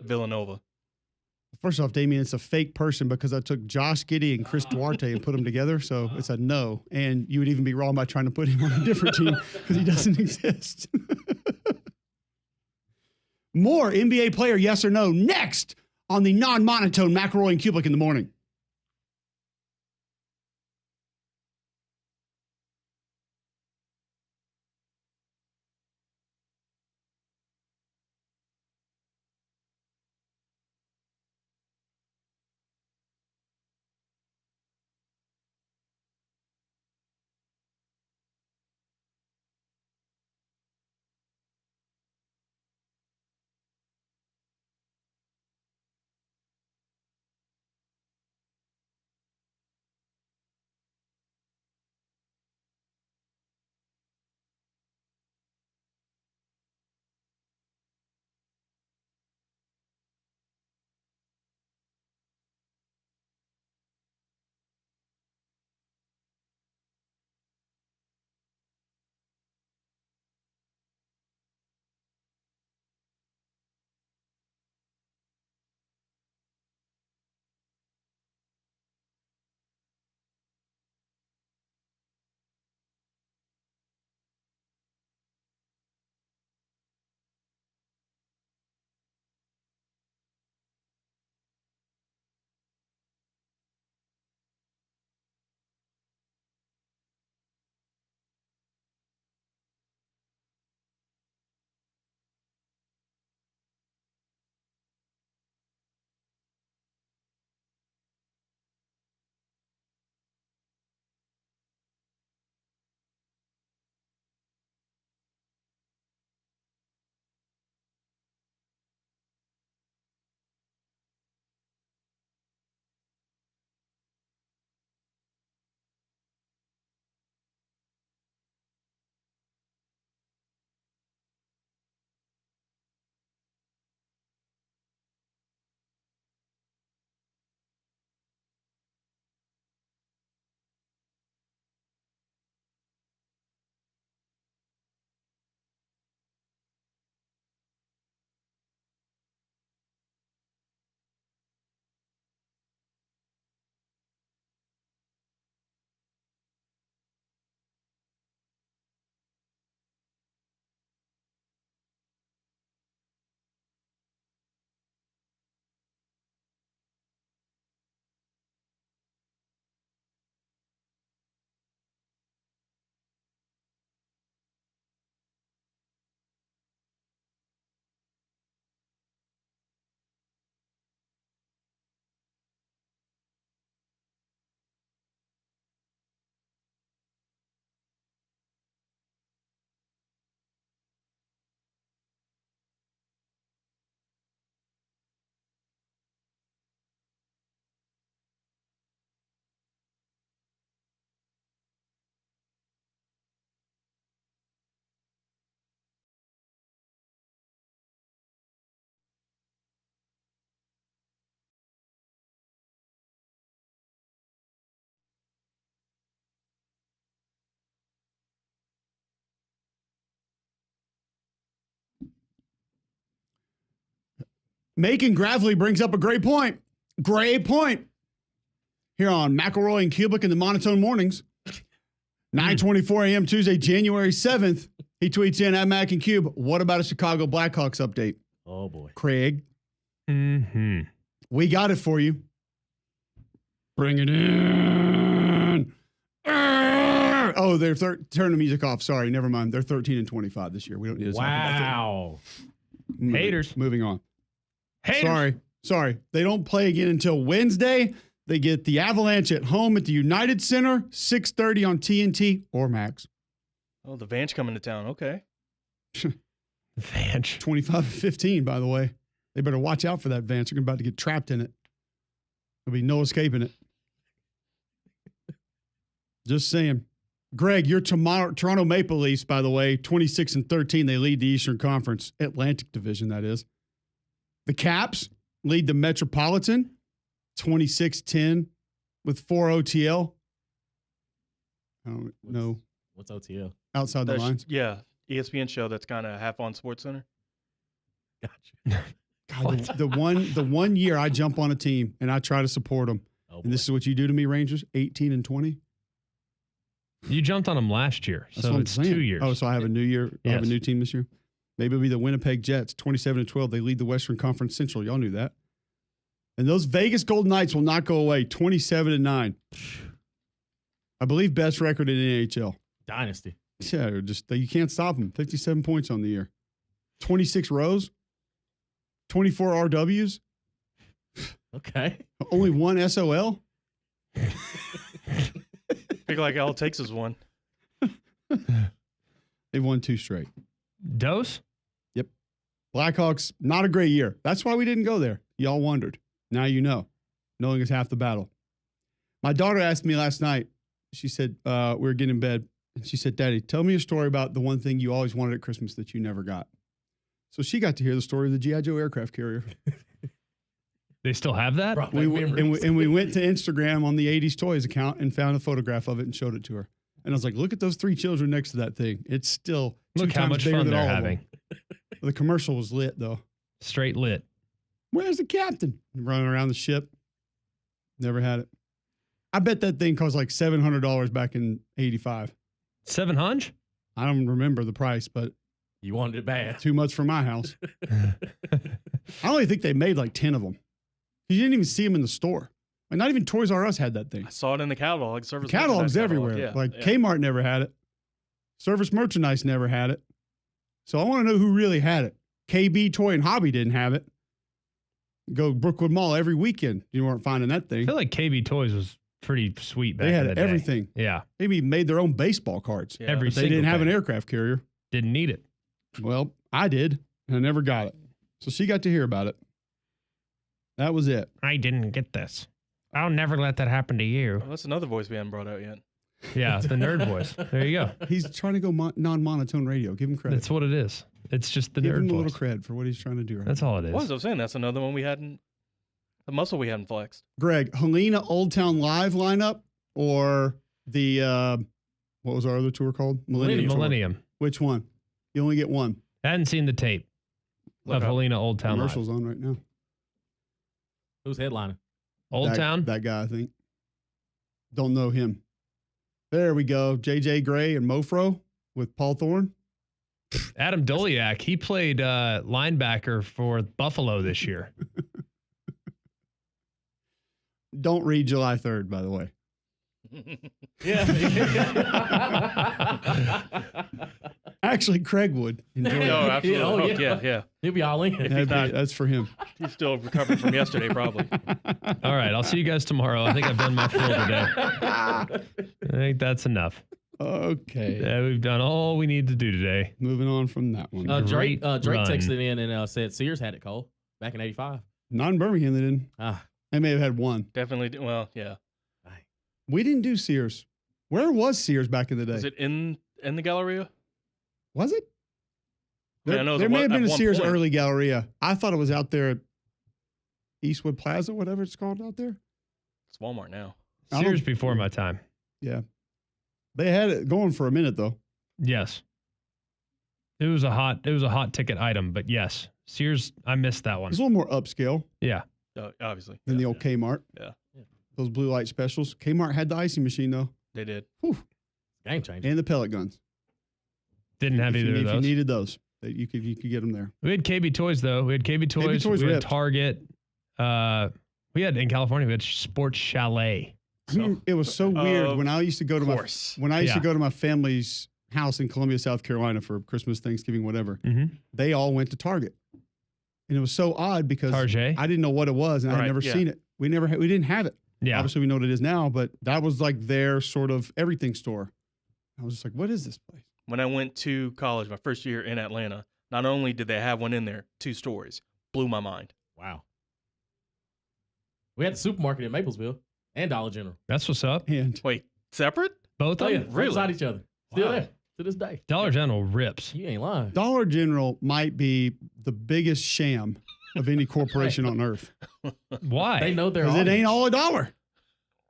Villanova. First off, Damien, it's a fake person because I took Josh Giddey and Chris Duarte and put them together, so it's a no. And you would even be wrong by trying to put him on a different team because he doesn't exist. More NBA player, yes or no, next on the non-monotone McElroy and Cubelic in the morning. Macon Gravely brings up a great point. Great point. Here on McElroy and Cubelic in the monotone mornings. 9:24 a.m. Tuesday, January 7th. He tweets in at Mac and Cube. What about a Chicago Blackhawks update? Oh, boy. Craig. Mm-hmm. We got it for you. Bring it in. Oh, they're turn the music off. Sorry, never mind. They're 13-25 this year. We don't need to talk about that. Wow. Haters. Moving on. Haters. Sorry. They don't play again until Wednesday. They get the Avalanche at home at the United Center, 6:30 on TNT or Max. Oh, the Vanch coming to town. Okay. Vanch. 25-15, by the way. They better watch out for that Vance. They're about to get trapped in it. There'll be no escaping it. Just saying. Greg, your Toronto Maple Leafs, by the way, 26-13. They lead the Eastern Conference, Atlantic Division, that is. The Caps lead the Metropolitan 26-10 with 4 OTL. I don't know. What's OTL? Outside the lines. Yeah, ESPN show that's kind of half on SportsCenter. Gotcha. God, the one year I jump on a team and I try to support them, and this is what you do to me, Rangers, 18-20. You jumped on them last year, That's so what I'm it's saying. 2 years. Oh, so I have a new year. I have a Yes. new team this year. Maybe it'll be the Winnipeg Jets, 27-12. They lead the Western Conference Central. Y'all knew that. And those Vegas Golden Knights will not go away, 27-9. I believe best record in the NHL. Dynasty. Yeah, you can't stop them. 57 points on the year. 26 rows. 24 RWs. Okay. Only one SOL. Figure like all it takes is one. They've won 2 straight. Dose? Yep. Blackhawks, not a great year. That's why we didn't go there. Y'all wondered. Now you know. Knowing is half the battle. My daughter asked me last night, she said, we were getting in bed, and she said, Daddy, tell me a story about the one thing you always wanted at Christmas that you never got. So she got to hear the story of the G.I. Joe aircraft carrier. They still have that? We went to Instagram on the 80s Toys account and found a photograph of it and showed it to her. And I was like, look at those 3 children next to that thing. It's still Look how much fun they're having. The commercial was lit, though. Straight lit. Where's the captain? Running around the ship. Never had it. I bet that thing cost like $700 back in 85. 700? I don't remember the price, but you wanted it bad. Too much for my house. I only think they made like 10 of them. You didn't even see them in the store. Like not even Toys R Us had that thing. I saw it in the catalog. Catalogs everywhere. Yeah, like Kmart never had it. Service Merchandise never had it. So I want to know who really had it. KB Toy and Hobby didn't have it. Go Brookwood Mall every weekend. You weren't finding that thing. I feel like KB Toys was pretty sweet back in the day. They had everything. Yeah. They even made their own baseball cards. Yeah. But they didn't have an aircraft carrier. Didn't need it. Well, I did, and I never got it. So she got to hear about it. That was it. I didn't get this. I'll never let that happen to you. Well, that's another voice we haven't brought out yet. Yeah, the nerd voice. There you go. He's trying to go non-monotone radio. Give him credit. That's what it is. It's just the Give nerd him a voice. little cred for what he's trying to do right That's now. all it is. What was I saying? That's another one we hadn't, the muscle we hadn't flexed. Greg, Helena Old Town Live lineup or the, what was our other tour called? Millennium. Tour. Which one? You only get one. I hadn't seen the tape of Helena Old Town Live. Commercials on right now. Who's headlining? Old Town? That guy, I think. Don't know him. There we go. JJ Gray and Mofro with Paul Thorne. Adam Doliak, he played linebacker for Buffalo this year. Don't read July 3rd, by the way. Yeah. Actually, Craig would enjoy it. No, absolutely. Oh, Yeah. He'll be all in. That's for him. He's still recovering from yesterday, probably. All right, I'll see you guys tomorrow. I think I've done my fill today. I think that's enough. Okay. Yeah, we've done all we need to do today. Moving on from that one. Drake Great texted in and said Sears had it, Cole, back in 85. Not in Birmingham, they didn't. They may have had one. Definitely. Well, yeah. We didn't do Sears. Where was Sears back in the day? Was it in the Galleria? Was it? I mean, I know There may have been a Sears point. early Galleria. I thought it was out there at Eastwood Plaza, whatever it's called out there. It's Walmart now. Sears before my time. Yeah. They had it going for a minute, though. Yes. It was a hot ticket item, but yes. Sears, I missed that one. It's a little more upscale Yeah. Obviously. than the old Kmart. Yeah. Those blue light specials. Kmart had the icing machine, though. They did. Whew. Game changer. And the pellet guns. Didn't have either of If those. you needed those, you could get them there. We had KB Toys, though. We had KB Toys. Toys We had ripped. Target. We had, in California, we had Sports Chalet. I mean, it was so weird when I used to go to to go to my family's house in Columbia, South Carolina for Christmas, Thanksgiving, whatever. Mm-hmm. They all went to Target, and it was so odd because Target. I didn't know what it was, and I had never seen it. We didn't have it. Yeah. Obviously, we know what it is now, but that was like their sort of everything store. I was just like, what is this place? When I went to college, my first year in Atlanta, not only did they have one in there, 2 stories. Blew my mind. Wow. We had the supermarket in Maplesville and Dollar General. That's what's up. And Wait, separate? Both Oh, of yeah. them? Right beside each other. Still there to this day. Dollar General rips. You ain't lying. Dollar General might be the biggest sham of any corporation on earth. Why? They know their Because it ain't audience. all a dollar.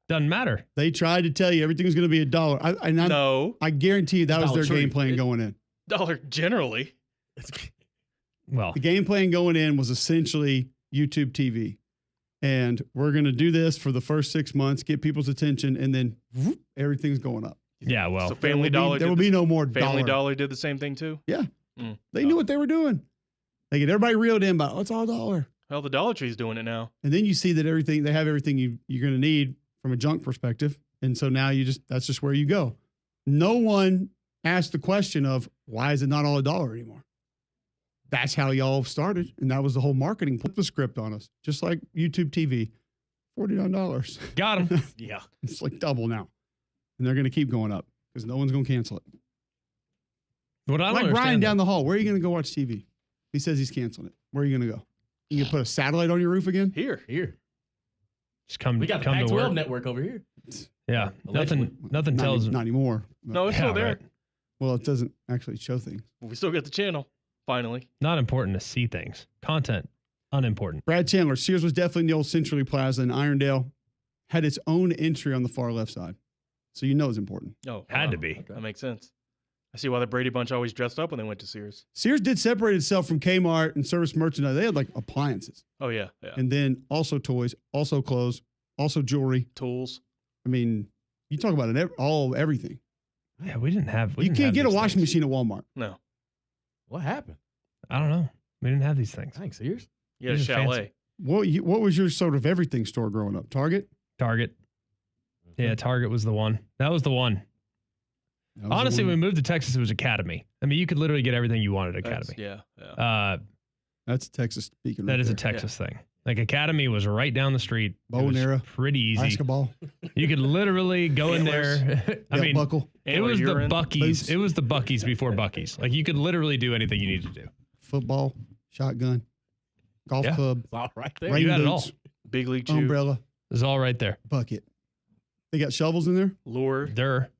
Doesn't matter. They tried to tell you everything's going to be a dollar. No, I guarantee you that was Dollar their Tree. game plan going in. dollar generally. Well, The game plan going in was essentially YouTube TV. And we're going to do this for the first 6 months, get people's attention, and then whoop, everything's going up. yeah, well, So Family Dollar. There will did be no more Family dollar. Dollar did the same thing too. Yeah. Mm. They knew what they were doing. They get everybody reeled in by, it's all dollar. Well, the Dollar Tree's doing it now. And then you see that they have everything you're going to need from a junk perspective. And so now that's just where you go. No one asked the question of why is it not all a dollar anymore? That's how y'all started. And that was the whole marketing, flip the script on us, just like YouTube TV, $49. got him. Yeah. It's like double now. And they're going to keep going up because no one's going to cancel it. What I don't Like understand, Brian down the hall, where are you going to go watch TV? He says he's canceling it. Where are you going to go? You going to put a satellite on your roof again? Here. just come. We got the come to Pac-12 work. network over here. Yeah, Allegedly. nothing Not, tells. not anymore. No, it's Yeah, still there. right. Well, it doesn't actually show things. We still got the channel. Finally. Not important to see things. Content, unimportant. Brad Chandler, Sears was definitely in the old Century Plaza in Irondale, had its own entry on the far left side. So you know it's important. Oh, Had to be. That makes sense. I see why the Brady Bunch always dressed up when they went to Sears. Sears did separate itself from Kmart and service merchandise. They had like appliances Oh yeah, yeah. and then also toys, also clothes, also jewelry. Tools. I mean, you talk about it, everything. Yeah, we didn't have. You can't get a washing machine at Walmart. No. What happened? I don't know. We didn't have these things. Thanks, Sears. You had a These are fancy. chalet. What was your sort of everything store growing up? Target? Target. Yeah, Target was the one. That was the one. That was the Honestly, one. when we moved to Texas, it was Academy. I mean, you could literally get everything you wanted at That's- Academy. Yeah. That's Texas speaking. That right is a there. Texas thing. Like Academy was right down the street. Bow It and was arrow. pretty easy. Basketball, You could literally go in there. I belt mean, buckle, it Antler was the urine. Bucky's. Boots. It was the Bucky's before Bucky's. Like you could literally do anything you needed to do. football, shotgun, golf Yeah. club, It's all right there. rain You had it all. boots, Big League Chew. umbrella, It was all right there. bucket. They got shovels in there. Lure. There.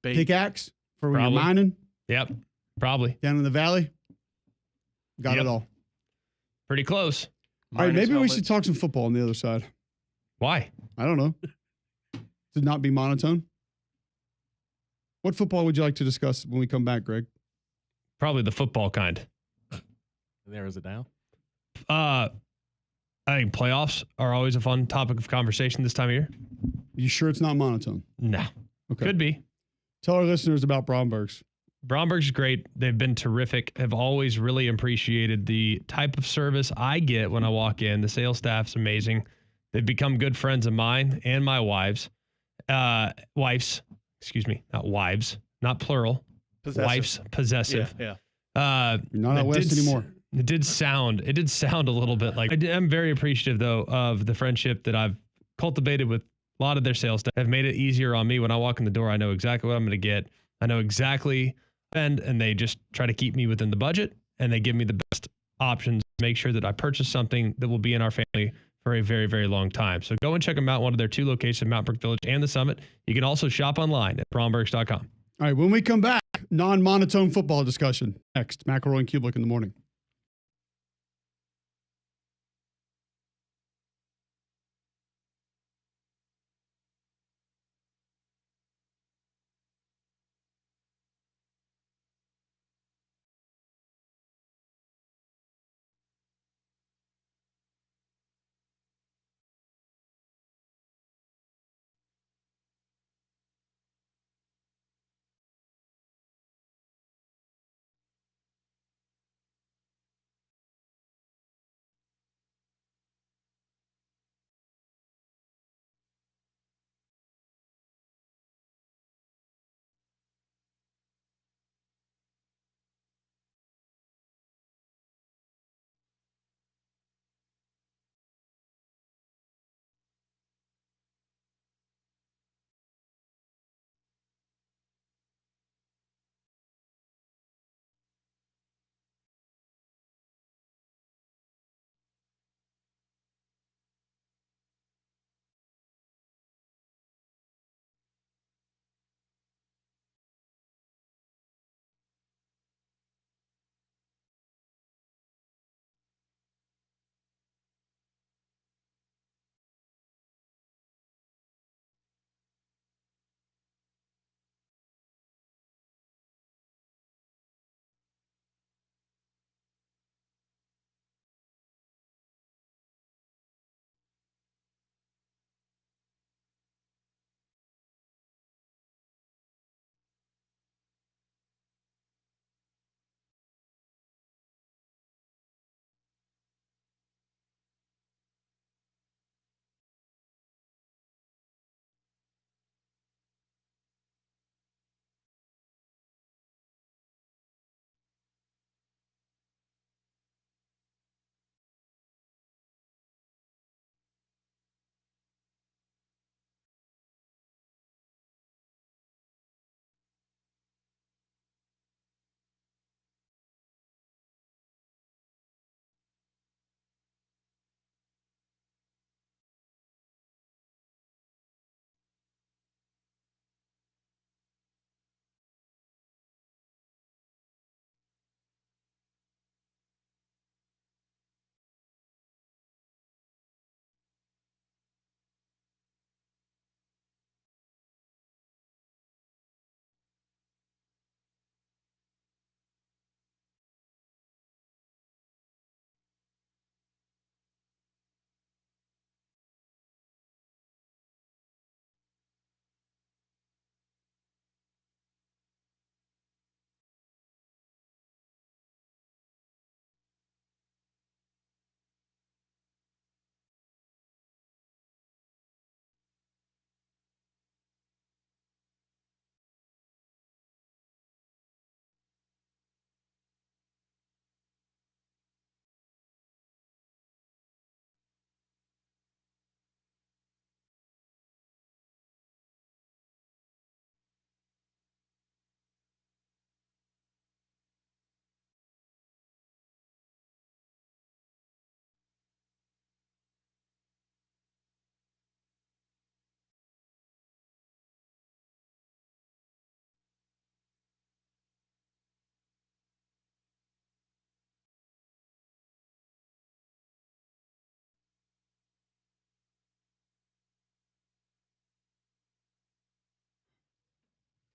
Bait. Pickaxe for when Probably. you're mining Yep. Probably. down in the valley. Got Yep. it all. Pretty close. All right, minus maybe we should helmets. talk some football on the other side. Why? I don't know. To not be monotone. What football would you like to discuss when we come back, Greg? Probably the football kind. Narrows it down. I think playoffs are always a fun topic of conversation this time of year. You sure it's not monotone? No. Okay. Could be. Tell our listeners about Bromberg's. Bromberg's great. They've been terrific. Have always really appreciated the type of service I get when I walk in. The sales staff's amazing. They've become good friends of mine and my wife's. Excuse me, not wives, not plural. Possessive. Wife's possessive. Yeah. You're not out It west did anymore. It did sound a little bit like I'm very appreciative though of the friendship that I've cultivated with a lot of their sales staff. Have made it easier on me when I walk in the door. I know exactly what I'm going to get. I know exactly and they just try to keep me within the budget and they give me the best options. Make sure that I purchase something that will be in our family for a very, very long time. So go and check them out. One of their two locations, Mount Brook Village and the Summit. You can also shop online at brombergs.com. All right, when we come back, non-monotone football discussion. Next, McElroy and Cubelic in the morning.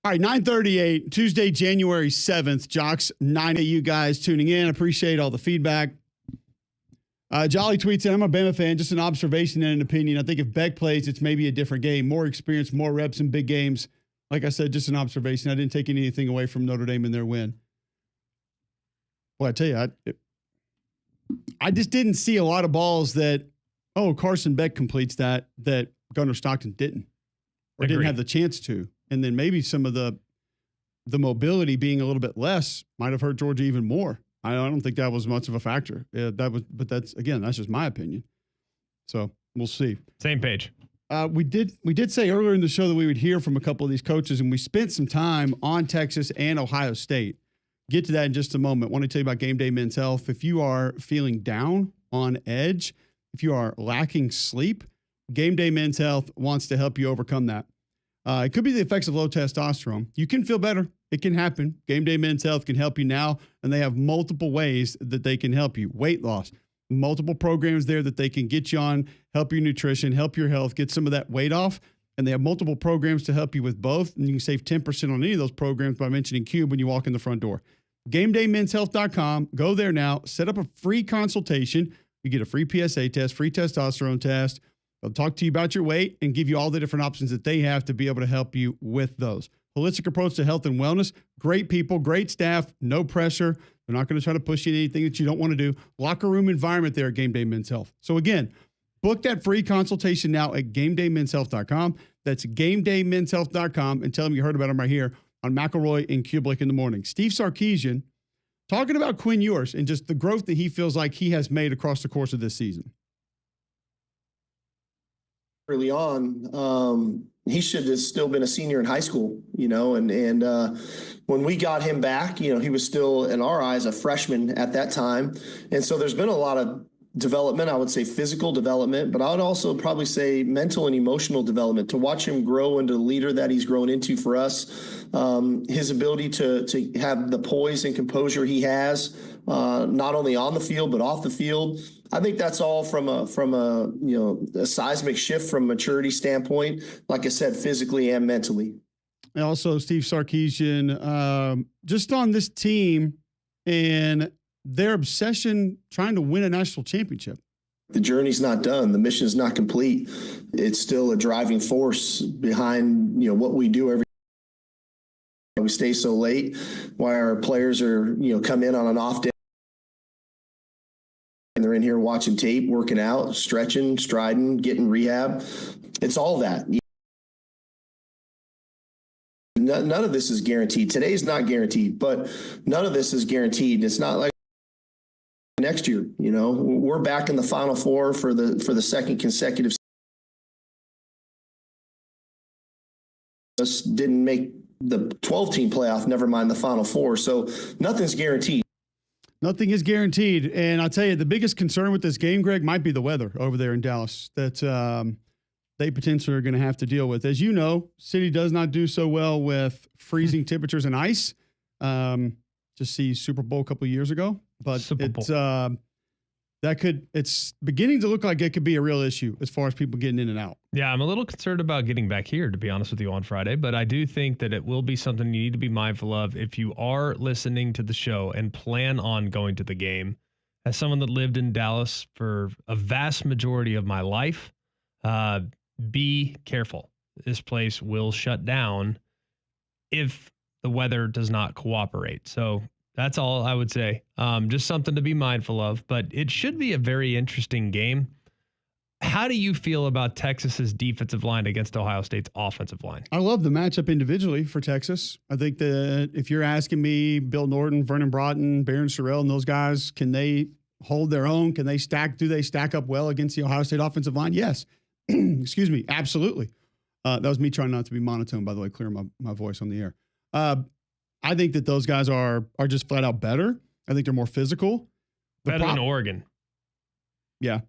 All right, 9:38, Tuesday, January 7th. Jocks, 9 of you guys tuning in. Appreciate all the feedback. Jolly tweets in, I'm a Bama fan, just an observation and an opinion. I think if Beck plays, it's maybe a different game. More experience, more reps in big games. Like I said, just an observation. I didn't take anything away from Notre Dame in their win. Well, I tell you, I just didn't see a lot of balls that, Carson Beck completes that Gunnar Stockton didn't or didn't have the chance to. And then maybe some of the mobility being a little bit less might have hurt Georgia even more. I don't think that was much of a factor. But that's just my opinion. So we'll see. Same page. We did say earlier in the show that we would hear from a couple of these coaches, and we spent some time on Texas and Ohio State. Get to that in just a moment. I want to tell you about Game Day Men's Health. If you are feeling down, on edge, if you are lacking sleep, Game Day Men's Health wants to help you overcome that. It could be the effects of low testosterone. You can feel better. It can happen. Game Day Men's Health can help you now, and they have multiple ways that they can help you. Weight loss, multiple programs there that they can get you on, help your nutrition, help your health, get some of that weight off, and they have multiple programs to help you with both, and you can save 10% on any of those programs by mentioning Cube when you walk in the front door. GameDayMen'sHealth.com. Go there now. Set up a free consultation. You get a free PSA test, free testosterone test. They'll talk to you about your weight and give you all the different options that they have to be able to help you with those. Holistic approach to health and wellness. Great people, great staff, no pressure. They're not going to try to push you into anything that you don't want to do. Locker room environment there at Game Day Men's Health. So again, book that free consultation now at GameDayMen'sHealth.com. That's GameDayMen'sHealth.com, and tell them you heard about them right here on McElroy and Cubelic in the morning. Steve Sarkisian talking about Quinn Ewers and just the growth that he feels like he has made across the course of this season. Early on, he should have still been a senior in high school, and when we got him back, he was still, in our eyes, a freshman at that time. And so there's been a lot of development. I would say physical development, but I would also probably say mental and emotional development to watch him grow into the leader that he's grown into for us. His ability to have the poise and composure he has, not only on the field, but off the field. I think that's all from a seismic shift from maturity standpoint, like I said, physically and mentally. And also Steve Sarkisian, just on this team and their obsession trying to win a national championship. The journey's not done. The mission's not complete. It's still a driving force behind, what we do every day. We stay so late, why our players are, come in on an off day. And they're in here watching tape, working out, stretching, striding, getting rehab. It's all that. None of this is guaranteed. Today's not guaranteed, but none of this is guaranteed. It's not like next year, we're back in the Final Four for the second consecutive. Us didn't make the 12-team playoff, never mind the Final Four. So nothing's guaranteed. Nothing is guaranteed. And I'll tell you, the biggest concern with this game, Greg, might be the weather over there in Dallas that they potentially are going to have to deal with. As you know, City does not do so well with freezing temperatures and ice. Just see Super Bowl a couple of years ago. But it's beginning to look like it could be a real issue as far as people getting in and out. Yeah, I'm a little concerned about getting back here, to be honest with you, on Friday, but I do think that it will be something you need to be mindful of if you are listening to the show and plan on going to the game. As someone that lived in Dallas for a vast majority of my life, be careful. This place will shut down if the weather does not cooperate. So that's all I would say. Just something to be mindful of, but it should be a very interesting game. How do you feel about Texas's defensive line against Ohio State's offensive line? I love the matchup individually for Texas. I think that if you're asking me, Bill Norton, Vernon Broughton, Barron Sherrill, and those guys, can they hold their own? Can they stack? Do they stack up well against the Ohio State offensive line? Yes. Excuse me. Absolutely. That was me trying not to be monotone, by the way, clear my voice on the air. I think that those guys are just flat out better. I think they're more physical. Better than Oregon. Yeah.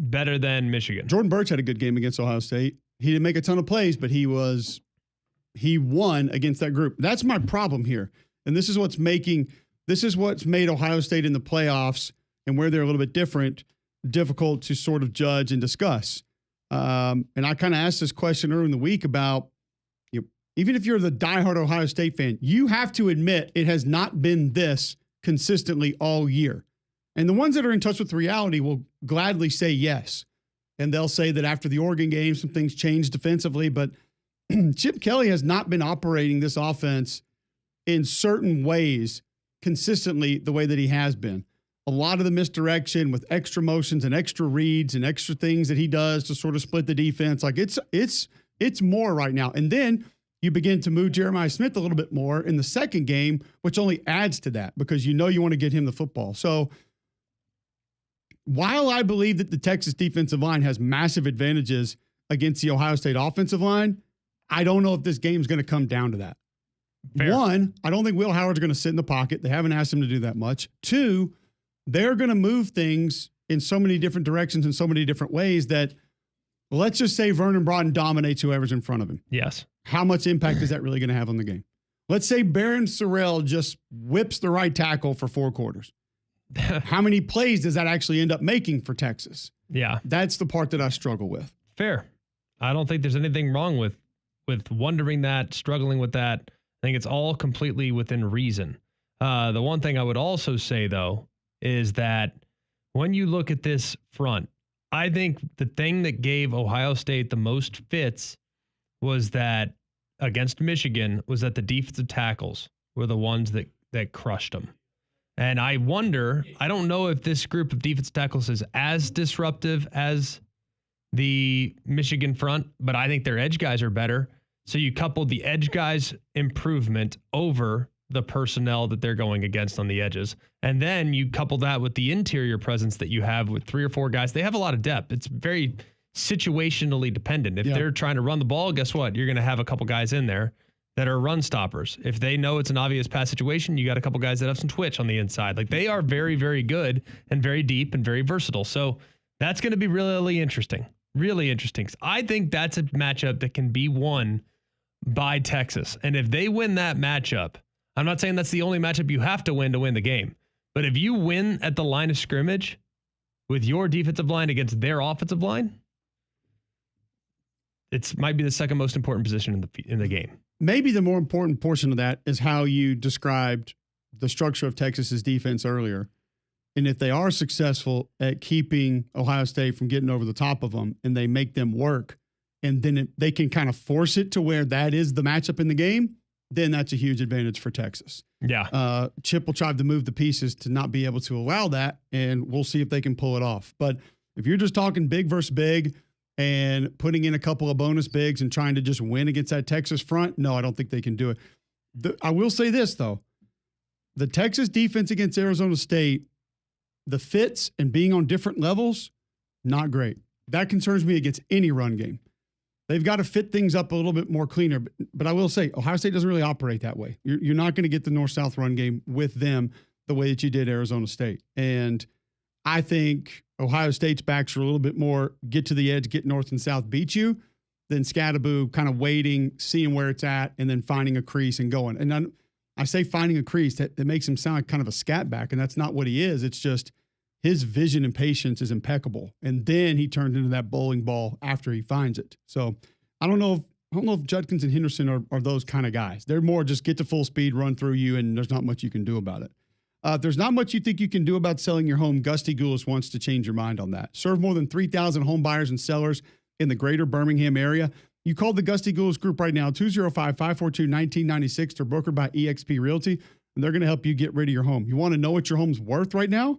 Better than Michigan. Jordan Burch had a good game against Ohio State. He didn't make a ton of plays, but he won against that group. That's my problem here. And this is what's made Ohio State in the playoffs and where they're a little bit difficult to sort of judge and discuss. And I kind of asked this question earlier in the week about, even if you're the diehard Ohio State fan, you have to admit it has not been this consistently all year. And the ones that are in touch with reality will gladly say yes. And they'll say that after the Oregon game, some things changed defensively, but Chip Kelly has not been operating this offense in certain ways consistently the way that he has been. A lot of the misdirection with extra motions and extra reads and extra things that he does to sort of split the defense. Like it's more right now. And then you begin to move Jeremiah Smith a little bit more in the second game, which only adds to that because you want to get him the football. So while I believe that the Texas defensive line has massive advantages against the Ohio State offensive line, I don't know if this game's going to come down to that. Fair. One, I don't think Will Howard's going to sit in the pocket. They haven't asked him to do that much. Two, they're going to move things in so many different directions in so many different ways that let's just say Vernon Broughton dominates whoever's in front of him. Yes. How much impact is that really going to have on the game? Let's say Barron Sorrell just whips the right tackle for 4 quarters. How many plays does that actually end up making for Texas? Yeah. That's the part that I struggle with. Fair. I don't think there's anything wrong with wondering that, struggling with that. I think it's all completely within reason. The one thing I would also say, though, is that when you look at this front, I think the thing that gave Ohio State the most fits was that against Michigan was that the defensive tackles were the ones that crushed them. And I wonder, I don't know if this group of defensive tackles is as disruptive as the Michigan front, but I think their edge guys are better. So you couple the edge guys' improvement over the personnel that they're going against on the edges. And then you couple that with the interior presence that you have with 3 or 4 guys. They have a lot of depth. It's very situationally dependent. If they're trying to run the ball, guess what? You're going to have a couple guys in there that are run stoppers. If they know it's an obvious pass situation, you got a couple guys that have some twitch on the inside. Like they are very, very good and very deep and very versatile. So that's going to be really interesting. Really interesting. I think that's a matchup that can be won by Texas. And if they win that matchup, I'm not saying that's the only matchup you have to win the game. But if you win at the line of scrimmage with your defensive line against their offensive line, it might be the second most important position in the game. Maybe the more important portion of that is how you described the structure of Texas's defense earlier. And if they are successful at keeping Ohio State from getting over the top of them and they make them work, and then they can kind of force it to where that is the matchup in the game, then that's a huge advantage for Texas. Yeah. Chip will try to move the pieces to not be able to allow that, and we'll see if they can pull it off. But if you're just talking big versus big and putting in a couple of bonus bigs and trying to just win against that Texas front, no, I don't think they can do it. I will say this, though. The Texas defense against Arizona State, the fits and being on different levels, not great. That concerns me against any run game. They've got to fit things up a little bit more cleaner. But I will say, Ohio State doesn't really operate that way. You're not going to get the north-south run game with them the way that you did Arizona State. And I think Ohio State's backs are a little bit more get to the edge, get north and south, beat you, than Scattaboo kind of waiting, seeing where it's at, and then finding a crease and going. And I say finding a crease, that makes him sound like kind of a scat back, and that's not what he is. It's just his vision and patience is impeccable. And then he turns into that bowling ball after he finds it. So I don't know if Judkins and Henderson are those kind of guys. They're more just get to full speed, run through you, and there's not much you can do about it. If there's not much you think you can do about selling your home, Gusty Goulas wants to change your mind on that. Serve more than 3,000 home buyers and sellers in the greater Birmingham area. You call the Gusty Goulas Group right now, 205-542-1996. They're brokered by eXp Realty, and they're going to help you get rid of your home. You want to know what your home's worth right now?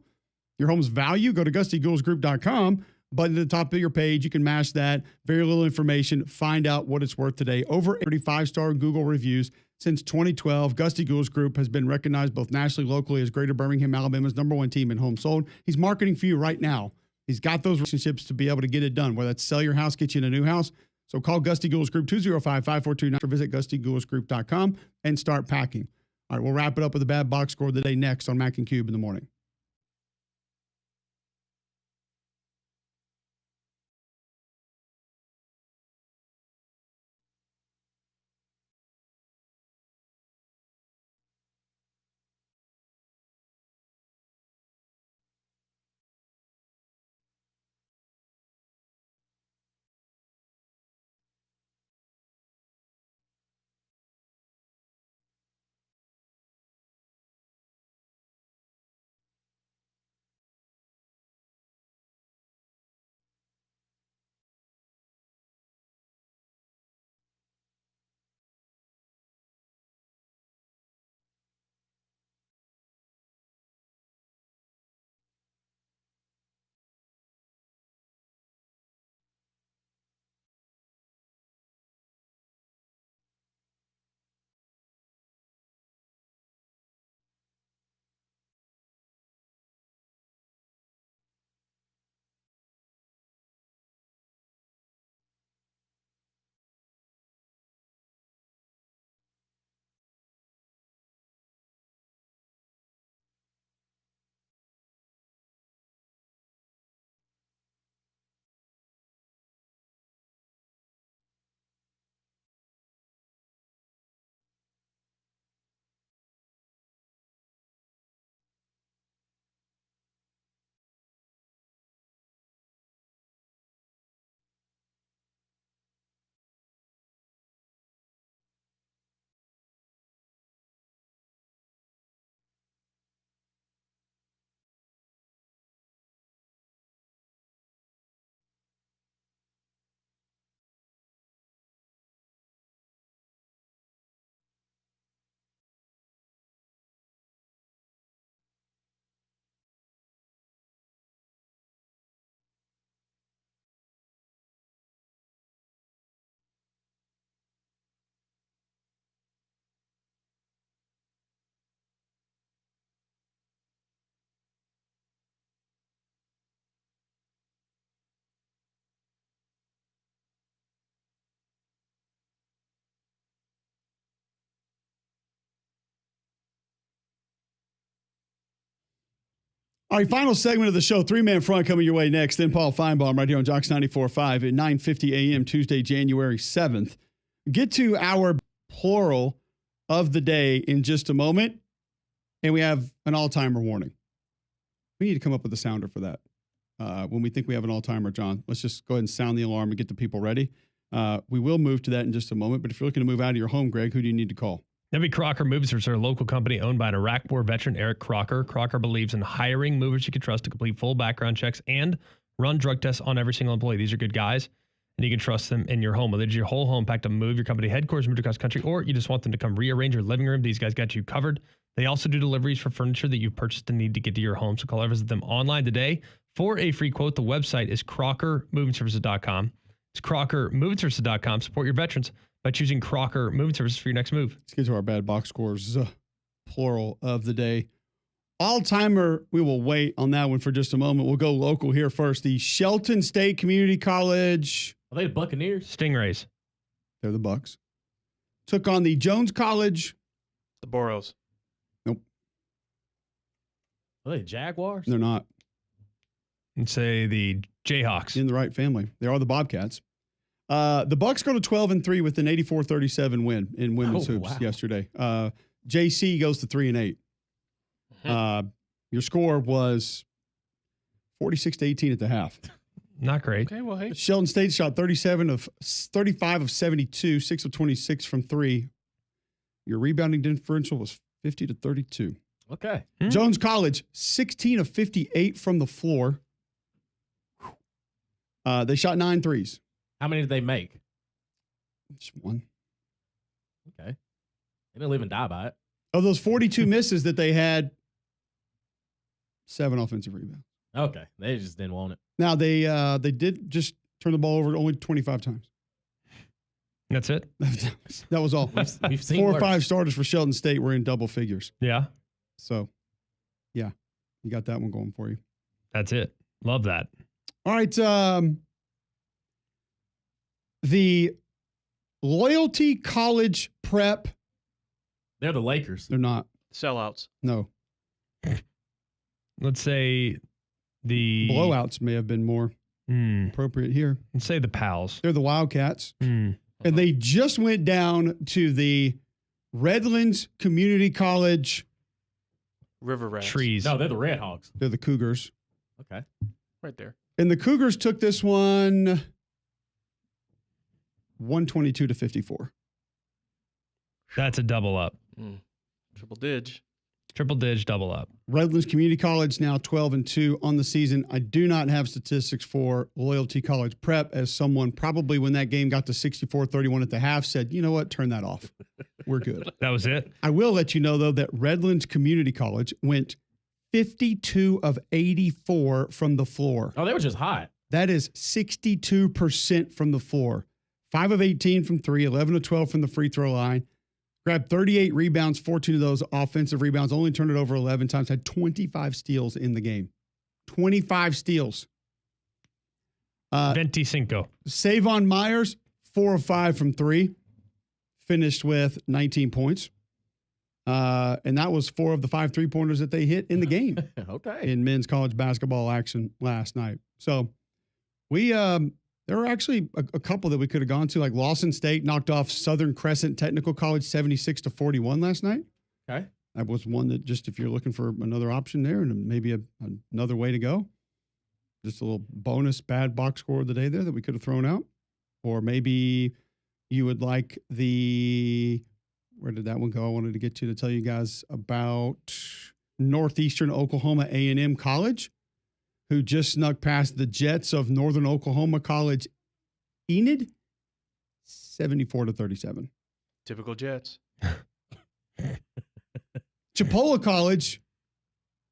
Your home's value? Go to GustyGoulsGroup.com. Button at the top of your page, you can mash that. Very little information. Find out what it's worth today. Over 35-star Google reviews since 2012. Gusty Goulas Group has been recognized both nationally and locally as Greater Birmingham, Alabama's #1 team in home sold. He's marketing for you right now. He's got those relationships to be able to get it done, whether that's sell your house, get you in a new house. So call Gusty Goulas Group, 205-542-9, or visit GustyGoulasGroup.com and start packing. All right, we'll wrap it up with the bad box score of the day next on Mac and Cube in the morning. All right, final segment of the show. 3-man front coming your way next. Then Paul Feinbaum right here on Jocks 94.5 at 9:50 a.m. Tuesday, January 7th. Get to our plural of the day in just a moment. And we have an all-timer warning. We need to come up with a sounder for that. When we think we have an all-timer, John, let's just go ahead and sound the alarm and get the people ready. We will move to that in just a moment. But if you're looking to move out of your home, Greg, who do you need to call? That'd be Crocker Movers, which are a local company owned by an Iraq War veteran, Eric Crocker. Crocker believes in hiring movers you can trust to complete full background checks and run drug tests on every single employee. These are good guys, and you can trust them in your home. Whether it's your whole home packed to move your company headquarters, move across country, or you just want them to come rearrange your living room, these guys got you covered. They also do deliveries for furniture that you purchased and need to get to your home. So call or visit them online today for a free quote. The website is crockermovingservices.com. It's crockermovingservices.com. Support your veterans by choosing Crocker Moving Services for your next move. Let's get to our bad box scores, plural of the day. All-timer, we will wait on that one for just a moment. We'll go local here first. The Shelton State Community College. Are they the Buccaneers? Stingrays. They're the Bucks. Took on the Jones College. The Boros. Nope. Are they the Jaguars? They're not. And say the Jayhawks. In the right family. They are the Bobcats. The Bucks go to 12-3 with an 84-37 win in women's hoops yesterday. JC goes to 3-8. Your score was 46-18 at the half. Not great. Okay, well, hey. Shelton State shot 35 of 72, 6 of 26 from 3. Your rebounding differential was 50-32. Okay. Jones College, 16 of 58 from the floor. They shot 9 threes. How many did they make? Just one. Okay. They didn't live and die by it. Of those 42 misses that they had, 7 offensive rebounds. Okay. They just didn't want it. Now, they did just turn the ball over only 25 times. That's it? That was all. We've seen 4 or worse. 5 starters for Shelton State were in double figures. Yeah. So, yeah, you got that one going for you. That's it. Love that. All right. The Loyalty College Prep. They're the Lakers. They're not. Sellouts. No. Let's say the Blowouts may have been more appropriate here. Let's say the Pals. They're the Wildcats. And they just went down to the Redlands Community College River Rats. Trees. No, they're the Red Hawks. They're the Cougars. Okay. Right there. And the Cougars took this one 122-54. That's a double up. Triple dig. Triple dig, double up. Redlands Community College now 12-2 on the season. I do not have statistics for Loyalty College Prep, as someone probably when that game got to 64-31 at the half said, you know what, turn that off. We're good. That was it? I will let you know, though, that Redlands Community College went 52 of 84 from the floor. Oh, they were just hot. That is 62% from the floor. 5 of 18 from 3, 11 of 12 from the free throw line. Grabbed 38 rebounds, 14 of those offensive rebounds, only turned it over 11 times, had 25 steals in the game. 25 steals. 25. Savon Myers, 4 of 5 from 3, finished with 19 points. And that was 4 of the 5 3-pointers that they hit in the game. Okay. In men's college basketball action last night. So there were actually a couple that we could have gone to, like Lawson State knocked off Southern Crescent Technical College 76-41 last night. Okay. That was one that just, if you're looking for another option there and maybe another way to go, just a little bonus bad box score of the day there that we could have thrown out. Or maybe you would like where did that one go? I wanted to get to tell you guys about Northeastern Oklahoma A&M College, who just snuck past the Jets of Northern Oklahoma College, Enid, 74-37. Typical Jets. Chipola College,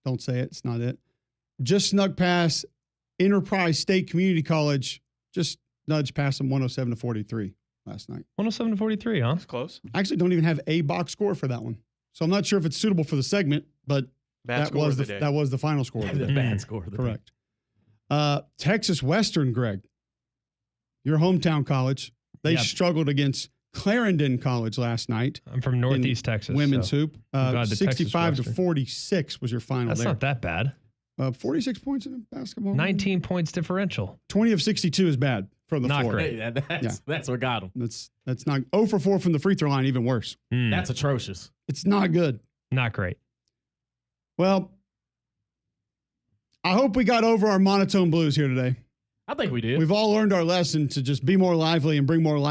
don't say it, it's not it, just snuck past Enterprise State Community College, just nudged past them 107-43 last night. 107-43, huh? That's close. I actually don't even have a box score for that one. So I'm not sure if it's suitable for the segment, but that was the final score of the day. The bad score of the Correct. Texas Western, Greg, your hometown college, they struggled against Clarendon College last night. I'm from Northeast Texas. Women's hoop. I'm glad the Texas 65-46 was your final That's there. not that bad. 46 points in a basketball game. 19 points differential. 20 of 62 is bad from the Not floor. great. That's what got him. That's not 0 for 4 from the free throw line, even worse. That's atrocious. It's not good. Not great. Well, I hope we got over our monotone blues here today. I think we did. We've all learned our lesson to just be more lively and bring more life